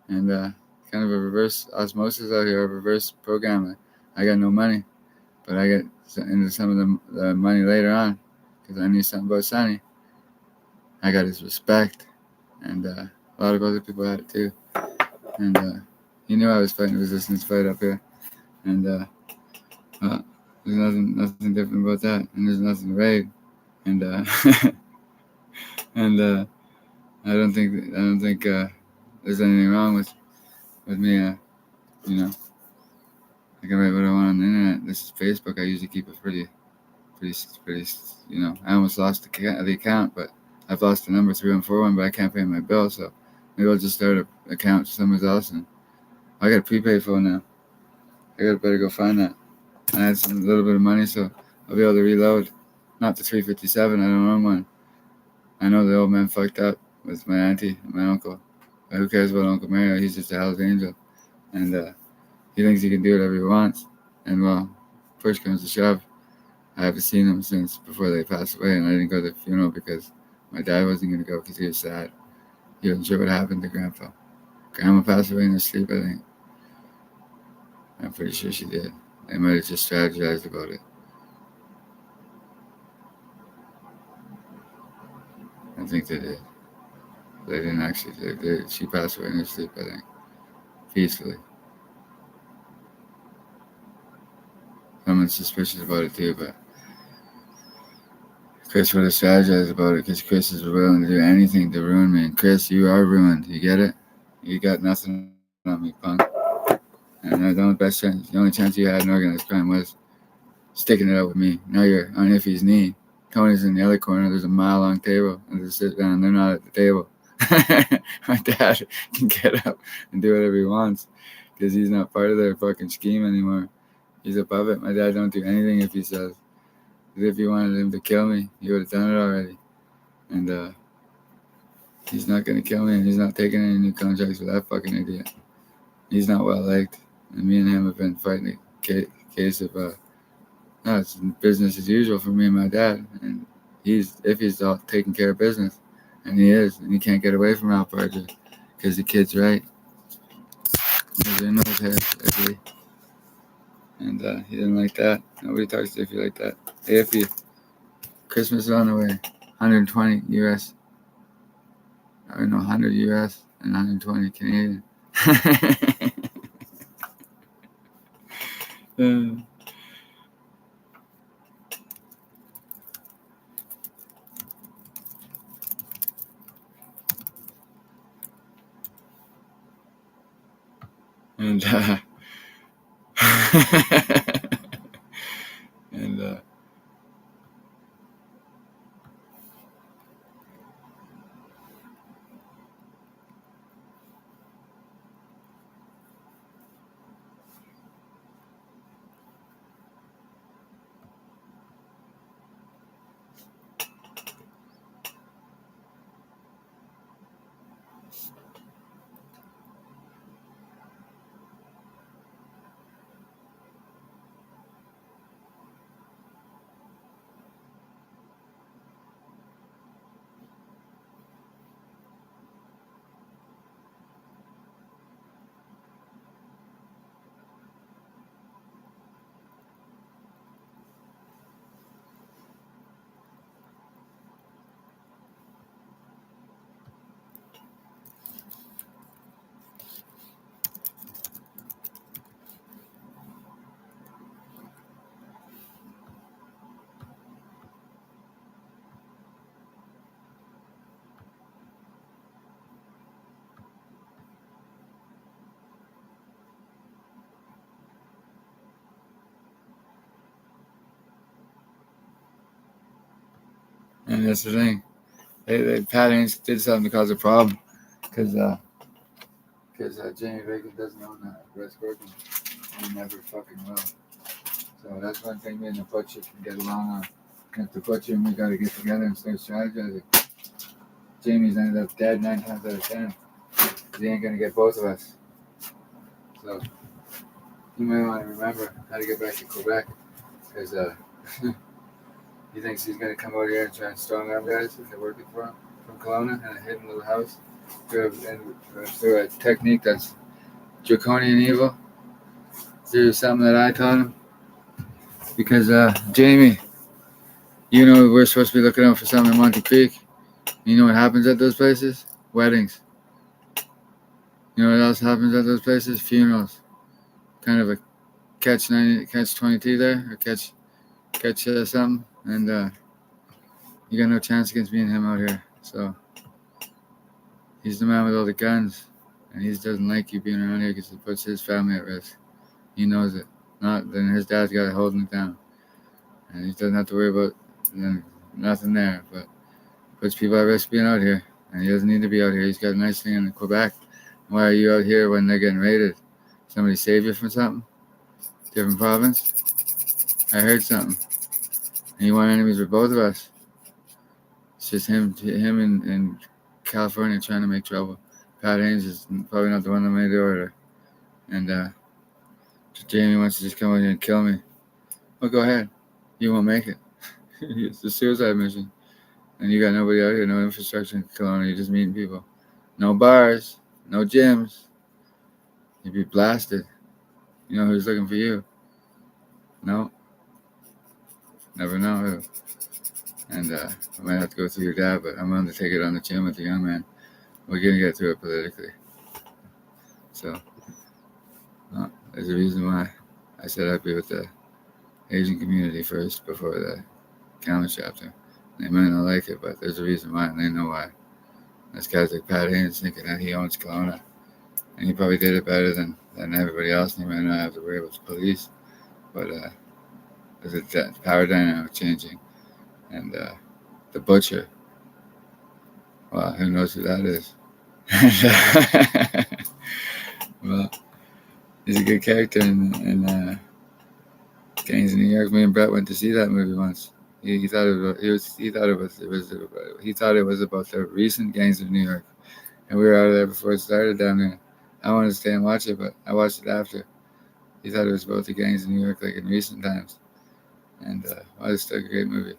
And kind of a reverse osmosis out here, a reverse program. I got no money, but I get into some of the money later on because I knew something about Sonny. I got his respect, and a lot of other people had it too. And he knew I was fighting a resistance fight up here. And there's nothing different about that, and there's nothing to raid. And and I don't think there's anything wrong with me. You know, I can write what I want on the internet. This is Facebook. I usually keep it pretty. You know, I almost lost the account, but I've lost the number 3141, but I can't pay my bill, so maybe I'll just start an account somewhere else. And I got a prepaid phone now. I better go find that. I had a little bit of money, so I'll be able to reload. Not the 357. I don't own one. I know the old man fucked up with my auntie and my uncle. But who cares about Uncle Mario? He's just a Hell's Angel. And He thinks he can do whatever he wants. And well, push comes to shove, I haven't seen him since before they passed away, and I didn't go to the funeral because my dad wasn't going to go because he was sad. He wasn't sure what happened to Grandpa. Grandma passed away in her sleep, I think. I'm pretty sure she did. They might have just strategized about it. I think they did. They didn't actually. She passed away in her sleep, I think. Peacefully. Someone's suspicious about it too, but Chris would have strategized about it because Chris is willing to do anything to ruin me. And Chris, you are ruined. You get it? You got nothing on me, punk. And the only chance you had in organized crime was sticking it out with me. Now you're on Iffy's knee. Tony's in the other corner. There's a mile-long table, and they sit down. They're not at the table. My dad can get up and do whatever he wants because he's not part of their fucking scheme anymore. He's above it. My dad don't do anything if he says. If he wanted him to kill me, he would have done it already. And he's not going to kill me, and he's not taking any new contracts with that fucking idiot. He's not well liked. And me and him have been fighting a case of, no, it's business as usual for me and my dad. And he's all taking care of business. And he is. And he can't get away from Al Parker because the kid's right. He's in his head, Iffy. And he didn't like that. Nobody talks to Iffy like that. Hey, Iffy, Christmas is on the way. 120 US. I don't know, 100 US and 120 Canadian. And and that's the thing. Pat Haynes did something to cause a problem because Jamie Bacon doesn't own that West Working. He never fucking will. So that's one thing me and the butcher can get along on. If the butcher and me got to get together and start strategizing. Jamie's ended up dead 9 times out of 10. He ain't gonna get both of us. So you may want to remember how to get back to Quebec because he thinks he's gonna come out here and try and strong arm guys if they're working for him from Kelowna in a hidden little house through a technique that's draconian evil. Through something that I taught him. Because Jamie, you know we're supposed to be looking out for something in Monte Creek. You know what happens at those places? Weddings. You know what else happens at those places? Funerals. Kind of a catch 22 there, or catch something, and you got no chance against me and him out here. So he's the man with all the guns, and he doesn't like you being around here because it puts his family at risk. He knows it. Then his dad's got it holding it down, and he doesn't have to worry about nothing there, but puts people at risk being out here, and he doesn't need to be out here. He's got a nice thing in Quebec. Why are you out here when they're getting raided? Somebody save you from something? Different province? I heard something. And you want enemies with both of us. It's just him in California trying to make trouble. Pat Haynes is probably not the one that made the order. And Jamie wants to just come out here and kill me. Well, go ahead. You won't make it. It's a suicide mission. And you got nobody out here, no infrastructure in Kelowna. You're just meeting people. No bars, no gyms. You'd be blasted. You know who's looking for you? No, never know who. And I might have to go through your dad, but I'm willing to take it on the chin with the young man. We're going to get through it politically. So, there's a reason why I said I'd be with the Asian community first before the Cali chapter. They might not like it, but there's a reason why, and they know why. This guy's like Pat Haynes thinking that he owns Kelowna. And he probably did it better than everybody else, and he might not have to worry about the police. But there's a power dynamic changing. And the butcher, well, who knows who that is? Well, he's a good character in Gangs in New York. Me and Brett went to see that movie once. He thought it was about the recent Gangs of New York, and we were out of there before it started down there. I wanted to stay and watch it, but I watched it after. He thought it was about the gangs in New York, like in recent times, and it's still a great movie.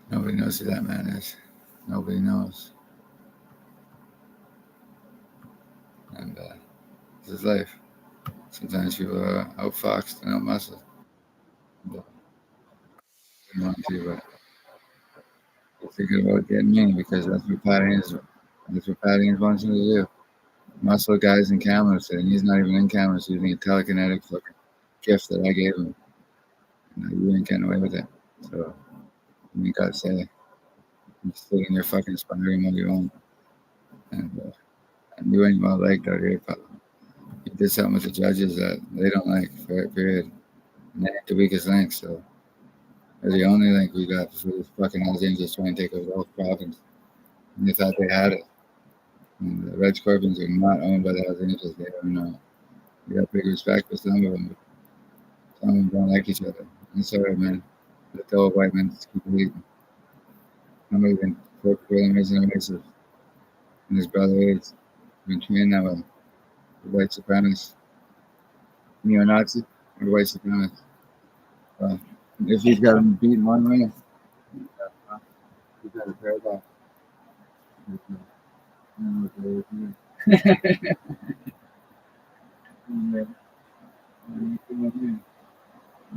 Nobody knows who that man is. Nobody knows, and it's his life. Sometimes people are outfoxed and outmuscled. They want to, but they're thinking about getting me because that's what Patty wants him to do. Muscle guys in cameras, and he's not even in cameras using a telekinetic fucking gift that I gave him. You ain't getting away with it. So you gotta say, you sit in your fucking sparring on your own, and you ain't well liked out here, pal. You did something with the judges that they don't like. Period. And they ain't the weakest link, so they're the only link we got before this fucking Hells Angels trying to take over the whole province. And they thought they had it. And the Red Scorpions are not owned by the Hells Angels. They don't know. We got big respect for some of them. Some of them don't like each other. I'm sorry, man. Let the old white men just keep leading. I'm even portraying as an racist. And his brother is been trained that way. The white supremacist. Neo-Nazi or white supremacist. Well, if he's got him beaten one way, he's got a paradox.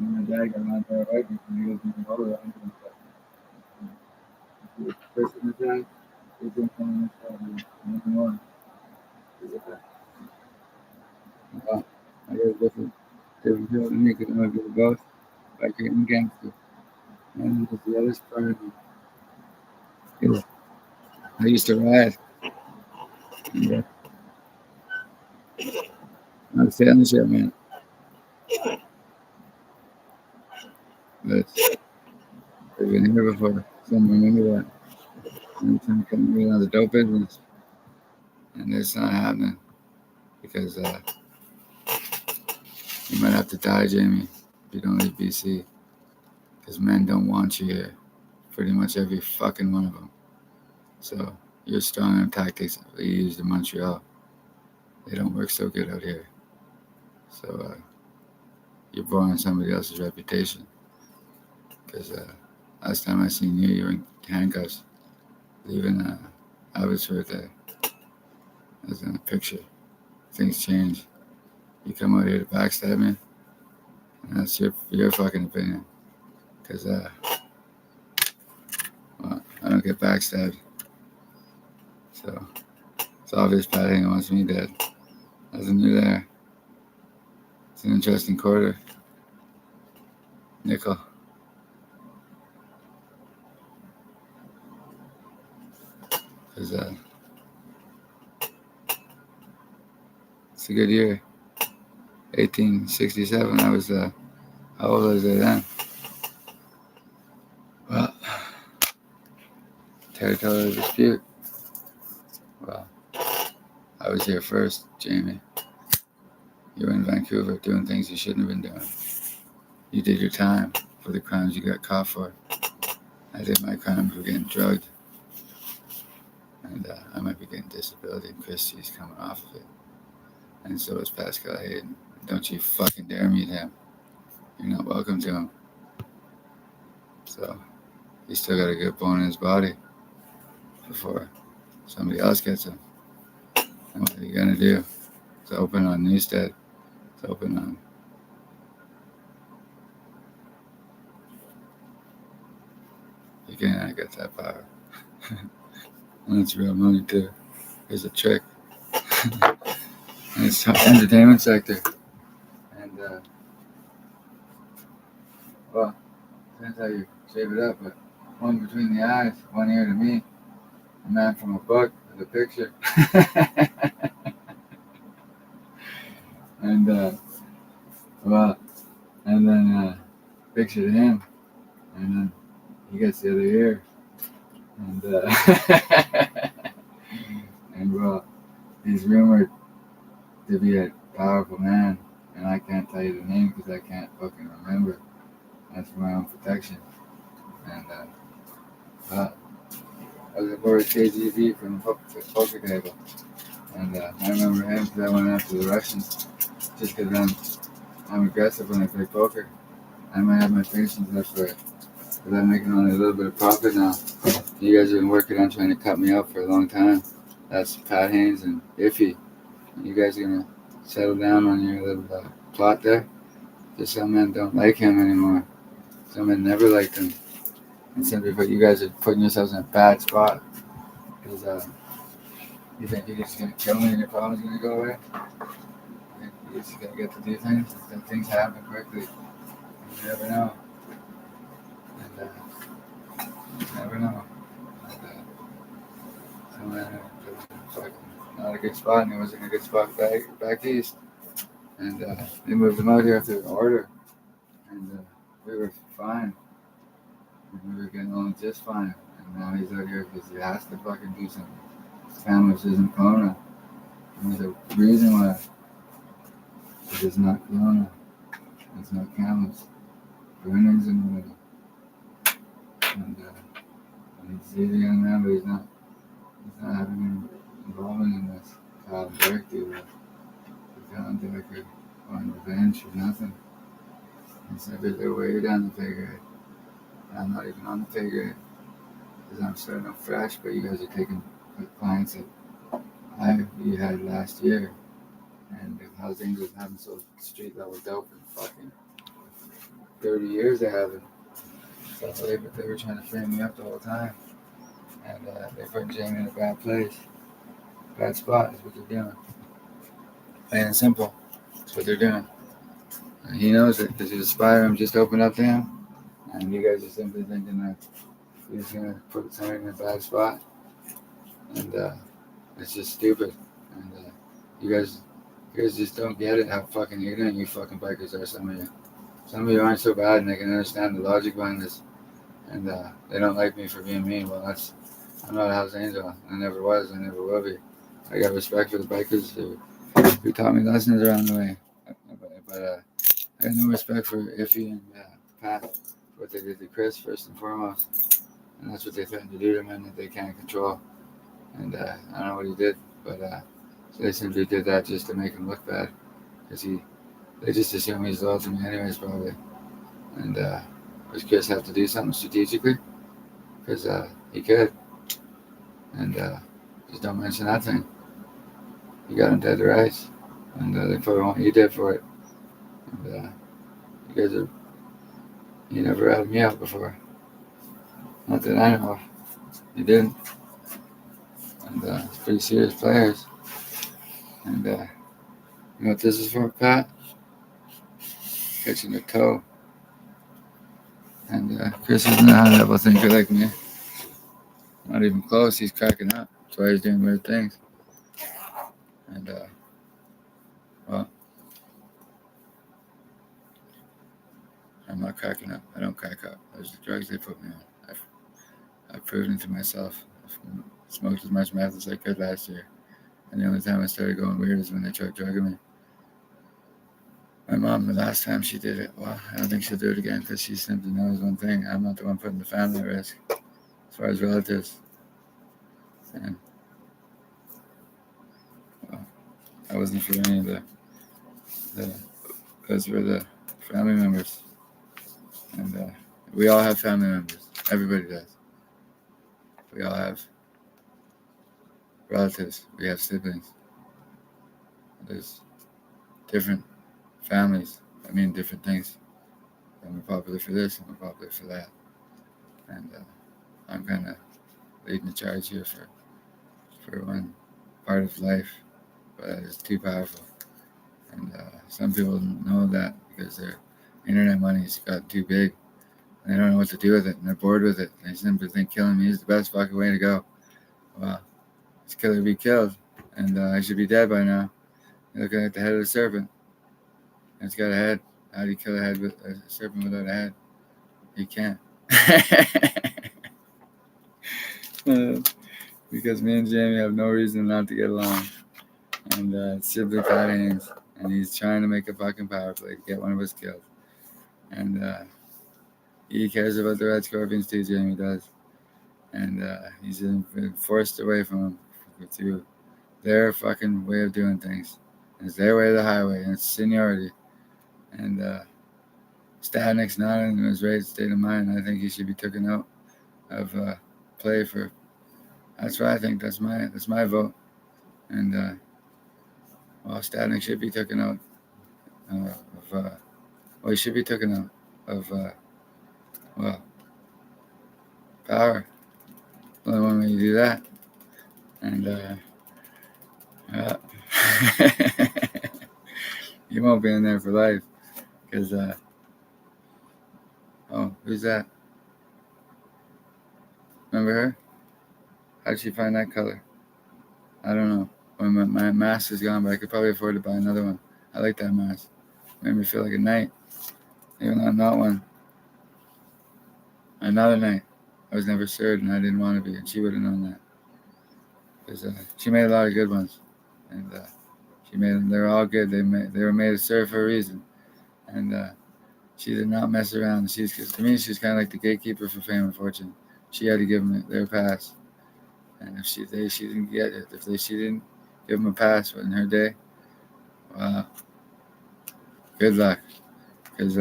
My dad got on there right before he was even older. First in the time, he's been coming in one. Wow. I got different people than me because I'm a bit of both. Biker and gangster. And just the other part of me is I used to ride. And, I was sailing shit, man. But I've been here before. Someone remember that. I'm trying to come in on the dope business. And it's not happening. Because you might have to die, Jamie, if you don't leave BC. Because men don't want you here. Pretty much every fucking one of them. So your strong arm tactics that you used in Montreal, they don't work so good out here. So you're borrowing somebody else's reputation. Because last time I seen you, you were in handcuffs, leaving Abbotsford there. As in a picture. Things change. You come out here to backstab me, and that's your fucking opinion. Because well, I don't get backstabbed. So it's obvious Pat Hagen wants me dead. Nothing new there. It's an interesting quarter. Nickel. Because it's a good year. 1867. I was how old was I then? Well, territorial dispute. Well, I was here first, Jamie. You were in Vancouver doing things you shouldn't have been doing. You did your time for the crimes you got caught for. I did my crime for getting drugged. And I might be getting disability, and Christie's coming off of it. And so is Pascal Hayden. Don't you fucking dare meet him. You're not welcome to him. So he's still got a good bone in his body before somebody else gets him. And what are you gonna do? It's open on Newstead. It's open on. You can't get that power. And it's real money too. Here's a trick. And it's entertainment sector. And well, depends how you shave it up, but one between the eyes, one ear to me. A man from a book with a picture. And well, and then picture to him, and then he gets the other ear, and and well, he's rumored to be a powerful man, and I can't tell you the name because I can't fucking remember. That's for my own protection. And I was aboard KGB from the poker table, and I remember him because I went after the Russians just because I'm aggressive when I play poker. I might have my patience left for it, but I'm making only a little bit of profit now. You guys have been working on trying to cut me out for a long time. That's Pat Haynes and Iffy. You guys are gonna settle down on your little plot there? Just some men don't like him anymore. Some men never liked him. And simply put, you guys are putting yourselves in a bad spot. Because you think you're just gonna kill me and your problem's gonna go away? You think you're just gonna get to do things? And things happen quickly. You never know. And you never know. And some men are not a good spot, and he wasn't a good spot back east. And they moved him out here after an order. And we were fine. And we were getting along just fine. And now he's out here because he has to fucking do something. His family isn't Kelowna. And there's a reason why. It is not Kelowna. It's not Kamloops. Brennan's in the middle. And he's a young man, but he's not having any involvement in this. Kyle Burke do that. He's gone to like on revenge or nothing. He said they're way down the pay grade. I'm not even on the pay grade. Because I'm starting off fresh, but you guys are taking the clients that you had last year. And if Hells Angels haven't sold street level dope in fucking 30 years, they haven't. So they were trying to frame me up the whole time. And they put Jamie in a bad place. Bad spot is what they're doing. Plain and simple. That's what they're doing. And he knows it because his spy room just opened up to him. And you guys are simply thinking that he's going to put somebody in a bad spot. And it's just stupid. And you guys just don't get it how fucking ignorant you fucking bikers are, some of you. Some of you aren't so bad and they can understand the logic behind this. And they don't like me for being mean. Well, I'm not a Hells Angel. I never was. I never will be. I got respect for the bikers who taught me lessons around the way. But I got no respect for Iffy and Pat, what they did to Chris first and foremost. And that's what they threatened to do to men that they can't control. And I don't know what he did, but so they simply did that just to make him look bad. Because they just assume he's loyal to me anyways, probably. And does Chris have to do something strategically? Because he could. And just don't mention that thing. You got him dead to rights. And they probably want you dead for it. And you guys are, you never ratted me out before. Not that I know of. You didn't. And it's pretty serious players. And you know what this is for, Pat? Catching a toe. And Chris is not a high-level thinker like me. Not even close. He's cracking up. That's why he's doing weird things. And, well, I'm not cracking up. I don't crack up. Those are the drugs they put me on. I've proven to myself. I smoked as much meth as I could last year. And the only time I started going weird is when they tried drugging me. My mom, the last time she did it, well, I don't think she'll do it again because she simply knows one thing. I'm not the one putting the family at risk as far as relatives. And, well, I wasn't for any of the those were the family members. And we all have family members. Everybody does. We all have relatives. We have siblings. There's different families. I mean, different things. Some are popular for this, some are popular for that. And I'm kind of leading the charge here for one part of life, but it's too powerful. And some people know that because their internet money's got too big. And they don't know what to do with it, and they're bored with it. They simply think killing me is the best fucking way to go. Well, it's kill or be killed, and I should be dead by now. You're looking at the head of the serpent. It's got a head. How do you kill a serpent without a head? You can't. Because me and Jamie have no reason not to get along. And it's simply Pat Haynes. And he's trying to make a fucking power play to get one of us killed. And he cares about the Red Scorpions too, Jamie does. And he's been forced away from them through their fucking way of doing things. It's their way of the highway, and it's seniority. And Stadnick's not in his right state of mind. I think he should be taken out of play for. That's what I think. That's my vote. And well, Stadnick should be taken out of. Well, he should be taken out of. Well, power. The only one way you do that. And you won't be in there for life. Because, oh, who's that? Remember her? How'd she find that color? I don't know. Well, my mask is gone, but I could probably afford to buy another one. I like that mask. Made me feel like a knight. Even though I'm not one. Another knight. I was never served, and I didn't want to be, and she would have known that. Because she made a lot of good ones. And she made them. They were all good. They were made to serve for a reason. And she did not mess around. To me, she's kind of like the gatekeeper for fame and fortune. She had to give them their pass. And if she didn't get it, she didn't give them a pass in her day, well, good luck. Because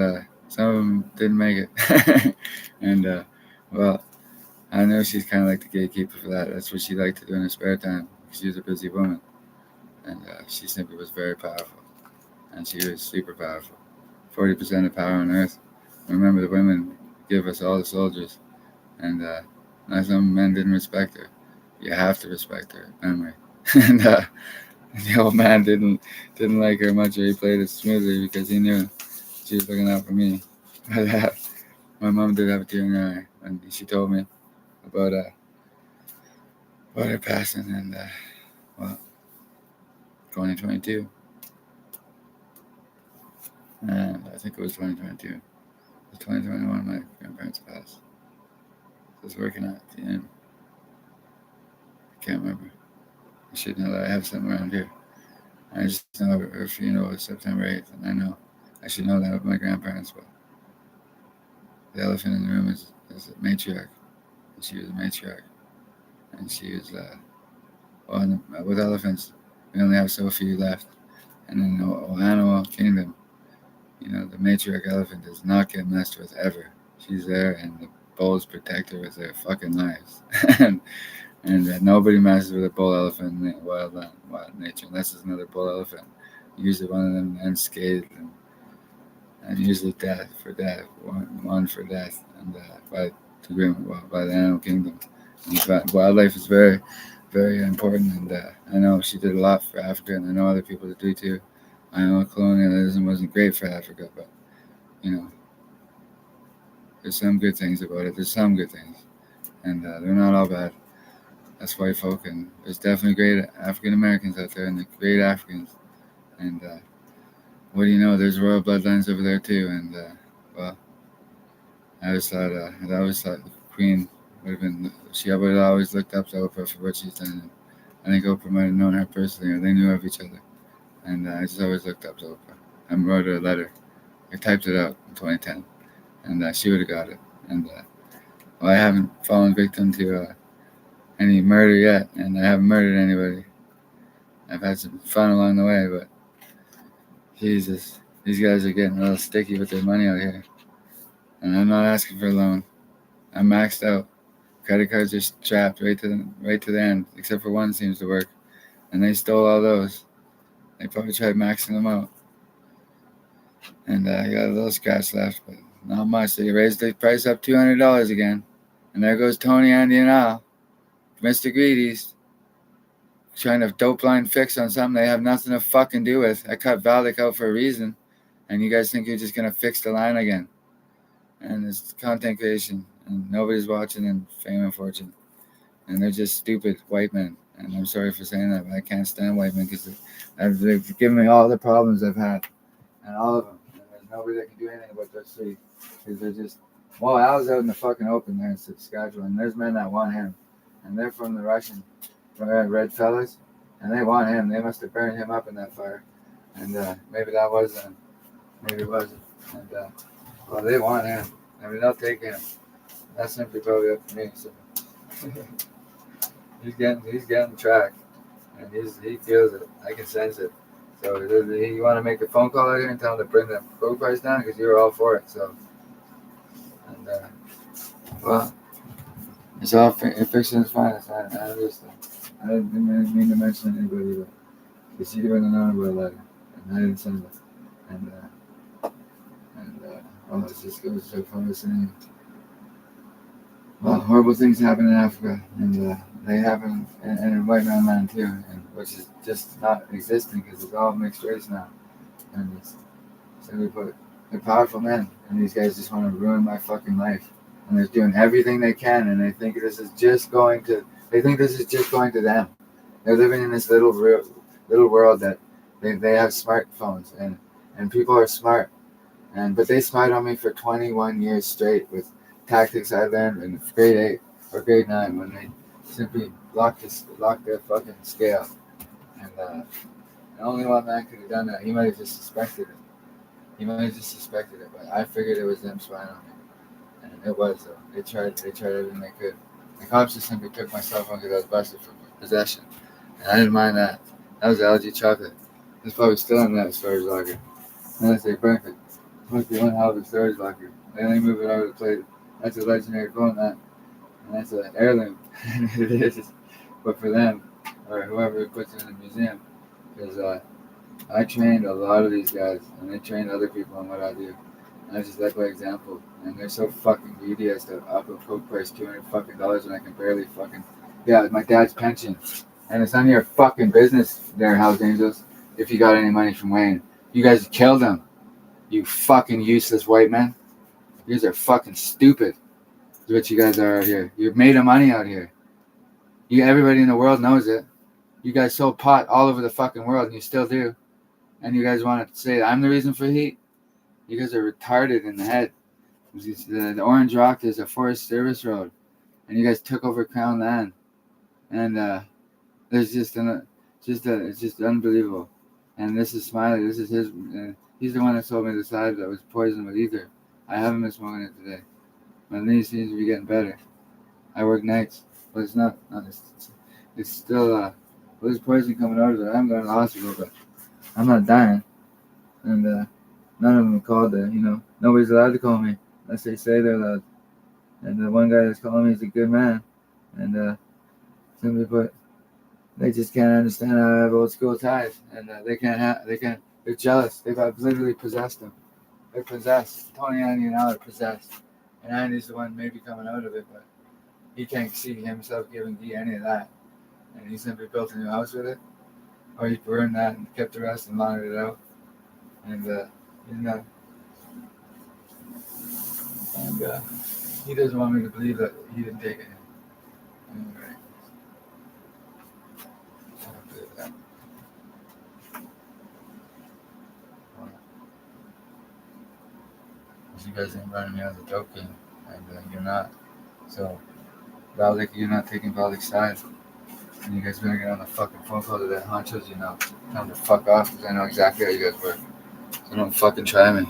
some of them didn't make it. And, well, I know she's kind of like the gatekeeper for that. That's what she liked to do in her spare time. She was a busy woman. And she simply was very powerful. And she was super powerful. 40% of power on Earth. Remember, the women give us all the soldiers. And not some men didn't respect her. You have to respect her memory. And the old man didn't like her much, or he played it smoothly because he knew she was looking out for me. But my mom did have a tear in her eye when she told me about her passing. And well, 2022. And I think it was 2022. It was 2021 my grandparents passed. I was working at the inn. I can't remember. I should know that I have something around here. I just know her funeral was September 8th, and I know I should know that with my grandparents. But the elephant in the room is a matriarch. And she was a matriarch. And she was, well, with elephants, we only have so few left. And in the animal kingdom, the matriarch elephant does not get messed with ever. She's there, and the bulls protect her with their fucking lives. And nobody messes with a bull elephant in wild nature, unless it's another bull elephant. Usually one of them ends scathed, and usually death, one for death, and by the animal kingdom. And wildlife is very, very important, and I know she did a lot for Africa, and I know other people that do too. I know colonialism wasn't great for Africa, but there's some good things about it. There's some good things, and they're not all bad. That's white folk, and there's definitely great African Americans out there, and the great Africans. And what do you know? There's royal bloodlines over there too. And well, I always thought the Queen would have been. She would have always looked up to Oprah for what she's done. And I think Oprah might have known her personally, or they knew of each other. And I just always looked up to Oprah. I wrote her a letter. I typed it out in 2010, and she would have got it. And well, I haven't fallen victim to any murder yet, and I haven't murdered anybody. I've had some fun along the way, but Jesus, these guys are getting a little sticky with their money out here. And I'm not asking for a loan. I'm maxed out. Credit cards are strapped right to the end, except for one seems to work. And they stole all those. They probably tried maxing them out. And I got a little scratch left, but not much. They raised the price up $200 again. And there goes Tony, Andy, and Al, Mr. Greedy's, trying to dope line fix on something they have nothing to fucking do with. I cut Valdic out for a reason. And you guys think you're just going to fix the line again. And it's content creation. And nobody's watching and fame and fortune. And they're just stupid white men. And I'm sorry for saying that, but I can't stand white men because they've given me all the problems I've had. And all of them. And there's nobody that can do anything about those three. Because they're just... Well, Al's out in the fucking open there in Saskatchewan. And there's men that want him. And they're from the Russian red fellas. And they want him. They must have burned him up in that fire. And maybe that was them. Maybe it wasn't. And, well, they want him. I mean, they'll take him. That's simply probably up to me. So he's getting tracked, and he feels it. I can sense it. So you want to make a phone call out here and tell him to bring the gold price down because you were all for it. So, and well, it's all fiction is fine. It's fine. I didn't mean to mention anybody, but because you wouldn't know about a letter, and I didn't send it, and well, it just goes so far as saying. Well, horrible things happen in Africa, and they happen in white man land too, and which is just not existing because it's all mixed race now. And it's simply put, they're powerful men, and these guys just want to ruin my fucking life. And they're doing everything they can, and they think this is just going to them. They're living in this little world that they have smartphones, and people are smart, but they spied on me for 21 years straight with tactics I learned in grade 8 or grade 9 when they simply locked their fucking scale. And only one man could have done that. He might have just suspected it. But I figured it was them spying on me. And it was, though. They tried everything they could. The cops just simply took my cell phone because I was busted for possession. And I didn't mind that. That was LG chocolate. It's probably still in that storage locker. Unless they burnt it. It must be one hell of a storage locker. They only move it over the plate. That's a legendary phone, that. And that's an heirloom. It is. But for them, or whoever puts it in the museum, because I trained a lot of these guys, and they trained other people on what I do. And I just led by example. And they're so fucking greedy as to up a coke price $200 fucking when I can barely fucking... Yeah, my dad's pension. And it's none of your fucking business there, Hells Angels, if you got any money from Wayne. You guys killed him. You fucking useless white men. You guys are fucking stupid. Is what you guys are out here. You're made of money out here. Everybody in the world knows it. You guys sold pot all over the fucking world, and you still do. And you guys want to say I'm the reason for heat? You guys are retarded in the head. The Orange Rock is a Forest Service road, and you guys took over Crown land, and it's just unbelievable. And this is Smiley. This is his. He's the one that sold me the side that was poisoned with ether. I haven't been smoking it today. My knee seems to be getting better. I work nights, but it's not. It's still. Well, there's poison coming out of it. I'm going to the hospital, but I'm not dying. And none of them called there. Nobody's allowed to call me unless they say they're allowed. And the one guy that's calling me is a good man. And simply put, they just can't understand how I have old school ties, and they're jealous. I've literally possessed them. They're possessed. Tony, Andy, and Al are possessed. And Andy's the one maybe coming out of it, but he can't see himself giving D any of that. And he simply built a new house with it. Or he burned that and kept the rest and laundered it out. And, he doesn't want me to believe that he didn't take it. Anyway. You guys ain't running me as a dope king, and you're not. So, Valdic, you're not taking Valdic's side. And you guys better get on the fucking phone call to that honchos, Tell them to fuck off, because I know exactly how you guys work. So don't fucking try me.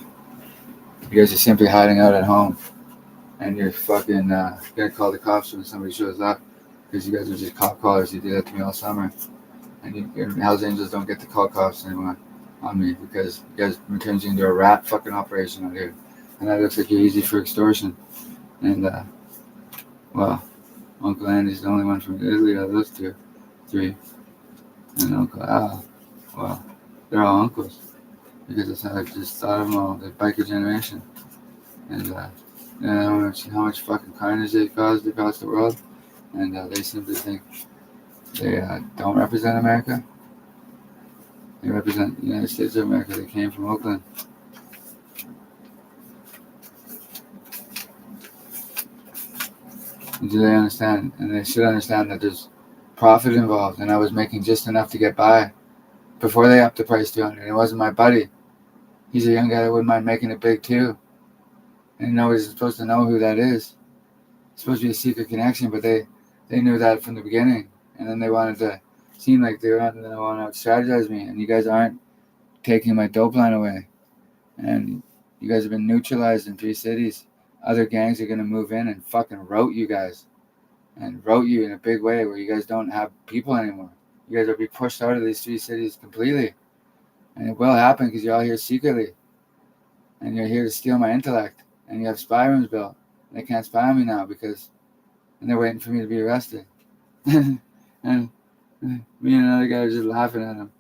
You guys are simply hiding out at home, and you're fucking gonna call the cops when somebody shows up, because you guys are just cop callers. You do that to me all summer. And your Hells Angels don't get to call cops anymore on me because you guys turns you into a rat fucking operation out here. And that looks like you're easy for extortion. And, well, Uncle Andy's the only one from Italy out of those two, three. And Uncle Al, well, they're all uncles. Because that's how I just thought of them all, the biker generation. And, how much fucking carnage they caused across the world. And they simply think they don't represent America. They represent the United States of America. They came from Oakland. Do they understand? And they should understand that there's profit involved. And I was making just enough to get by before they upped the price to 200. It wasn't my buddy. He's a young guy that wouldn't mind making it big too. And nobody's supposed to know who that is. It's supposed to be a secret connection, but they knew that from the beginning. And then they wanted to seem like they wanted to want to strategize me. And you guys aren't taking my dope line away. And you guys have been neutralized in 3 cities. Other gangs are going to move in and fucking route you guys. And route you in a big way where you guys don't have people anymore. You guys will be pushed out of these 3 cities completely. And it will happen because you're all here secretly. And you're here to steal my intellect. And you have spy rooms built. They can't spy on me now because... And they're waiting for me to be arrested. And me and another guy are just laughing at him.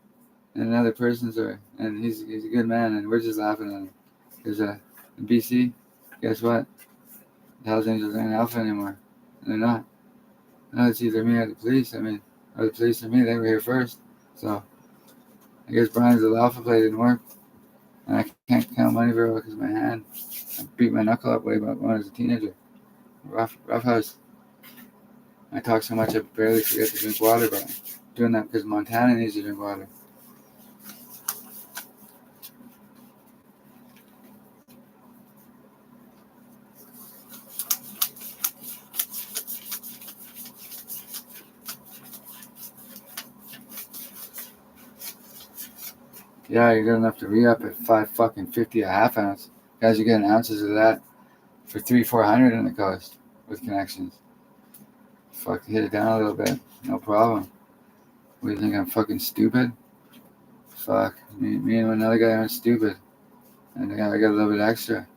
And another person's there. And he's a good man. And we're just laughing at him. Because in BC, guess what? The Hells Angels aren't alpha anymore. And they're not. No, it's either me or the police. I mean, or the police or me. They were here first. So, I guess Brian's little alpha play didn't work. And I can't count money very well because of my hand. I beat my knuckle up way back when I was a teenager. Rough house. I talk so much I barely forget to drink water, but I'm doing that because Montana needs to drink water. Yeah, you're good enough to re-up at $5.50 a half ounce. Guys are getting ounces of that for $300-$400 in the coast with connections. Fuck, hit it down a little bit, no problem. What do you think? I'm fucking stupid? Fuck, me and another guy aren't stupid, and I got a little bit extra,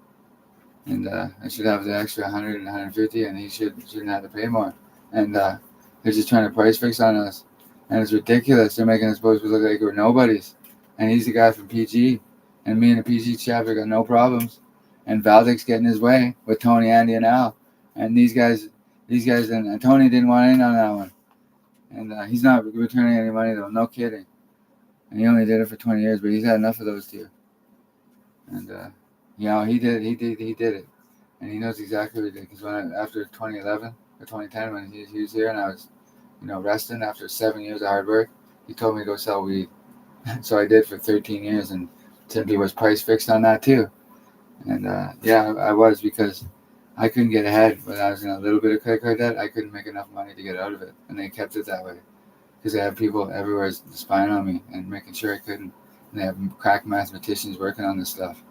and I should have the extra 100 and 150, and he shouldn't have to pay more. And they're just trying to price fix on us, and it's ridiculous. They're making us supposed to look like we're nobodies. And he's the guy from PG. And me and the PG chapter got no problems. And Valdic's getting his way with Tony, Andy, and Al. And these guys, and Tony didn't want in on that one. And he's not returning any money, though. No kidding. And he only did it for 20 years, but he's had enough of those two. And, he did it. And he knows exactly what he did. Because after 2011 or 2010, when he was here and I was, resting after 7 years of hard work, he told me to go sell weed. So I did for 13 years, and simply was price fixed on that too. And I was, because I couldn't get ahead when I was in a little bit of credit card debt. I couldn't make enough money to get out of it, and they kept it that way because they have people everywhere spying on me and making sure I couldn't. And they have crack mathematicians working on this stuff,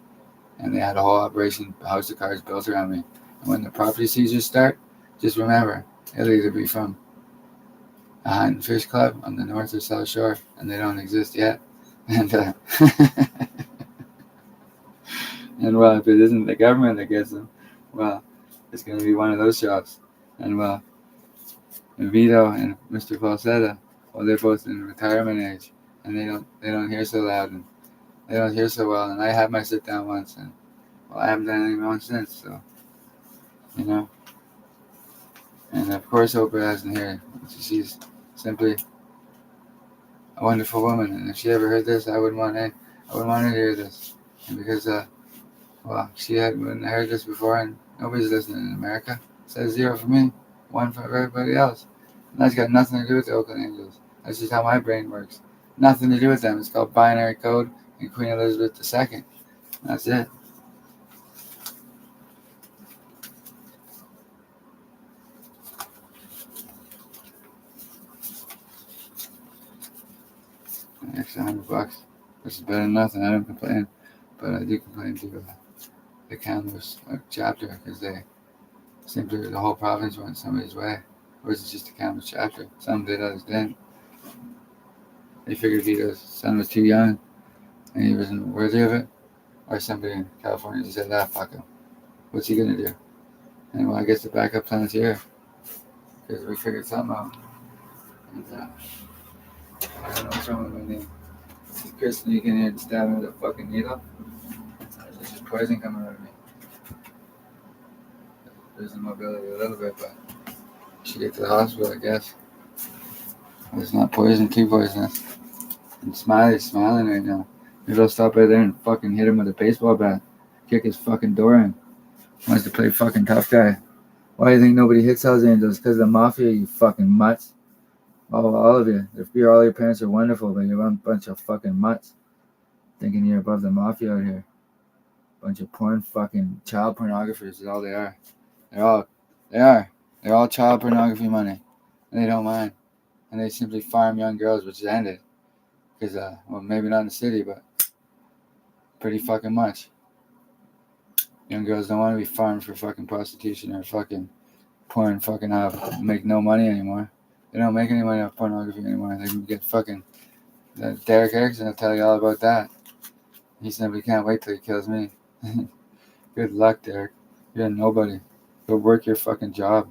and they had a whole operation, house of cards built around me. And when the property seizures start, just remember, it'll either be from a hunt and fish club on the north or south shore, and they don't exist yet. And and well, if it isn't the government that gets them, well, it's going to be one of those shops. And well, Vito and Mr. Falsetta, well, they're both in retirement age, and they don't hear so loud, and they don't hear so well. And I had my sit down once, and well, I haven't done anything wrong since. So, And of course, Oprah hasn't here. She's simply a wonderful woman, and if she ever heard this, I wouldn't want her to hear this. And because she hadn't heard this before, and nobody's listening in America. It says 0 for me, 1 for everybody else. And that's got nothing to do with the Oakland Angels. That's just how my brain works. Nothing to do with them. It's called binary code and Queen Elizabeth II. That's it. An extra $100, which is better than nothing. I don't complain, but I do complain to the Kamloops chapter, because they simply, the whole province went somebody's way. Or is it just the Kamloops chapter? Some did, others didn't. They figured if his son was too young and he wasn't worthy of it, or somebody in California just said, "Ah, fuck him. What's he gonna do?" And well, I guess the backup plan's here because we figured something out. And, I don't know what's wrong with my knee. Is Chris sneaking in and stabbing with a fucking needle? There's just poison coming out of me. Losing mobility a little bit, but I should get to the hospital, I guess. It's not poison, too poisonous. And Smiley's smiling right now. Maybe I'll stop right there and fucking hit him with a baseball bat. Kick his fucking door in. Wants to play fucking tough guy. Why do you think nobody hits Hells Angels? Because of the mafia, you fucking mutts. All of you. All your parents are wonderful, but you're a bunch of fucking mutts. Thinking you're above the mafia out here. Bunch of porn fucking child pornographers is all they are. They're all child pornography money. And they don't mind. And they simply farm young girls, which is ended. Because, well, maybe not in the city, but pretty fucking much. Young girls don't want to be farmed for fucking prostitution or fucking porn, fucking make no money anymore. They don't make any money off pornography anymore. They can get fucking... Derek Erickson will tell you all about that. He simply can't wait till he kills me. Good luck, Derek. You're a nobody. Go work your fucking job.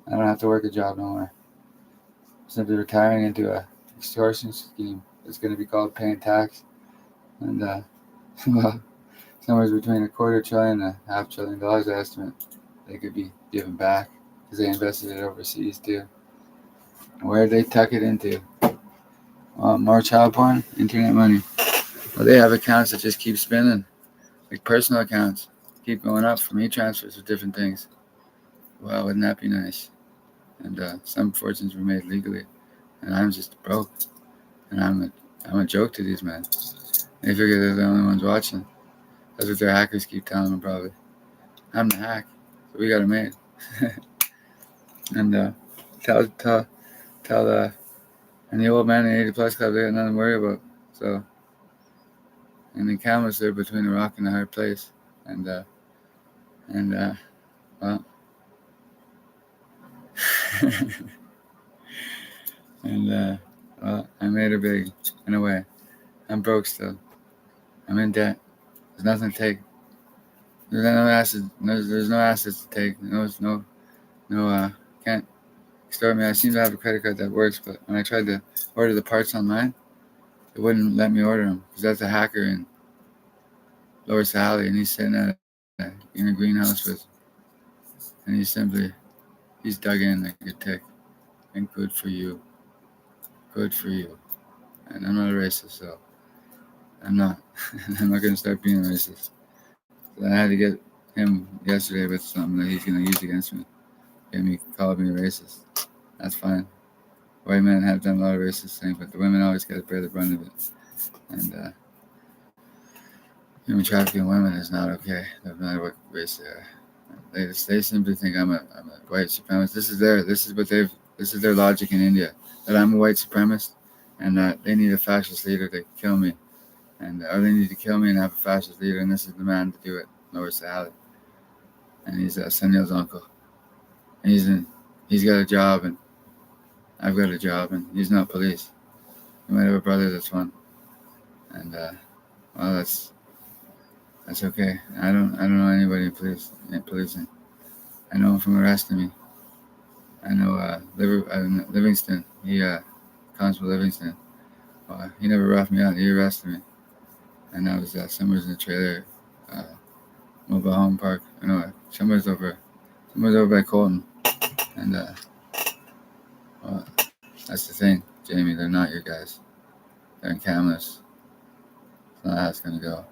I don't have to work a job no more. I'm simply retiring into a extortion scheme. It's going to be called paying tax. And, well, somewhere between $250 billion and $500 billion, I estimate, they could be given back because they invested it overseas too. And where did they tuck it into? More child porn, internet money. Well, they have accounts that just keep spinning, like personal accounts, keep going up for e-transfers of different things. Wow, wouldn't that be nice? And some fortunes were made legally, and I'm just broke. And I'm a joke to these men. They figure they're the only ones watching. That's what their hackers keep telling them, probably. I'm the hack, so we got it made. And tell and the old man in the 80 plus club, they got nothing to worry about. So, and the cameras, they're between a rock and a hard place. And well, and well, I made it big in a way. I'm broke still. I'm in debt. There's nothing to take. There's no assets. There's no assets to take. Can't extort me. I seem to have a credit card that works, but when I tried to order the parts online, it wouldn't let me order them because that's a hacker in Lower Cali, and he's sitting in a greenhouse and he's dug in like a tick. And good for you. Good for you. And I'm not a racist, so I'm not. I'm not gonna start being a racist. So I had to get him yesterday with something that he's gonna use against me. Get me called me a racist. That's fine. White men have done a lot of racist things, but the women always got to bear the brunt of it. And human trafficking women is not okay, no matter what race they are. They simply think I'm a white supremacist. This is their logic in India, that I'm a white supremacist, and that they need a fascist leader to kill me, or they need to kill me and have a fascist leader, and this is the man to do it. Lower Sahali, and he's Sunil's uncle. And he's got a job, and I've got a job, and he's not police. He might have a brother that's one, and well, that's okay. I don't know anybody in policing. I know him from arresting me. I know Livingston. Constable Livingston. He never roughed me out. He arrested me, and I was somewhere in the trailer, mobile home park. I know somewhere's over by Colton, and well, that's the thing, Jamie. They're not your guys. They're in cameras. It's not how it's gonna go.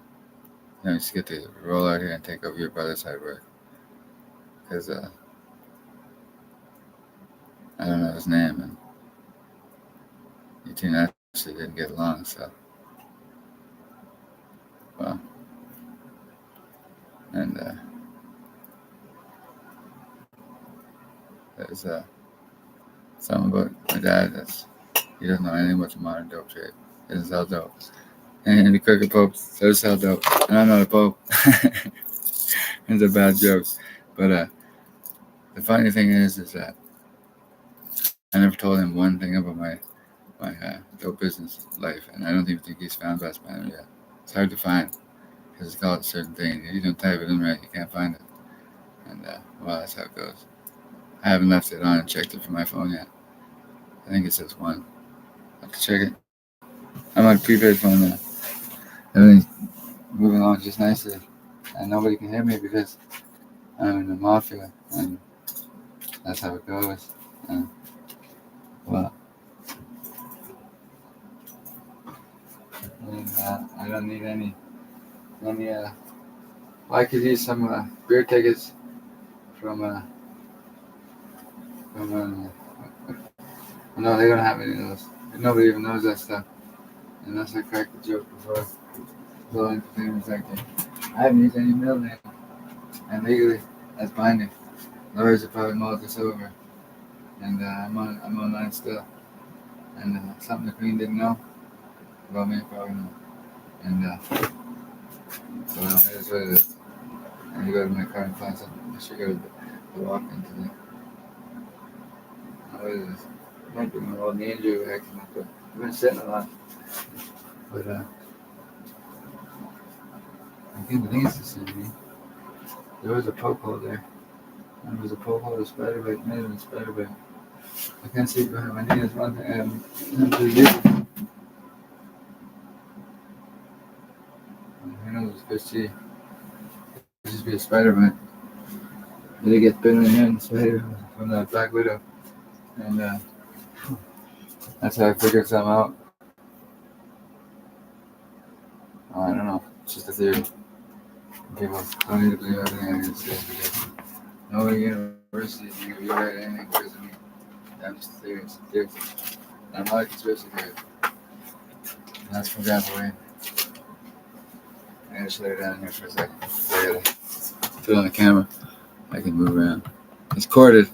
You just get to roll out here and take over your brother's hard work. Because, I don't know his name, and you two actually didn't get along, so. Well. And, there's, something about my dad he doesn't know anything about the modern dope trade. He doesn't sell dope. And the crooked Pope does sell dope. And I'm not a Pope. It's a bad joke. But the funny thing is that I never told him one thing about my dope business life, and I don't even think he's found Best Banner yet. It's hard to find because it's called a certain thing. If you don't type it in right, you can't find it. And well, that's how it goes. I haven't left it on and checked it from my phone yet. I think it says 1. I have to check it. I'm on a prepaid phone now. Everything's moving along just nicely, and nobody can hear me because I'm in the mafia, and that's how it goes. And well, I don't need any. Well, I could use some beer tickets from no, they don't have any of those. Nobody even knows that stuff. Unless I cracked the joke before. So entertainment's acting. I haven't used any middle name. And legally, that's binding. Lawyers will probably mull this over. And I'm online still. And something the Queen didn't know about me, probably know. And so it is what it is. I need to go to my car and find something. I should go to the walk-in today. What is this? Might be my old injury accident, but I've been sitting a lot. But I think it's the same. There was a poke hole there. There was a poke hole, a spider bite, made of a spider bite. I can't see behind my knee. That's one thing I haven't to do. Who knows? Let's see. It could just be a spider bite. Did it get bitten in the hand? Spider from the Black Widow. And that's how I figured something out. Oh, I don't know. It's just a theory. People don't need to believe everything I need to say because no university is going to be right anything because of me. I'm just a theory. It's a theory. I'm not a conspiracy theory. And that's from Grandpa Wayne. I gotta slow down here for a second. I gotta put it on the camera. I can move around. It's corded.